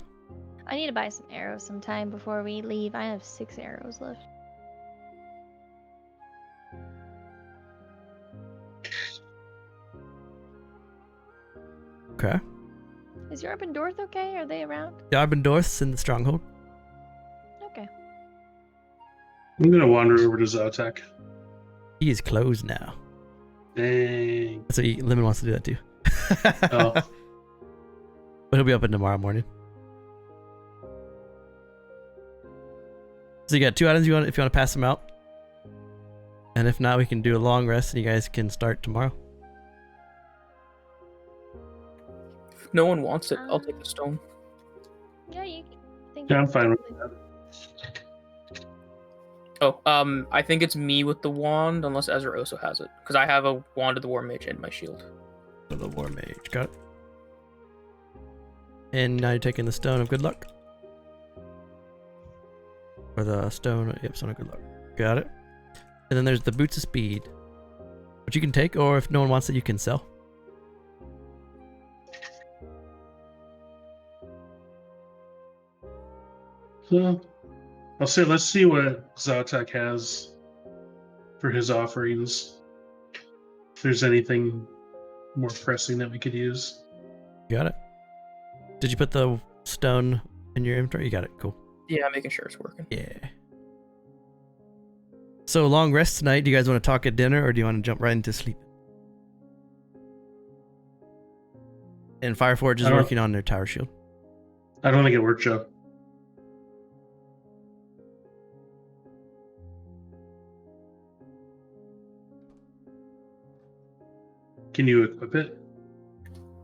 I need to buy some arrows sometime before we leave. I have 6 arrows left. Okay. Is Yarb and Dorth okay? Are they around? Yarb and Dorth's in the stronghold. Okay. I'm gonna wander over to Zotek. He is closed now. Dang. So Lemon wants to do that too. Oh. But he'll be open tomorrow morning. So you got 2 items if you want to pass them out. And if not, we can do a long rest and you guys can start tomorrow. If no one wants it, I'll take the stone. Yeah, you think. Yeah, I'm fine with that. Oh, I think it's me with the wand, unless Ezra also has it. Because I have a wand of the War Mage and my shield. For the War Mage. Got it. And now you're taking the Stone of Good Luck. Or the Stone, yep, Stone of Good Luck. Got it. And then there's the Boots of Speed. Which you can take, or if no one wants it, you can sell. So, I'll say let's see what Zotek has for his offerings. If there's anything more pressing that we could use. Got it. Did you put the stone in your inventory? You got it. Cool. Yeah, making sure it's working. Yeah. So long rest tonight. Do you guys want to talk at dinner or do you want to jump right into sleep? And Fireforge is working on their tower shield. I don't think it worked, Joe. Can you equip it?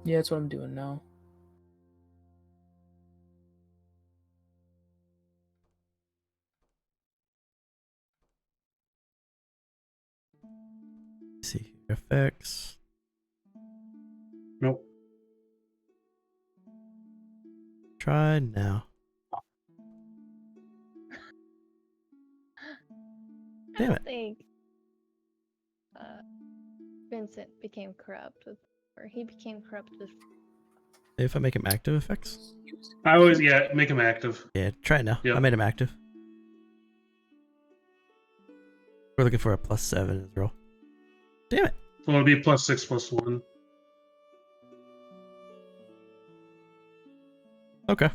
Yeah, that's what I'm doing now. Let's see effects. Nope. Try now. Damn it. I think Vincent became corrupt with, or he became corrupt with. If I make him active effects? I always, make him active. Yeah, try it now. Yep. I made him active. We're looking for a +7 in his roll. Damn it. Well, it'll be +6/+1. Okay.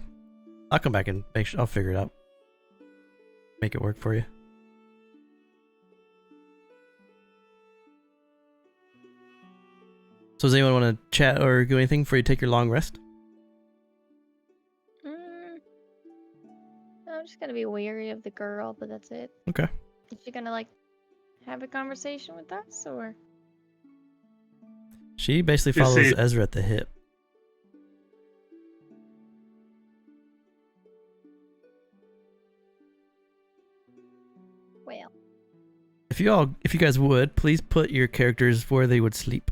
I'll come back and make sure I'll figure it out. Make it work for you. So does anyone want to chat or do anything before you take your long rest? I'm just gonna be wary of the girl, but that's it. Okay. Is she gonna like have a conversation with us, or? She basically Just follows say- Ezra at the hip. Well, If you guys would, please put your characters where they would sleep.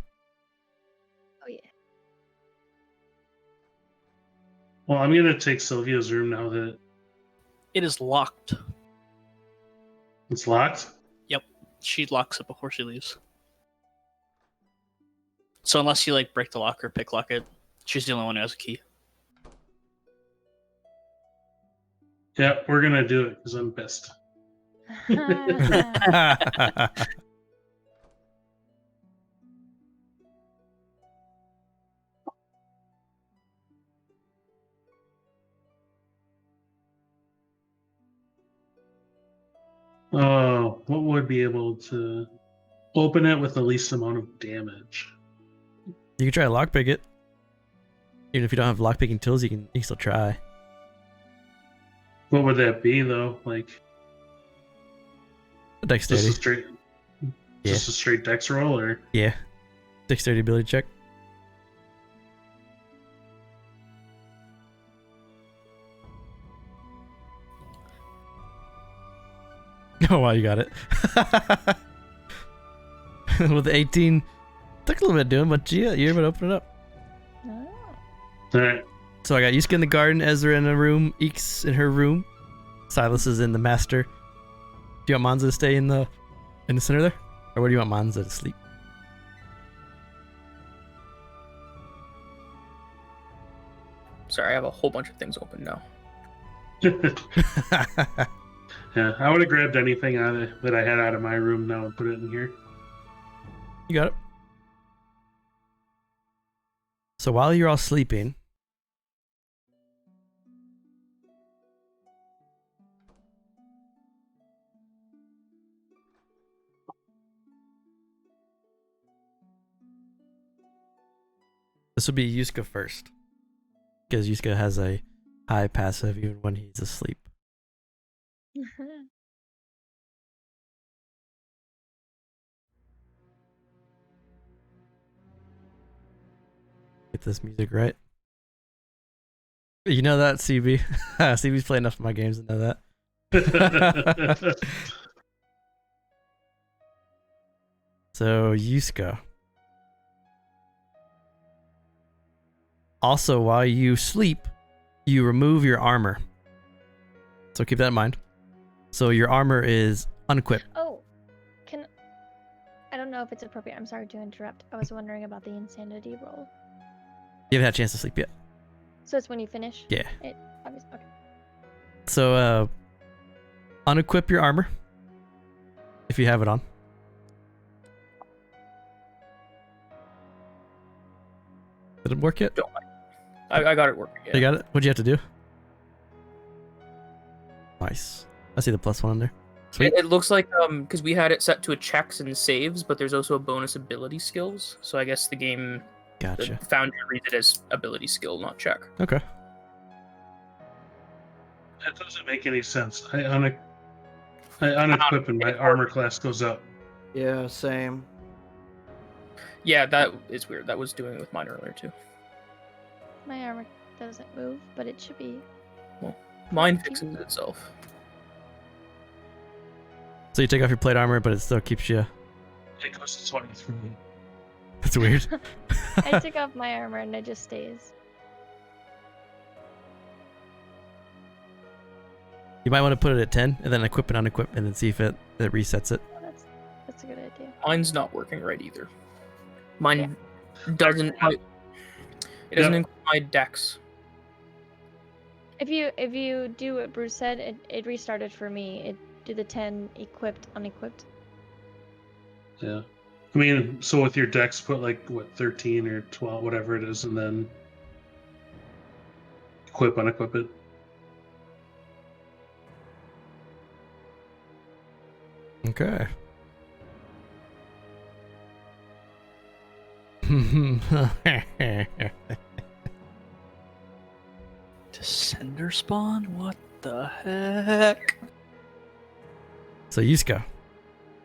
oh yeah. Well, I'm gonna take Sylvia's room now that It is locked. it's locked. She locks it before she leaves. So unless you like break the lock or pick lock it, she's the only one who has a key. Yeah, we're gonna do it because I'm pissed. Oh, what would be able to open it with the least amount of damage? You can try to lockpick it. Even if you don't have lockpicking tools, you can still try. What would that be though? Like Dexterity. Just a straight dex roll, or Yeah. Dexterity ability check. Oh, wow, you got it. With 18, took a little bit doing, but yeah, you're able to open it up. Oh. All right. So I got Yusuke in the garden, Ezra in a room, Eeks in her room, Silas is in the master. Do you want Monza to stay in the center there? Or where do you want Monza to sleep? Sorry, I have a whole bunch of things open now. Yeah, I would have grabbed anything that I had out of my room now and put it in here. You got it. So while you're all sleeping, this will be Yusuke first, because Yusuke has a high passive even when he's asleep. Get this music right. You know that, CB? CB's played enough of my games to know that. So, Yusuke. Also, while you sleep, you remove your armor. So keep that in mind. So your armor is unequipped. Oh, I don't know if it's appropriate. I'm sorry to interrupt. I was wondering about the insanity roll. You haven't had a chance to sleep yet. So it's when you finish? Yeah. Obviously, okay. So, unequip your armor. If you have it on. Did it work yet? I got it working. Yeah. You got it? What'd you have to do? Nice. I see the +1 in there. Sweet. It looks like because we had it set to a checks and saves, but there's also a bonus ability skills. So I guess the game Gotcha. Foundry reads it as ability skill, not check. Okay. That doesn't make any sense. I unequip and my armor class goes up. Yeah, same. Yeah, that is weird. That was doing it with mine earlier too. My armor doesn't move, but it should be. Mine fixes itself. So you take off your plate armor, but it still keeps you. It goes to 23. That's weird. I took off my armor and it just stays. You might want to put it at 10 and then equip and unequip and then see if it resets it. Oh, that's a good idea. Mine's not working right either. Mine doesn't. It doesn't include my dex. If you do what Bruce said, it restarted for me. It did the 10 equipped, unequipped. Yeah. I mean, so with your dex, put like, 13 or 12, whatever it is, and then equip, unequip it. Okay. Descender spawn? What the heck? So Yusuke,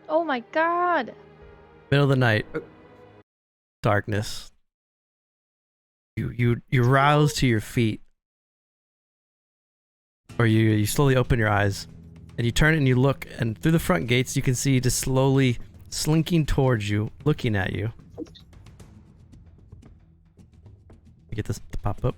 Oh my god! middle of the night, darkness. You rouse to your feet, or you slowly open your eyes, and you turn and you look, and through the front gates you can see just slowly slinking towards you, looking at you. Get this to pop up.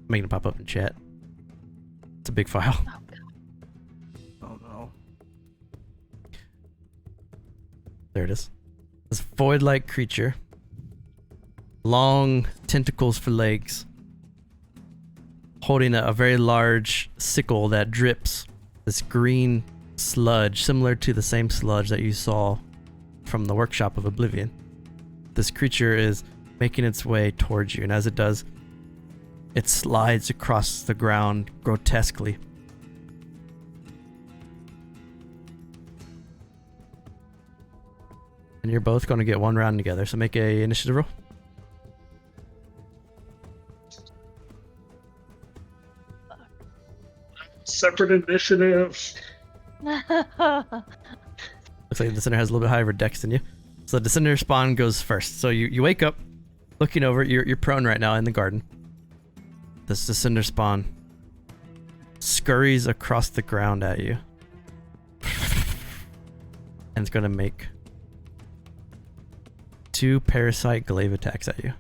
Making it pop up in chat. It's a big file. Oh god. Oh no. There it is. This void-like creature. Long tentacles for legs. Holding a very large sickle that drips this green sludge, similar to the same sludge that you saw from the workshop of Oblivion. This creature is making its way towards you, and as it does, it slides across the ground grotesquely. And you're both going to get one round together, so make a initiative roll. Separate initiatives. Looks like the Descender has a little bit higher dex than you. So the Descender spawn goes first. So you wake up, looking over, you're prone right now in the garden. This cinder spawn scurries across the ground at you. And it's gonna make 2 parasite glaive attacks at you.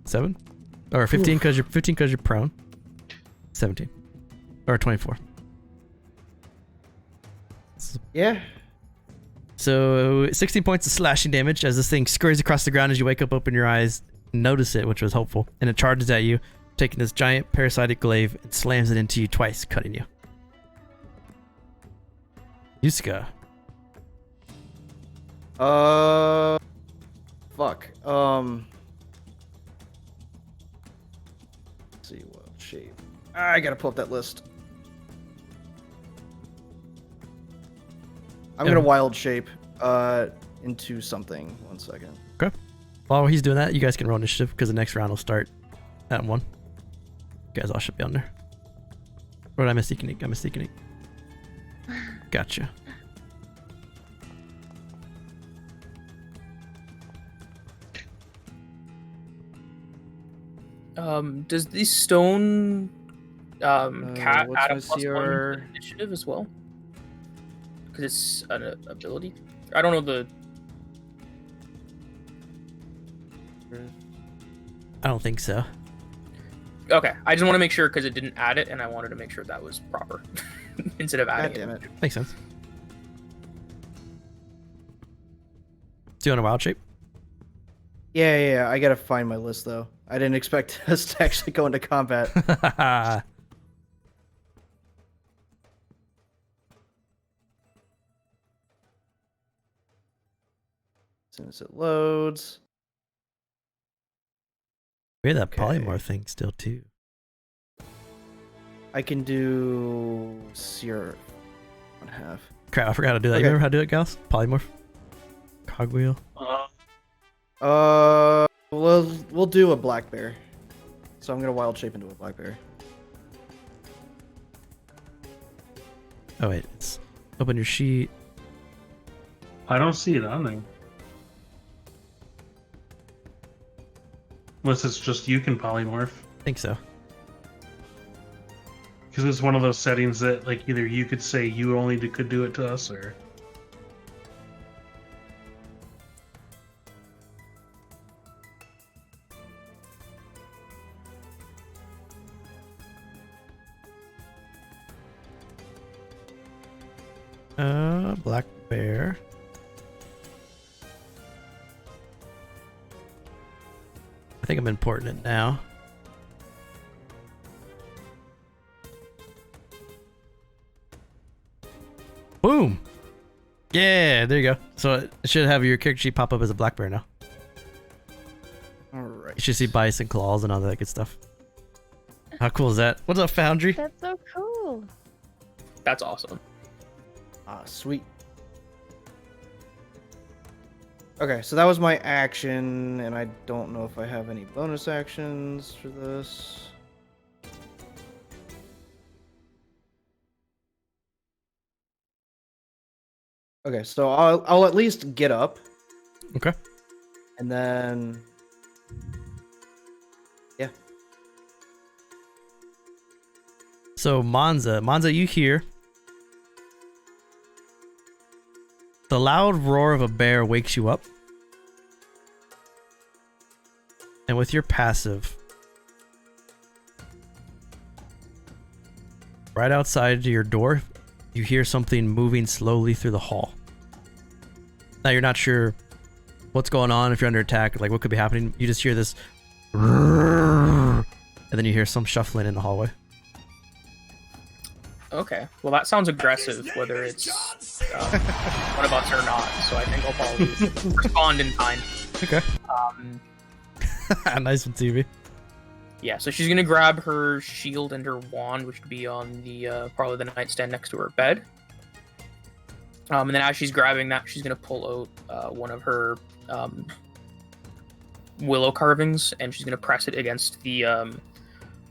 7? Or 15 because you're prone. 17. Or 24. Yeah. So 16 points of slashing damage as this thing scurries across the ground as you wake up, open your eyes, notice it, which was helpful, and it charges at you, taking this giant parasitic glaive and slams it into you twice, cutting you. Yusuka. Fuck. Let's see what shape. I gotta pull up that list. I'm gonna wild shape into something. 1 second. Okay. While he's doing that, you guys can roll initiative because the next round will start at 1. You guys all should be on there. Or I'm a sneaking. Gotcha. Does the stone cat what's add a my +1 CR? to initiative as well? Because it's an ability. I don't know the. I don't think so. Okay, I just want to make sure because it didn't add it, and I wanted to make sure that was proper instead of God adding damn it. it. Makes sense. Do you want a wild shape? Yeah. I gotta find my list though. I didn't expect us to actually go into combat. As soon as it loads. We had that Okay. polymorph thing still too. I can do Sear 1/2. Crap, I forgot how to do that. Okay. You remember how to do it, Gals? Polymorph? Cogwheel? We'll do a black bear. So I'm gonna wild shape into a black bear. Oh wait, it's open your sheet. I don't see it on there. Unless it's just you can polymorph. I think so. Because it's one of those settings that, like, either you could say you only could do it to us, or... Black bear. I think I'm importing it now. Boom! Yeah, there you go. So it should have your character sheet pop up as a black bear now. Alright. You should see bison claws and all that good stuff. How cool is that? What's up, Foundry? That's so cool. That's awesome. Ah, sweet. Okay, so that was my action, and I don't know if I have any bonus actions for this. Okay, so I'll at least get up, Okay. and then yeah. So Monza, you hear the loud roar of a bear wakes you up. And with your passive, right outside your door, you hear something moving slowly through the hall. Now you're not sure what's going on, if you're under attack, like what could be happening. You just hear this, and then you hear some shuffling in the hallway. Okay, well that sounds aggressive, whether it's one of us or not. So I think I'll probably respond in kind. Okay. Nice one, TV. Yeah, so she's gonna grab her shield and her wand, which would be on the probably the nightstand next to her bed. And then as she's grabbing that, she's gonna pull out one of her willow carvings, and she's gonna press it against the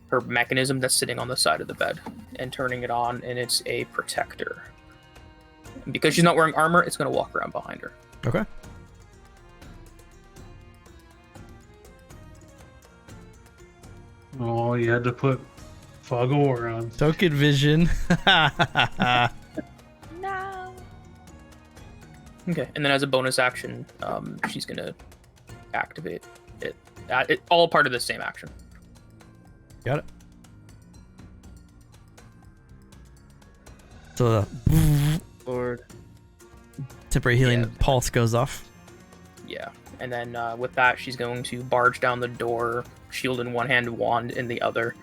her mechanism that's sitting on the side of the bed, and turning it on, and it's a protector. And because she's not wearing armor, it's gonna walk around behind her. Okay. Oh, you had to put fog of war on. Token vision. No. Okay, and then as a bonus action, she's gonna activate it. It all part of the same action. Got it. So the Lord. temporary healing Yeah. pulse goes off. Yeah, and then with that, she's going to barge down the door, shield in one hand, wand in the other.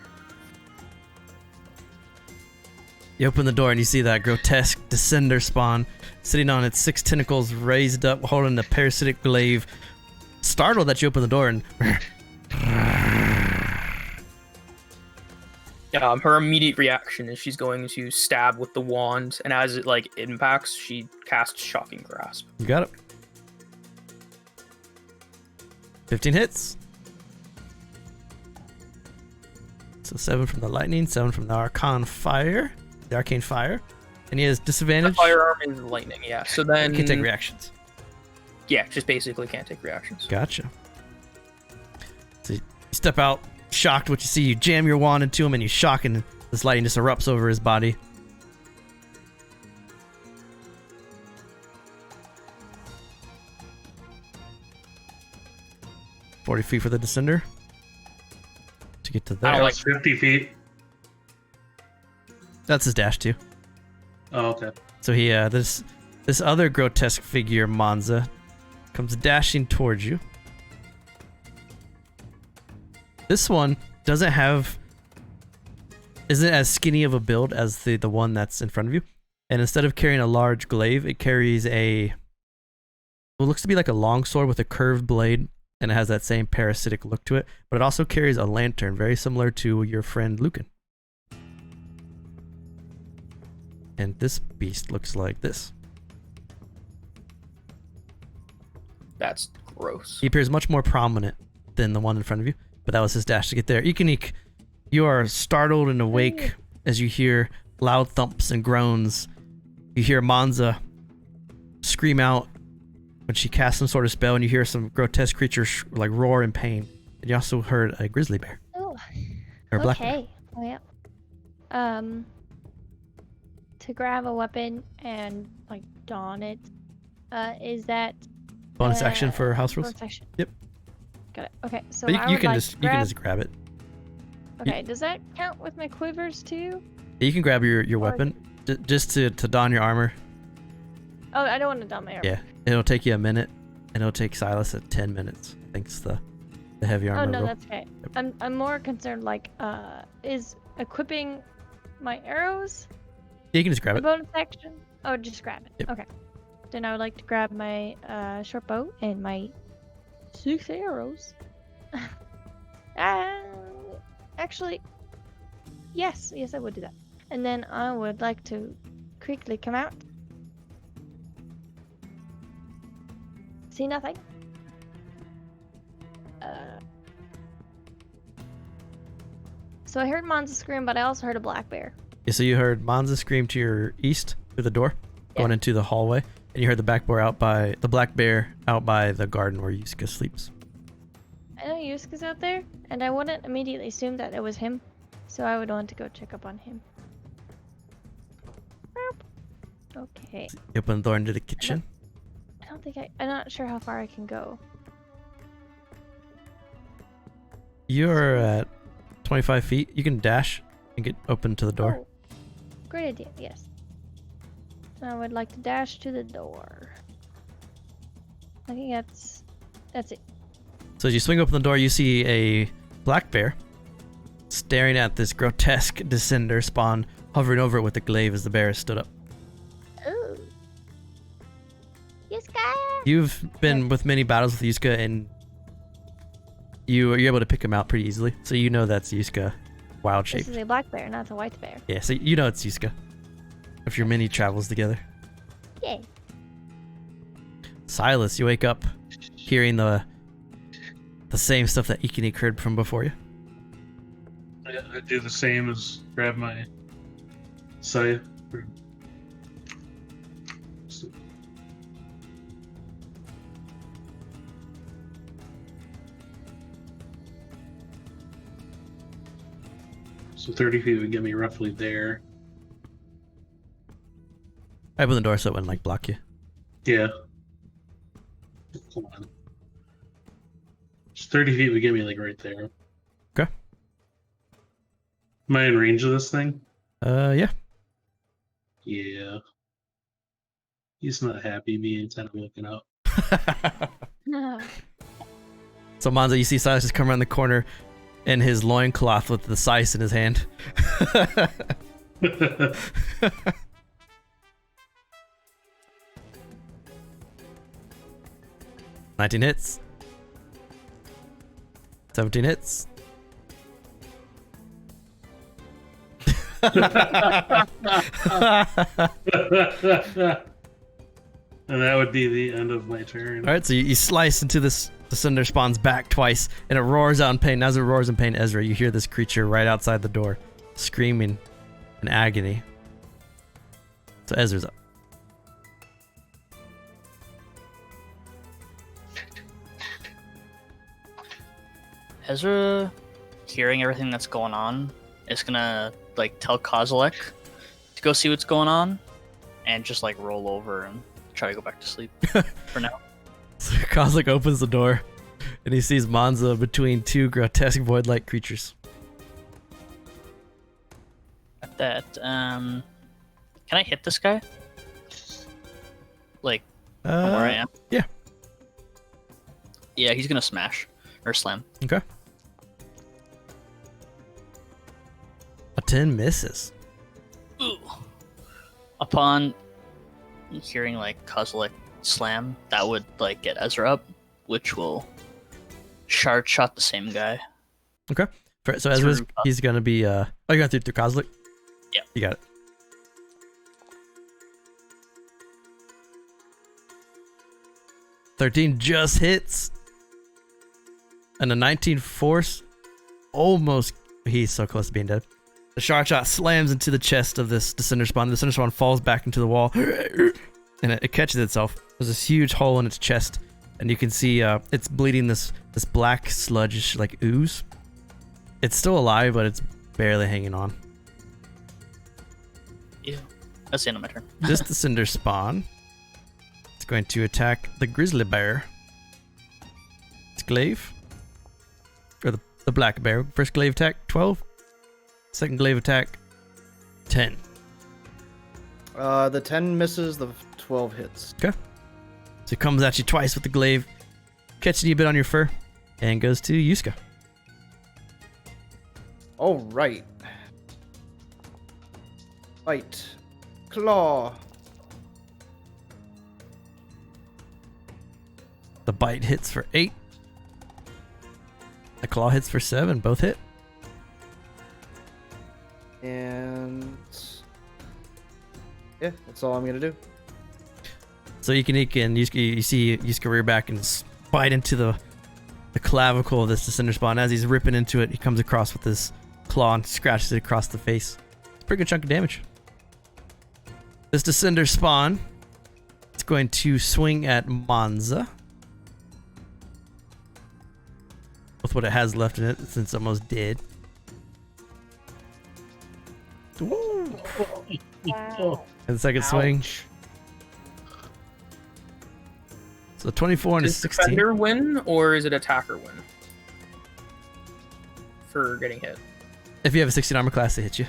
You open the door and you see that grotesque descender spawn sitting on its 6 tentacles raised up, holding a parasitic glaive. Startled that you open the door and Her immediate reaction is she's going to stab with the wand, and as it impacts, she casts Shocking Grasp. you got it. 15 hits. So 7 from the lightning, 7 from the arcane fire. And he has The disadvantage. firearm is lightning, yeah. So then You can take reactions. yeah, just basically can't take reactions. Gotcha. So you step out, shocked what you see. You jam your wand into him and you shock, and this lightning just erupts over his body. "40 feet for the descender to get to I there." don't like- That's 50 feet. That's his dash too. Oh, okay. So he this other grotesque figure, Monza, comes dashing towards you. This one isn't as skinny of a build as the one that's in front of you. And instead of carrying a large glaive, it carries what looks to be like a longsword with a curved blade, and it has that same parasitic look to it. But it also carries a lantern, very similar to your friend Lucan. And this beast looks like this. That's gross. He appears much more prominent than the one in front of you, but that was his dash to get there. Ikanik, you are startled and awake as you hear loud thumps and groans. You hear Monza scream out when she casts some sort of spell, and you hear some grotesque creature roar in pain. And you also heard a grizzly bear. Oh. Or a black bear. Okay. Well. To grab a weapon and don it. Is that Bonus action for house rules. bonus action? Yep. Got it. Okay. So But I you would can like just to you can grab- just grab it. Okay. Does that count with my quivers too? You can grab your weapon just to don your armor. Oh, I don't want to don my armor. Yeah, it'll take you a minute, and it'll take Silas at 10 minutes. I think it's the heavy armor Oh no, roll. that's okay. I'm more concerned is equipping my arrows Yeah, you can just grab a it. bonus action? Oh, just grab it. Yep. Okay. Then I would like to grab my short bow and my 6 arrows. Actually, yes, I would do that. And then I would like to quickly come out. See nothing. So I heard Monza scream, but I also heard a black bear. Yeah, so you heard Monza scream to your east through the door, going into the hallway, and you heard the black bear out by the garden where Yusuke sleeps. I know Yusuke's out there, and I wouldn't immediately assume that it was him, so I would want to go check up on him. Okay. You open the door into the kitchen. I'm not sure how far I can go. You're at 25 feet. You can dash and get open to the door. Oh, great idea, yes. I would like to dash to the door. I think that's it. So as you swing open the door, you see a black bear staring at this grotesque descender spawn, hovering over it with the glaive as the bear has stood up. Ooh. Yusuke! You've been with many battles with Yusuke, and you're able to pick him out pretty easily. So you know that's Yusuke, wild This shaped. is a black bear, not a white bear. Yeah, so you know it's Yusuke. If your many travels together. Yay. Silas, you wake up hearing the same stuff that Ikanik heard from before you. I do the same as grab my scythe. So 30 feet would get me roughly there. I opened the door so it wouldn't like block you. Yeah. Hold on. Just 30 feet would get me like right there. Okay. Am I in range of this thing? Yeah. Yeah. He's not happy being kind of looking up. So Monza, you see Silas just come around the corner in his loincloth with the scythe in his hand. 19 hits. 17 hits. And that would be the end of my turn. Alright, so you slice into this. The cinder spawn's back twice, and it roars out in pain. As it roars in pain, Ezra, you hear this creature right outside the door, screaming in agony. So Ezra's up. Ezra, hearing everything that's going on, is gonna like tell Kozilek to go see what's going on, and just like roll over and try to go back to sleep for now. So Kozilek opens the door, and he sees Monza between two grotesque void-like creatures. At that, can I hit this guy? Like, from where I am? Yeah. Yeah, he's gonna smash or slam. Okay. A 10 misses. Ooh. Upon hearing like Kozilek slam, that would like get Ezra up, which will shard shot the same guy. Okay. So Ezra's, he's gonna be oh, you got through Kozilek? Yeah. You got it. $13 just hits. And a 19 force almost, he's so close to being dead. The shard shot slams into the chest of this Descender Spawn. The Descender Spawn falls back into the wall, and it catches itself. There's this huge hole in its chest, and you can see it's bleeding this black sludge like ooze. It's still alive, but it's barely hanging on. Yeah, that's the end of my turn. This Descender Spawn, it's going to attack the Grizzly Bear. It's glaive, or the Black Bear. First glaive attack, 12. Second glaive attack, 10. The 10 misses, the 12 hits. Okay. So it comes at you twice with the glaive, catching you a bit on your fur, and goes to Yuska. All right. Bite. Claw. The bite hits for 8. The claw hits for 7. Both hit. And yeah, that's all I'm gonna do. So you see Yuska rear back and bite into the clavicle of this Descender Spawn. As he's ripping into it, he comes across with his claw and scratches it across the face. It's a pretty good chunk of damage. This Descender Spawn, it's going to swing at Monza with what it has left in it since it's almost dead. Wow. And the second swing. So 24 and a Does 16. defender win or is it attacker win for getting hit? If you have a 16 armor class, they hit you.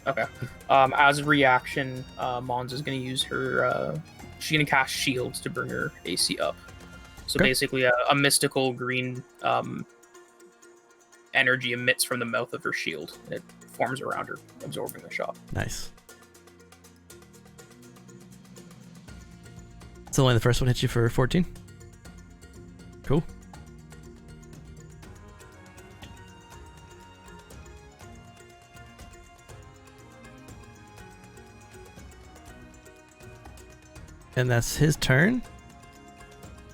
Okay. As a reaction, Mons is going to use her. She's going to cast shields to bring her AC up. So Okay. basically, a mystical green energy emits from the mouth of her shield, and it forms around her, absorbing the shot. Nice. So only the first one hit you for 14? Cool. And that's his turn.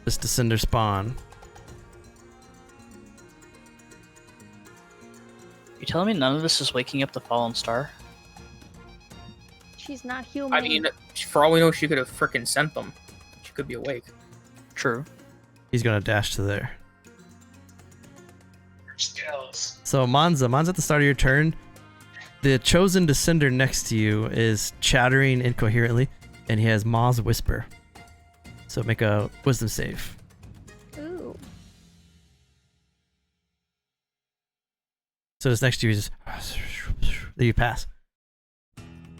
This Descender Spawn. You telling me none of this is waking up the fallen star? She's not human. I mean, for all we know, she could have frickin' sent them. She could be awake. True. He's gonna dash to there. Just jealous. So Monza at the start of your turn, The chosen descender next to you is chattering incoherently, and he has Maw's Whisper. So make a wisdom save. Ooh. So this next to you is just... you pass.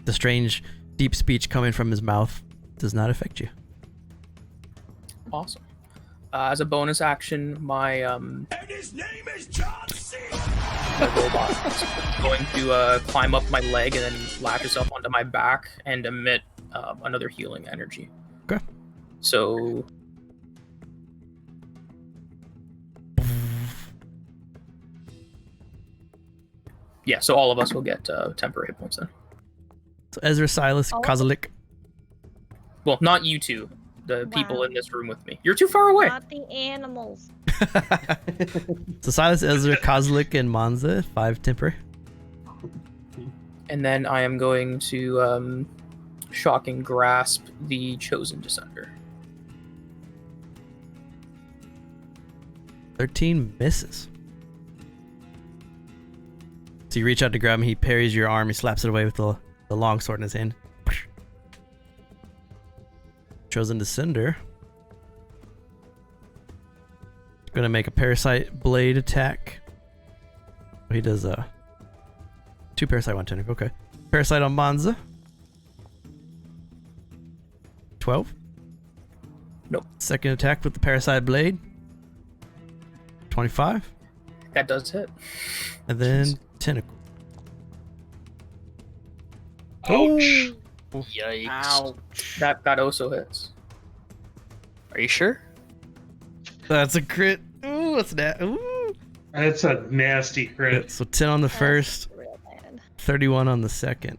The strange, deep speech coming from his mouth does not affect you. Awesome. As a bonus action, my And his name is John C. my robot is going to climb up my leg and then latch itself onto my back and emit another healing energy. Okay. So yeah, so all of us will get temporary hit points then. So Ezra, Silas, Oh. Kozalik. Well, not you two. The people Wow. in this room with me. You're too far away. Not the animals. So Silas, Ezra, Kozlik, and Monza, 5 temporary. And then I am going to shocking grasp the chosen descender. 13 misses. So you reach out to grab him, he parries your arm, he slaps it away with the long sword in his hand. Chosen descender. Gonna make a parasite blade attack. He does 2 parasite, 1 tentacle. Okay. Parasite on Monza. 12. Nope. Second attack with the parasite blade. 25. That does hit. And then tentacle. Ouch. Yikes. Ouch. That also hits. Are you sure? That's a crit. Ooh, what's that? Ooh. That's a nasty crit. So 10 on the first, That's real bad. 31 on the second.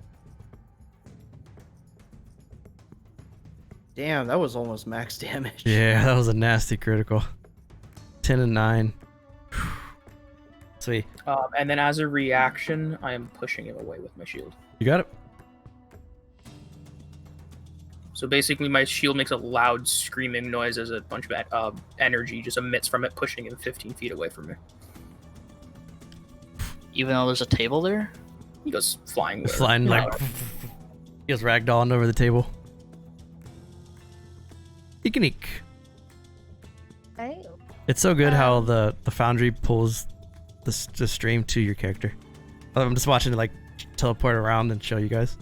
Damn, that was almost max damage. Yeah, that was a nasty critical. 10 and 9. Sweet. And then as a reaction, I am pushing him away with my shield. You got it. So basically, my shield makes a loud screaming noise as a bunch of energy just emits from it, pushing him 15 feet away from me. Even though there's a table there? He goes flying. With Flying like he goes ragdolling over the table. Eek. Hey. It's so good how the Foundry pulls the stream to your character. I'm just watching it like teleport around and show you guys.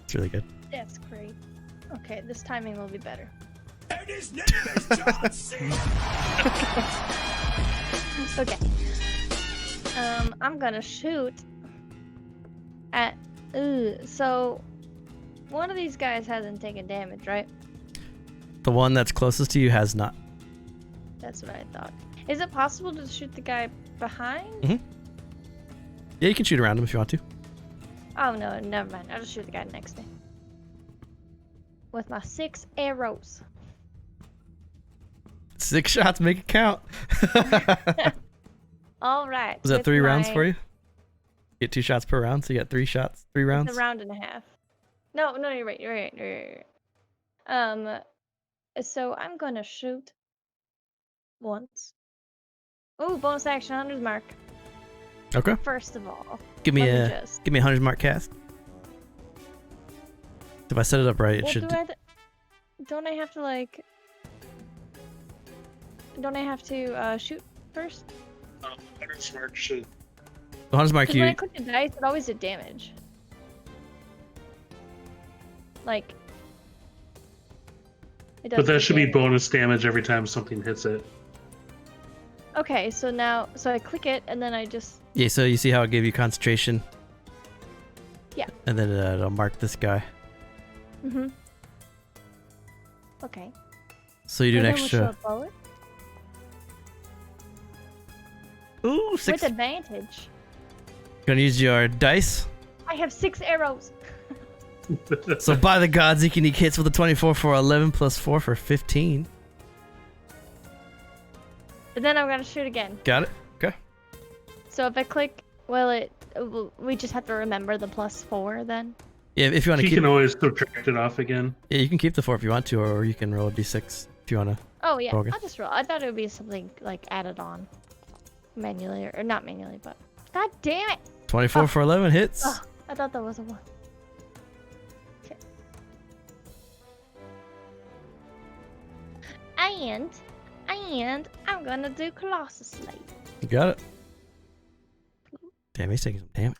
It's really good. That's great. Okay, this timing will be better. And his name is John C. Okay. I'm gonna shoot at. Ooh, so one of these guys hasn't taken damage, right? The one that's closest to you has not. That's what I thought. Is it possible to shoot the guy behind? Mhm. Yeah, you can shoot around him if you want to. Oh no, never mind. I'll just shoot the guy next to me. With my 6 arrows. 6 shots, make it count. All right. Was that with 3 rounds my- for you? Get 2 shots per round, so you got 3 shots, 3 rounds. It's a round and a half. No, you're right. You're right. So I'm gonna shoot once. Ooh, bonus action, 100 mark. Okay. First of all, Give me let me a just. 100 mark cast. If I set it up right, it Well, should. don't I have to like? Don't I have to shoot first? Smart should. 100 mark Because when I you. click the dice, it always did damage. Like. It But does that do should be damage. bonus damage every time something hits it. Okay, so I click it and then I just. Yeah, so you see how it gave you concentration. Yeah. And then it'll mark this guy. Mhm. Okay. So you do And an then we'll show extra. a bullet Ooh, 6. with advantage. Gonna use your dice. I have 6 arrows. So by the gods, Zeke hits with a 24 for 11 plus 4 for 15. And then I'm gonna shoot again. Got it? Okay. So if I click, we just have to remember the +4 then. Yeah, if you want to You keep. can always subtract it off again. Yeah, you can keep the 4 if you want to, or you can roll a d6 if you want to. Oh yeah, Okay. I'll just roll. I thought it would be something like added on manually or not manually, but god damn it! 24 Oh. for 11 hits. Ugh, I thought that was a 1. Okay. And I'm gonna do Colossus Slate. You got it. Damn, he's taking some damage.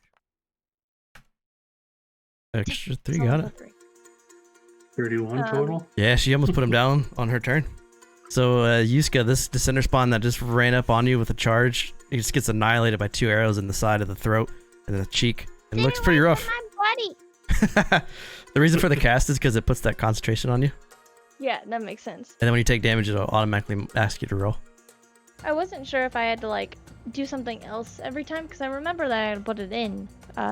Extra 3, got it. 31 total. Yeah, she almost put him down on her turn. So, Yuska, this descender spawn that just ran up on you with a charge, he just gets annihilated by 2 arrows in the side of the throat and the cheek. It looks pretty rough. My buddy. The reason for the cast is because it puts that concentration on you. Yeah, that makes sense. And then when you take damage, it'll automatically ask you to roll. I wasn't sure if I had to like do something else every time because I remember that I had to put it in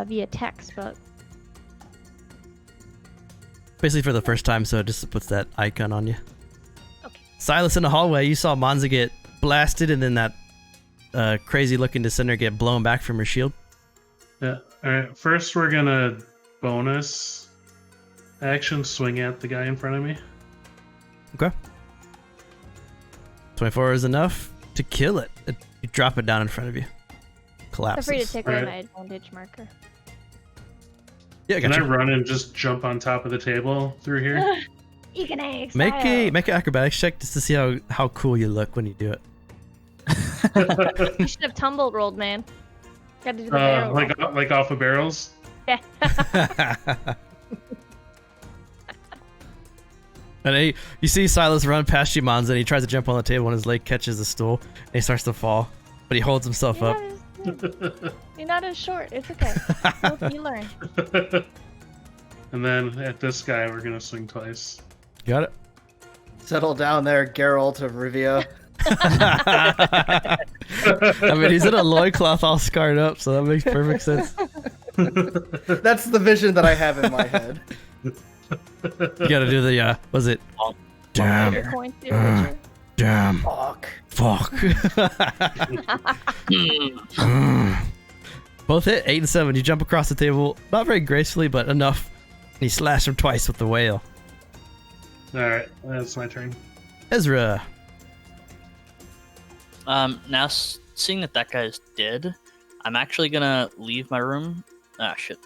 via text, but Basically for the first time, so it just puts that icon on you. Okay. Silas in the hallway, you saw Monza get blasted and then that crazy looking descender get blown back from her shield. Yeah. All right. First, we're gonna bonus action swing at the guy in front of me. Okay. 24 is enough to kill it. You drop it down in front of you. feel Collapses. free to take away Right. my advantage marker. Yeah, I Can got I you. run and just jump on top of the table through here? Economics. Make an acrobatics check just to see how cool you look when you do it. You should have tumble rolled, man. Got to do the barrel roll. like off of barrels. Yeah. And you see Silas run past you, Monza, and he tries to jump on the table and his leg catches the stool and he starts to fall, but he holds himself up. You're not as short. It's okay. You learn. And then at this guy, we're gonna swing twice. Got it. Settle down there, Geralt of Rivia. I mean, he's in a loincloth all scarred up, so that makes perfect sense. That's the vision that I have in my head. You gotta do the, was it? Damn. Point signature. Damn. Fuck. Both hit 8 and 7. You jump across the table, not very gracefully, but enough. And you slash him twice with the whale. All right, that's my turn. Ezra. Now seeing that guy's dead, I'm actually gonna leave my room. Ah, shit.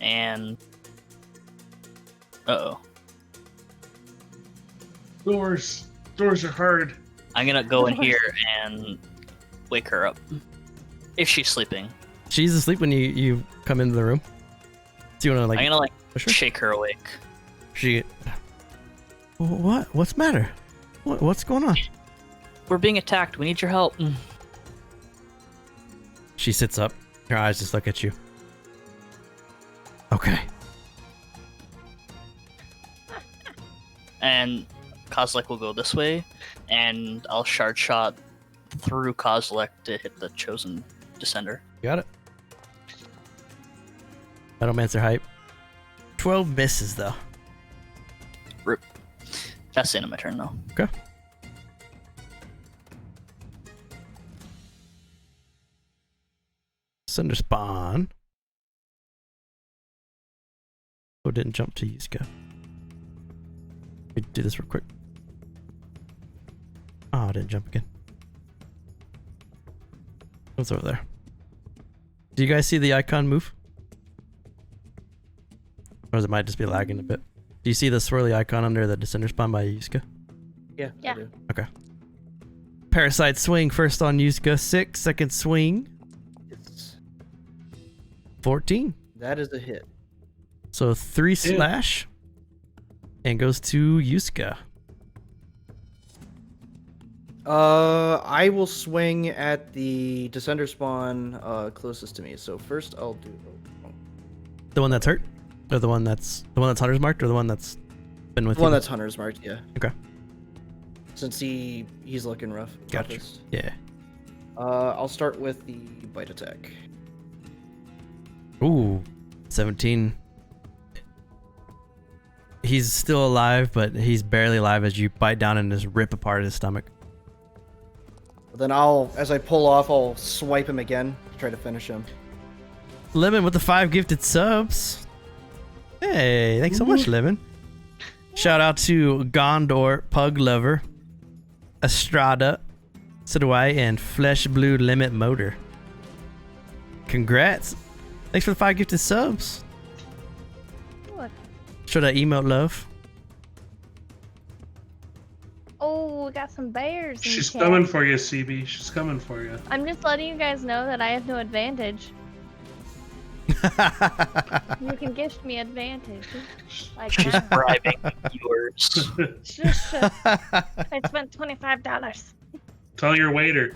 And uh-oh. Doors are hard. I'm gonna go in here and wake her up. If she's sleeping. She's asleep when you come into the room. Do you want to I'm gonna push her? shake her awake. She. What? What's the matter? What's going on? We're being attacked. We need your help. She sits up. Her eyes just look at you. Okay. And Kozilek will go this way, and I'll shard shot through Kozilek to hit the chosen descender. Got it. Battlemaster hype. 12 misses though. Rip. That's the end of my turn though. Okay. Cinder spawn. Oh, didn't jump to Yuska. Let me do this real quick. Oh, I didn't jump again. What's over there? Do you guys see the icon move? Or it might just be lagging a bit. Do you see the swirly icon under the descender spawn by Yuska? Yeah. Yeah. I do. Okay. Parasite swing first on Yuska. 6 second swing. It's, 14. that is a hit. So 3 slash. And goes to Yuska. I will swing at the descender spawn closest to me. So first I'll do The one that's hurt? Or the one that's hunter's marked, or the one that's been with the one you? that's hunter's marked. Yeah. Okay. Since he's looking rough. Gotcha. roughest. Yeah. I'll start with the bite attack. Ooh. 17. He's still alive, but he's barely alive as you bite down and just rip apart his stomach. Then as I pull off, I'll swipe him again to try to finish him. Lemon with the 5 gifted subs. Hey, thanks so much, Lemon. Shout out to Gondor, Pug Lover, Estrada, Sidawai, and Flesh Blue Limit Motor. Congrats. Thanks for the 5 gifted subs. What? Show that emote love. Oh, we got some bears. In She's chat. coming for you, CB. She's coming for you. I'm just letting you guys know that I have no advantage. You can gift me advantage. Like She's now. bribing yours. Shush. I spent $25. Tell your waiter.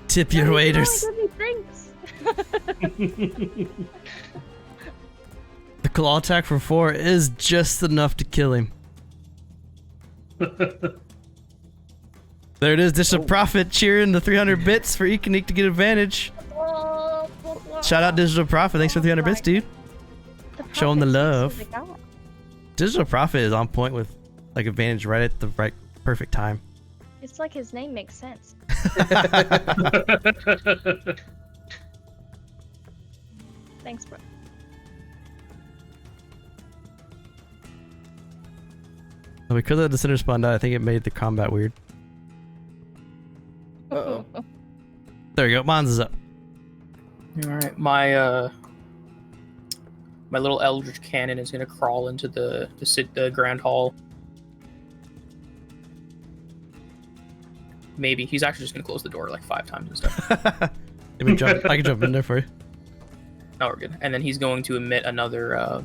Tip your No, waiters. you can only give me drinks. The claw attack for 4 is just enough to kill him. There it is, Dish of Profit cheering the 300 bits for Econik to get advantage. Shout out Digital Profit, thanks for 300 bits, dude. Show him the love. Digital Profit is on point with like advantage right at the right perfect time. It's like his name makes sense. Thanks, bro. Because of the center spawn die, I think it made the combat weird. Uh-oh. There we go, Mons is up. All right, my little Eldritch Cannon is gonna crawl into the Grand Hall. Maybe he's actually just gonna close the door like 5 times and stuff. I can jump in there for you. Oh, we're good. And then he's going to emit another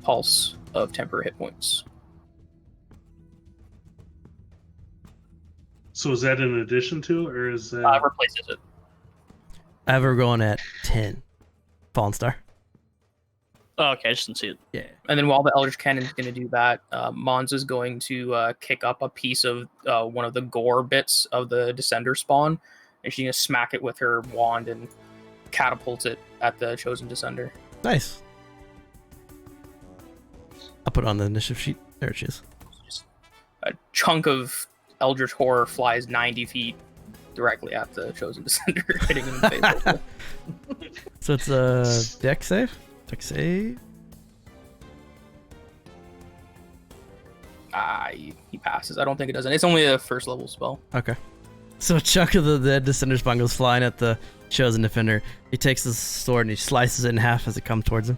pulse of temporary hit points. So is that in addition to, or is that? Replaces it. Ever going at 10. Fallen Star. Oh, okay, I just didn't see it. Yeah. And then while the Eldritch Cannon is going to do that, Mons is going to kick up a piece of one of the gore bits of the Descender spawn, and she's going to smack it with her wand and catapult it at the chosen Descender. Nice. I'll put it on the initiative sheet. There she is. A chunk of Eldritch Horror flies 90 feet directly at the chosen Descender, hitting him in the face. So it's a deck save? Deck save? He passes. I don't think it does. It's only a first level spell. Okay. So a chunk of the Descender spawn goes flying at the chosen defender. He takes his sword and he slices it in half as it comes towards him.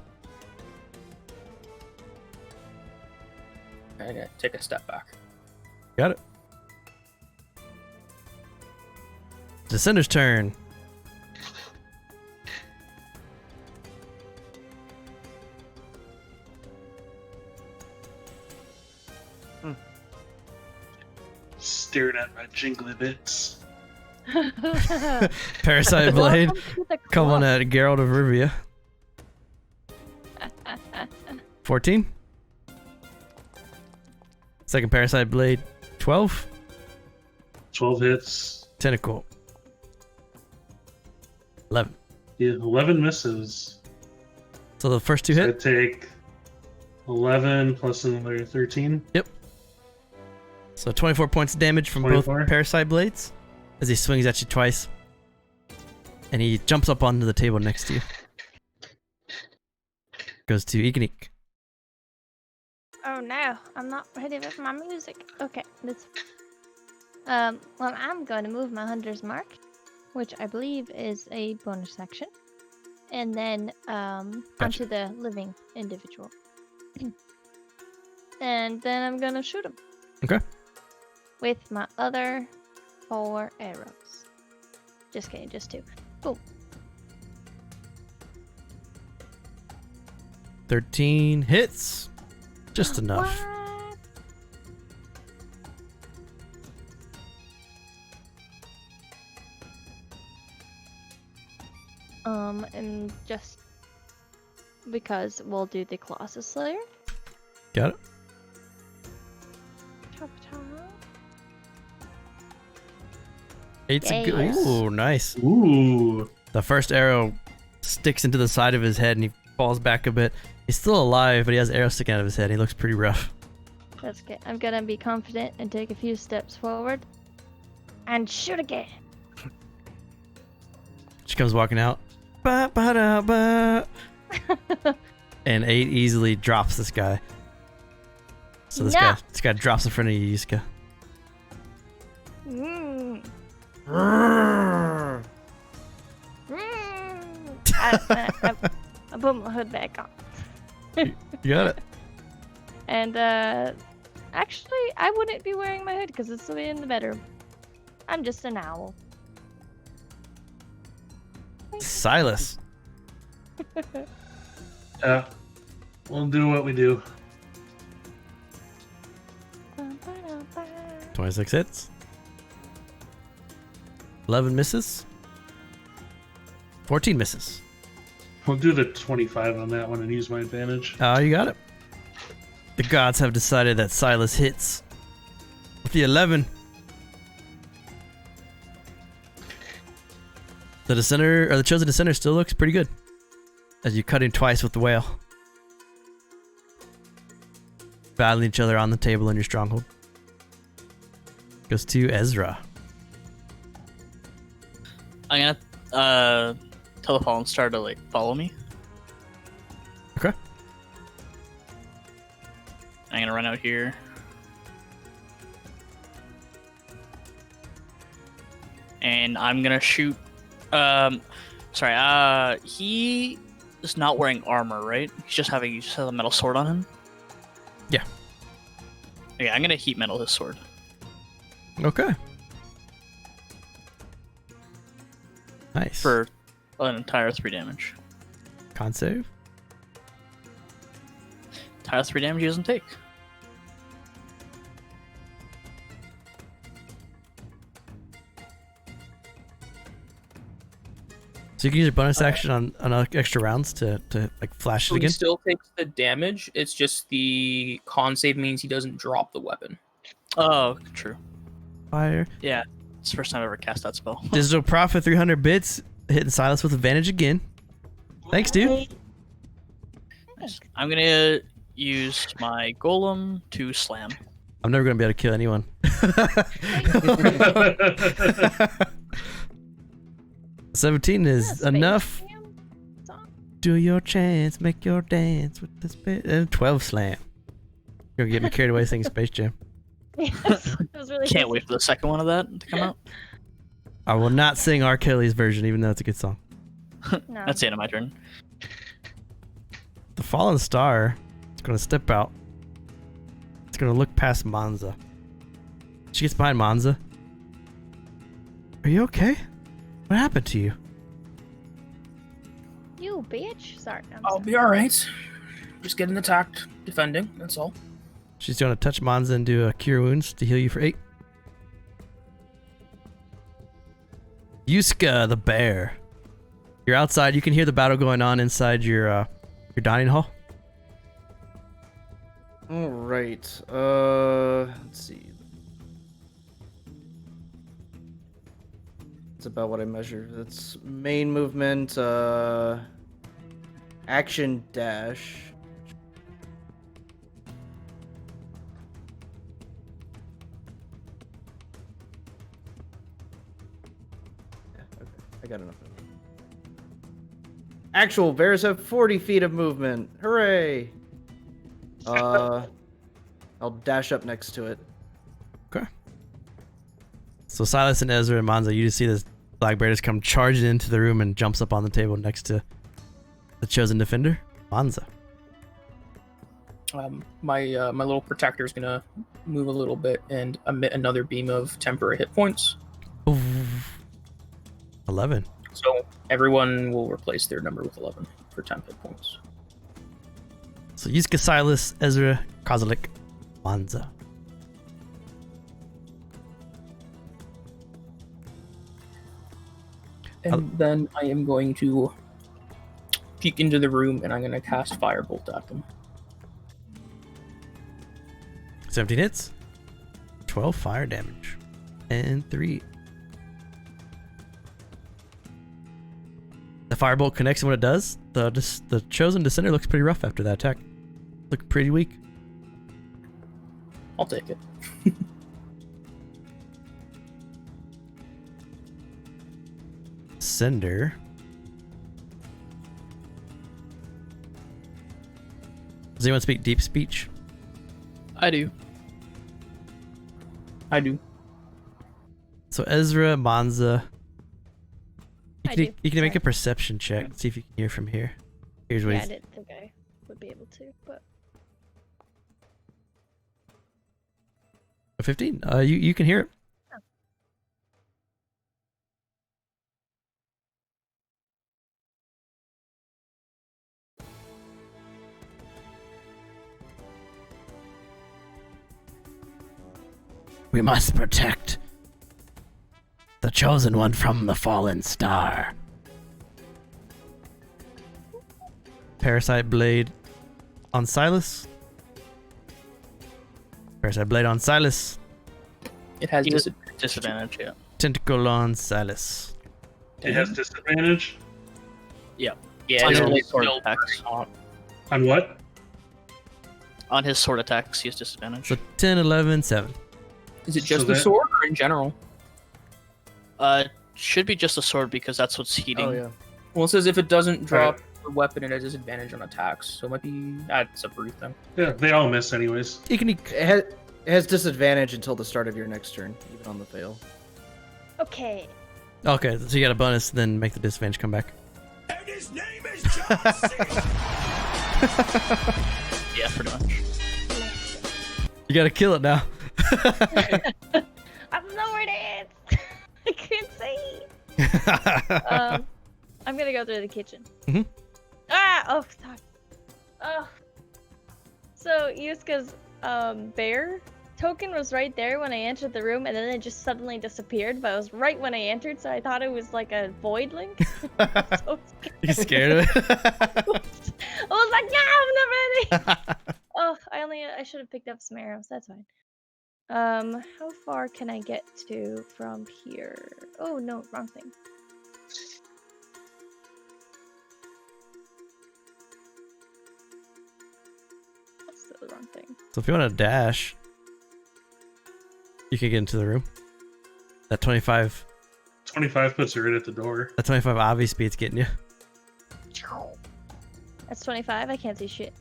I'm gonna take a step back. Got it. Descender's turn. Staring at my jingly bits. Parasite Blade. Welcome to the Coming club. at Geralt of Rivia. 14. Second Parasite Blade. 12. 12 hits. Tentacle. 11. Yeah, 11 misses. So the first 2 So I hit. take 11 plus another 13. So 24 points of damage from 24. both Parasite Blades as he swings at you twice. And he jumps up onto the table next to you. Goes to Econik. Oh no, I'm not ready with my music. Okay, let's. Well, I'm going to move my Hunter's Mark, which I believe is a bonus action, and then onto the living individual, and then I'm gonna shoot him. Okay. With my other 4 arrows. Just kidding, just 2. Boom. 13 hits. Just enough. What? And just because we'll do the Colossus Slayer. Got it. Chop, chop. 8's a good. Nice. Ooh, nice. Ooh. The first arrow sticks into the side of his head and he falls back a bit. He's still alive, but he has arrows sticking out of his head. He looks pretty rough. That's good. I'm gonna be confident and take a few steps forward and shoot again. She comes walking out. Ba, ba, da, ba. And 8 easily drops this guy. So this No. guy drops in front of you, Yuska. Mm. Roar. I I put my hood back on. You got it. And actually, I wouldn't be wearing my hood because it's in the bedroom. I'm just an owl. Silas. Yeah. We'll do what we do. 26 hits. 11 misses. 14 misses. We'll do the 25 on that one and use my advantage. Oh, you got it. The gods have decided that Silas hits with the 11. The dissenter, or the chosen dissenter, still looks pretty good as you cut him twice with the whale, battling each other on the table in your stronghold. Goes to Ezra. I'm gonna tell the fallen star to like follow me. Okay. I'm gonna run out here. And I'm gonna shoot. He is not wearing armor, right? He just has a metal sword on him. Yeah. Okay, I'm gonna heat metal his sword. Okay. Nice. For an entire 3 damage. Con save. Entire 3 damage he doesn't take. So you can use your bonus action on extra rounds to like flash So it he again. still takes the damage. It's just the con save means he doesn't drop the weapon. Oh, true. Fire. Yeah, it's the first time I've ever cast that spell. Digital profit 300 bits. Hitting Silas with advantage again. Thanks, dude. I'm gonna use my golem to slam. I'm never gonna be able to kill anyone. 17 is enough. Do your chance, make your dance with the space. 12 slam. You're gonna get me carried away singing Space Jam. Yes, it was really Can't wait for the second one of that to come out. I will not sing R. Kelly's version, even though it's a good song. No. That's the end of my turn. The fallen star is gonna step out. It's gonna look past Monza. She gets behind Monza. Are you okay? What happened to you? You bitch. Sorry. I'll be alright. Just getting attacked, defending, that's all. She's gonna touch Monza and do a cure wounds to heal you for 8. Yuska the bear. You're outside. You can hear the battle going on inside your dining hall. All right. Let's see. It's about what I measure. It's main movement, action dash. Yeah, okay. I got enough of it. Actual bears have 40 feet of movement. Hooray! I'll dash up next to it. Okay. So Silas and Ezra and Monza, you just see this black bear just come charging into the room and jumps up on the table next to the chosen defender, Monza. My little protector is gonna move a little bit and emit another beam of temporary hit points. 11. So everyone will replace their number with 11 for 10 hit points. So Yuska, Silas, Ezra, Kozalik, Monza. And then I am going to peek into the room and I'm going to cast Firebolt at them. 17 hits. 12 fire damage. And 3. The firebolt connects and what it does, the chosen descender looks pretty rough after that attack. Look pretty weak. I'll take it. Cinder. Does anyone speak deep speech? I do. So Ezra, Monza, I do. You can make a Sorry. perception check. See if you can hear from here. Here's what Yeah, I he's. didn't think I would be able to, but A 15. You can hear it. We must protect the chosen one from the fallen star. Parasite blade on Silas. Parasite blade on Silas. It has He has disadvantage. disadvantage, yeah. Tentacle on Silas. It has disadvantage. Yeah, On it's his only sword still attacks. on. On what? On his sword attacks, he has disadvantage. So 10, 11, 7. Is it So just the that- sword or in general? Should be just a sword because that's what's heating. Oh yeah. Well, it says if it doesn't drop the weapon, it has disadvantage on attacks. So it might be. It's a brief thing. Yeah, they all miss anyways. You can It has disadvantage until the start of your next turn, even on the fail. okay. Okay, so you got a bonus, then make the disadvantage come back. And his name is John C. Yeah, pretty much. You gotta kill it now. I don't know where it is. I can't see. I'm gonna go through the kitchen. Mhm. Ah! Oh, stop. Oh. So Yuska's bear token was right there when I entered the room, and then it just suddenly disappeared. But it was right when I entered, so I thought it was like a void link. So You scared of it? I was like, no, I'm not ready. Oh, I should have picked up some arrows. That's fine. How far can I get to from here? Oh no, wrong thing. That's still the wrong thing. So if you want to dash, you can get into the room. That 25 puts her right at the door. that 25 obvi speed's getting you. That's 25. I can't see shit.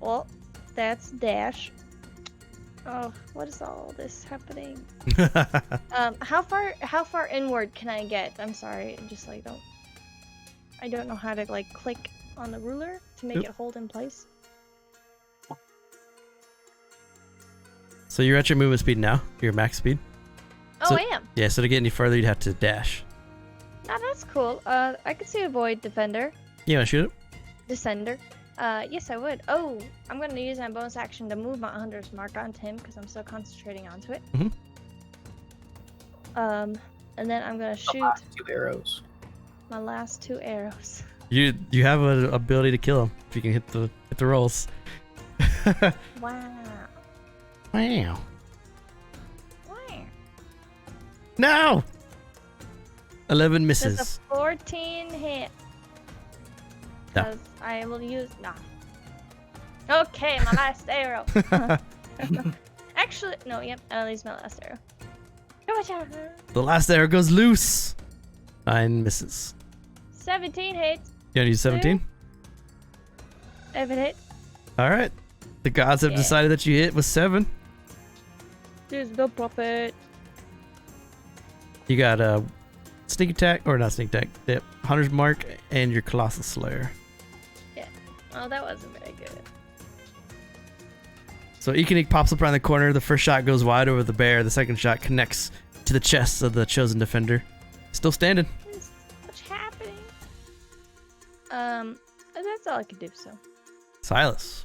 Well, that's dash. Oh, what is all this happening? How far inward can I get? I'm sorry, I just like I don't know how to like click on the ruler to make Oop. it hold in place. So you're at your movement speed now. Your max speed. Oh, So- I am. Yeah, so to get any further, you'd have to dash. Now that's cool. I could see a void defender, You want to shoot it? descender. Yes, I would. Oh, I'm gonna use my bonus action to move my hunter's mark onto him because I'm still concentrating onto it. Mhm. And then I'm gonna The shoot last 2 arrows. my last 2 arrows. You have an ability to kill him if you can hit the rolls. Wow. Wow. Wow. No. 11 Does misses. a 14 hit? No. Because I will use Okay, my last arrow. Actually, no. Yep, I'll use my last arrow. The last arrow goes loose. 9 misses. 17 hits. You want to use 17? If it hits, All right. The gods have Yeah. decided that you hit with 7. there's no profit. You got a sneak attack, or not sneak attack, yep, Hunter's Mark and your Colossal Slayer. Oh, that wasn't very good. So Ikenik pops up around the corner. The first shot goes wide over the bear. The second shot connects to the chest of the chosen defender. Still standing. What's happening? That's all I could do, so. Silas.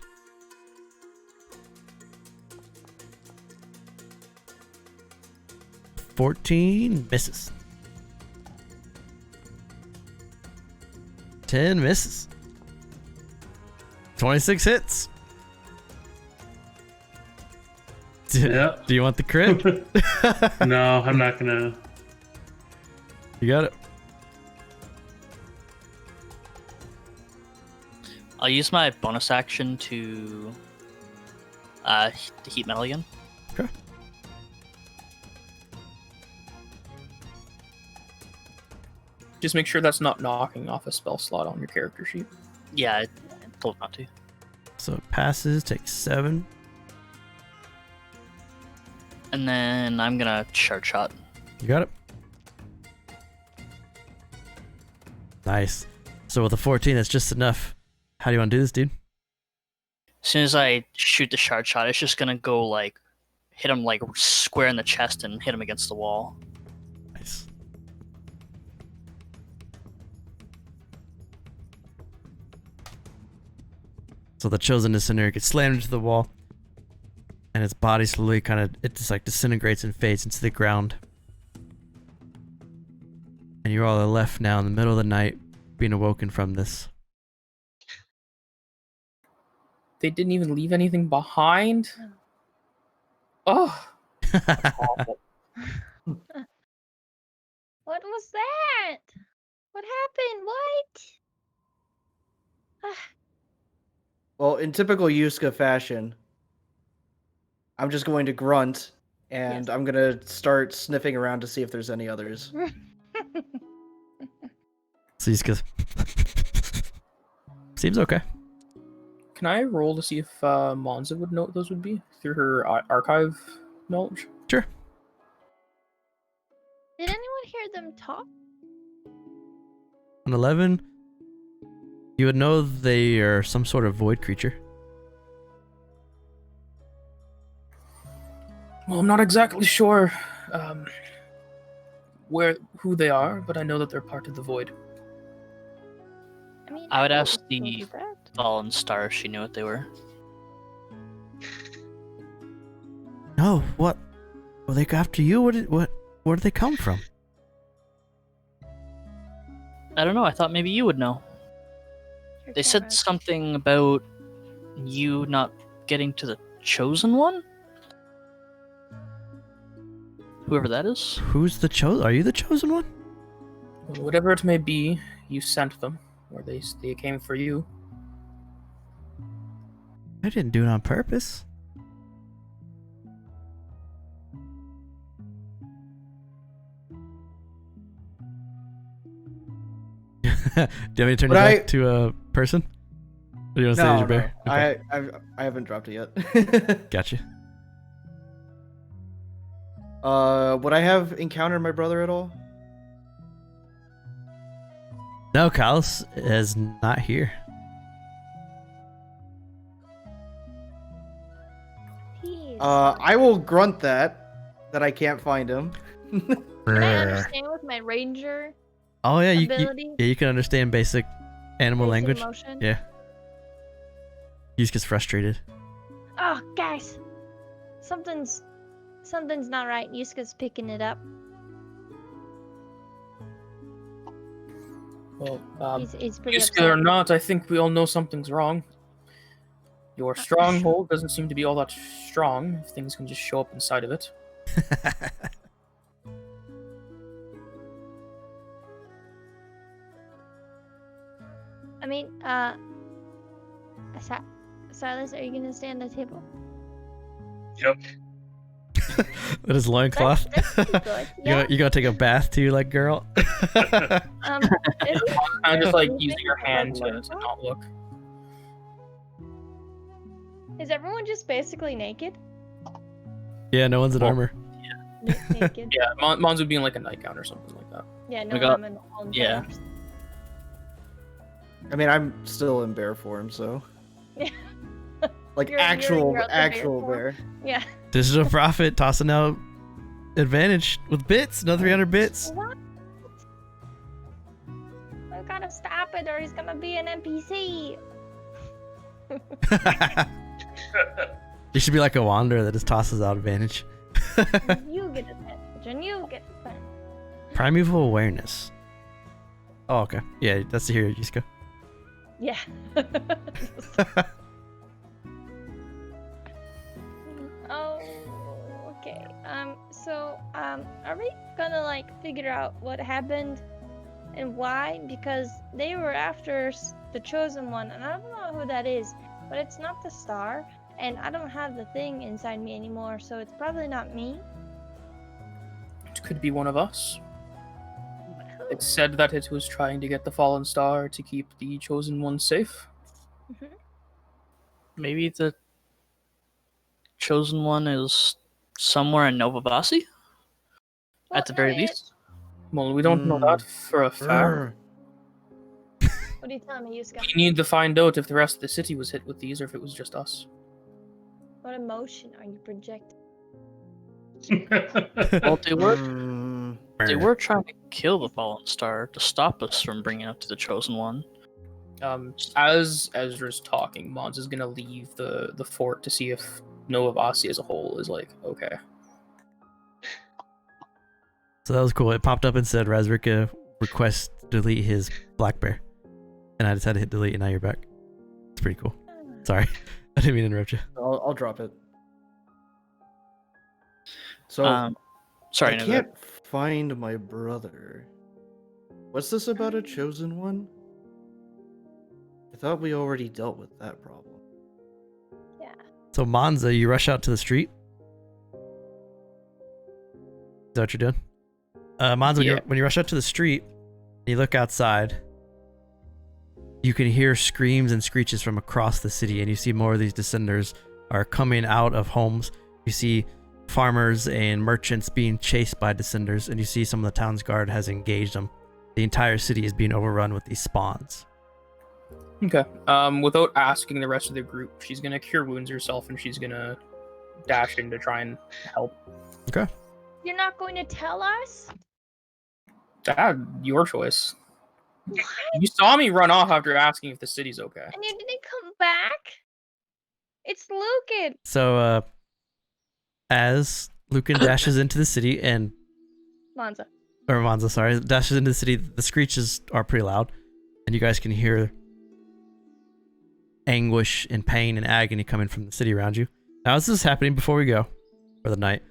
$14 misses. 10 misses. 26 hits. Yeah. Do you want the crit? No, I'm not gonna. You got it. I'll use my bonus action to heat metal again. Okay. Just make sure that's not knocking off a spell slot on your character sheet. Yeah, I told not to. So it passes, takes 7. And then I'm gonna charge shot. You got it. Nice. So with a 14, that's just enough. How do you want to do this, dude? As soon as I shoot the shard shot, it's just gonna go like hit him like square in the chest and hit him against the wall. Nice. So the chosen descender gets slammed into the wall, and its body slowly it just like disintegrates and fades into the ground. And you all are left now in the middle of the night, being awoken from this. They didn't even leave anything behind. Oh, awful. What was that? What happened? What? Well, in typical Yuska fashion, I'm just going to grunt, and Yes. I'm gonna start sniffing around to see if there's any others. So he's just seems okay. Can I roll to see if Monza would know what those would be through her archive knowledge? Sure. Did anyone hear them talk? On 11, you would know they are some sort of void creature. Well, I'm not exactly sure who they are, but I know that they're part of the void. I mean, I would could ask still the do that. Fallen Star if she knew what they were. No, what? Will they go after you? Where did they come from? I don't know. I thought maybe you would know. Your They said camera. something about you not getting to the chosen one. Whoever that is. Who's the chosen? Are you the chosen one? Whatever it may be, you sent them, or they came for you. I didn't do it on purpose. Do you want me to turn But you back to a person? Or do you want to say your bear? No. Okay. I haven't dropped it yet. Gotcha. Would I have encountered my brother at all? No, Kyle's is not here. He is I will grunt that I can't find him. Can I understand with my ranger Oh yeah, ability? you can understand basic animal Basic language. motion? Yeah. He just gets frustrated. Oh, guys, something's not right. Yuska's picking it up. Well, He's pretty Yusuke upset. or not, I think we all know something's wrong. Your stronghold doesn't seem to be all that strong if things can just show up inside of it. I mean, Silas, are you gonna stay on the table? Yep. With his loincloth. That's pretty good. Yeah. You gonna take a bath too, like girl? Is it- I'm just like Anything using your hand to like that? not look. Is everyone just basically naked? Yeah, no one's in Well, armor. Naked. Yeah, Mons would be in like a nightgown or something like that. Yeah, no, We got- I'm in all yeah. bears. I mean, I'm still in bear form, so Yeah. like You're out the actual bear bear. Yeah. Digital Prophet tossing out advantage with bits, another 300 bits. What? I gotta stop it or he's gonna be an NPC. You should be like a wanderer that just tosses out advantage. You get advantage and you get advantage. Primeval awareness. Oh, okay. Yeah, that's the hero, Yusuke. Yeah. Oh, okay. So, are we gonna like figure out what happened and why? Because they were after the chosen one, and I don't know who that is, but it's not the star, and I don't have the thing inside me anymore, so it's probably not me. It could be one of us. But who? It said that it was trying to get the fallen star to keep the chosen one safe. Mhm. Maybe the chosen one is somewhere in Novabasi? Well, At the very no, least? Well, we don't know that for a fact. Brr. What are you telling me, Yuska? We need to find out if the rest of the city was hit with these or if it was just us. What emotion are you projecting? Well, Mm, they were trying to kill the Fallen Star to stop us from bringing it to the Chosen One. As Ezra's talking, Mons is gonna leave the fort to see if Nova Vasi as a whole is like, okay. So that was cool. It popped up and said Razrika requests delete his black bear. And I just had to hit delete and now you're back. It's pretty cool. Sorry. I didn't mean to interrupt you. I'll drop it. So Sorry, I no, can't find my brother. What's this about a chosen one? I thought we already dealt with that problem. Yeah. So Monza, you rush out to the street. Is that what you're doing? Monza, Yeah. when you rush out to the street, and you look outside, you can hear screams and screeches from across the city, and you see more of these descenders are coming out of homes. You see farmers and merchants being chased by descenders, and you see some of the town's guard has engaged them. The entire city is being overrun with these spawns. Okay. Without asking the rest of the group, she's gonna cure wounds herself and she's gonna dash in to try and help. Okay. You're not going to tell us? Your choice. What? You saw me run off after asking if the city's okay. And you didn't come back? It's Lucan. So, as Lucan dashes into the city and Monza. dashes into the city, the screeches are pretty loud, and you guys can hear anguish and pain and agony coming from the city around you. Now, this is happening before we go for the night.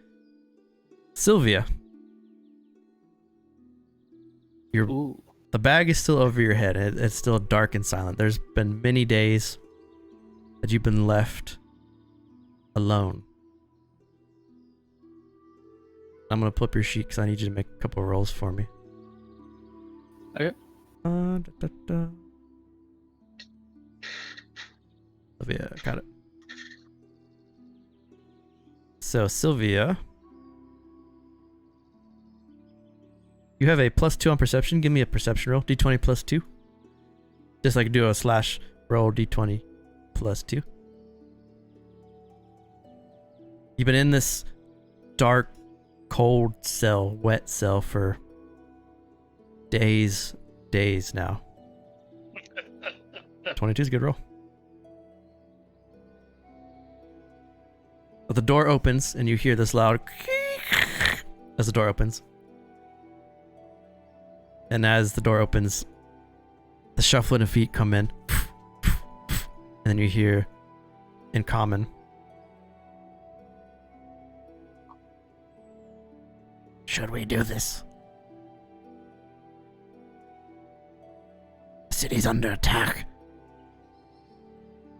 Sylvia, Ooh. the bag is still over your head. It's still dark and silent. There's been many days that you've been left alone. I'm gonna pull up your sheet because I need you to make a couple of rolls for me. Okay. Sylvia, got it. So Sylvia, you have a +2 on perception. Give me a perception roll. D20 +2. Just like do a slash roll D20 +2. You've been in this dark, cold cell, wet cell for days now. 22 is a good roll. But the door opens and you hear this loud as the door opens. And as the door opens, the shuffling of feet come in. And then you hear in common, "Should we do this? The city's under attack.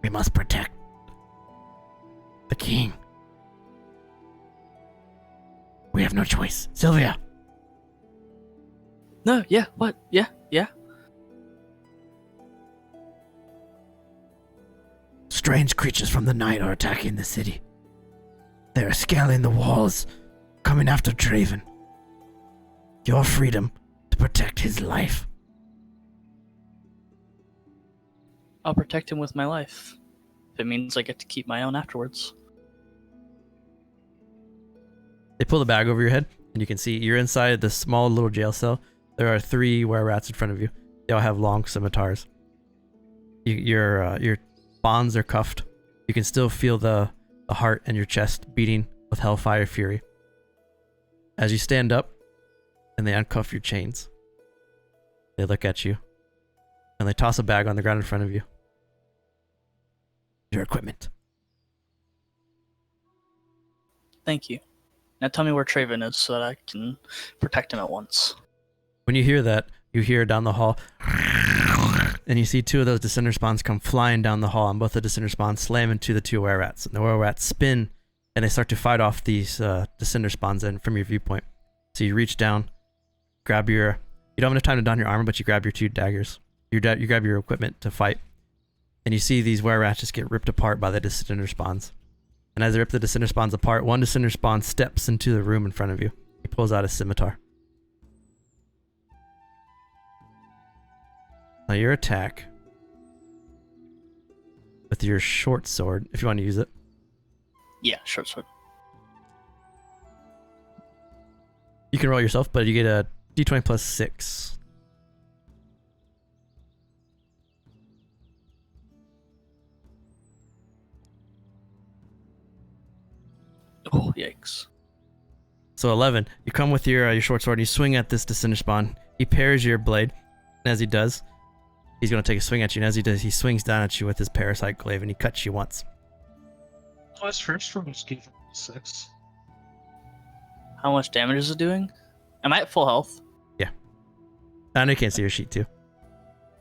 We must protect the king. We have no choice. Sylvia." No, yeah, what? Yeah. Strange creatures from the night are attacking the city. They are scaling the walls, coming after Draven. Your freedom to protect his life. I'll protect him with my life. If it means I get to keep my own afterwards. They pull the bag over your head, and you can see you're inside this small little jail cell. There are 3 were-rats in front of you. They all have long scimitars. Your bonds are cuffed. You can still feel the heart in your chest beating with hellfire fury. As you stand up, and they uncuff your chains, they look at you, and they toss a bag on the ground in front of you. Your equipment. Thank you. Now tell me where Traven is so that I can protect him at once. When you hear that, you hear down the hall, and you see 2 of those descender spawns come flying down the hall, and both the descender spawns slam into the 2 were-rats. And the were-rats spin, and they start to fight off these descender spawns in from your viewpoint. So you reach down, grab your... You don't have enough time to don your armor, but you grab your 2 daggers. You grab your equipment to fight. And you see these were-rats just get ripped apart by the descender spawns. And as they rip the descender spawns apart, one descender spawn steps into the room in front of you. He pulls out a scimitar. your attack with your short sword, if you want to use it. Yeah, short sword. You can roll yourself, but you get a d20 plus 6. Oh, yikes. So 11. You come with your short sword and you swing at this descender spawn. He parries your blade, and as he does, he's going to take a swing at you. And as he does, he swings down at you with his parasite glaive, and he cuts you once. Oh, his first roll was gave 6. How much damage is it doing? Am I at full health? I know you can't see your sheet too.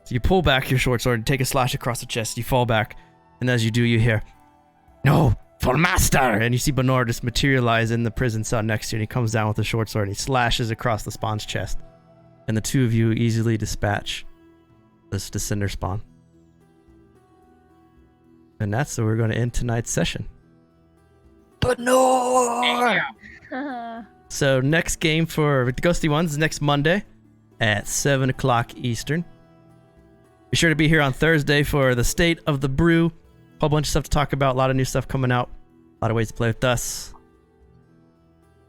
So you pull back your short sword and take a slash across the chest. You fall back, and as you do, you hear, "No, for master!" And you see Benor just materialize in the prison cell next to you, and he comes down with a short sword and he slashes across the spawn's chest. And the two of you easily dispatch this descender spawn. And that's where we're going to end tonight's session. Benor! So next game for the Ghosty ones is next Monday at 7 o'clock Eastern. Be sure to be here on Thursday for the State of the Brew. A whole bunch of stuff to talk about. A lot of new stuff coming out. A lot of ways to play with us.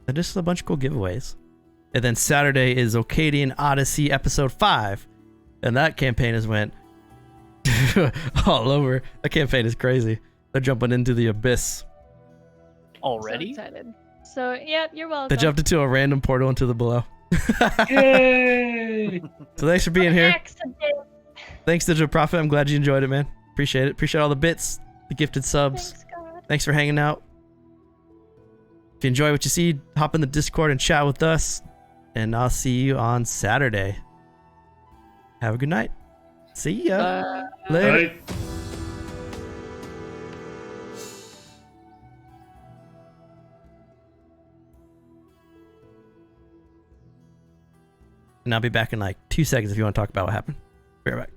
And just a bunch of cool giveaways. And then Saturday is Ocadian Odyssey Episode 5. And that campaign has went all over. That campaign is crazy. They're jumping into the abyss. Already? So excited. So, yeah, you're welcome. They jumped into a random portal into the below. Yay! So thanks for being here. Accident. Thanks, Digital Prophet. I'm glad you enjoyed it, man. Appreciate it. Appreciate all the bits, the gifted subs. Thanks, God. Thanks for hanging out. If you enjoy what you see, hop in the Discord and chat with us. And I'll see you on Saturday. Have a good night. See ya. Later. Right. And I'll be back in like 2 seconds if you want to talk about what happened. Be right back.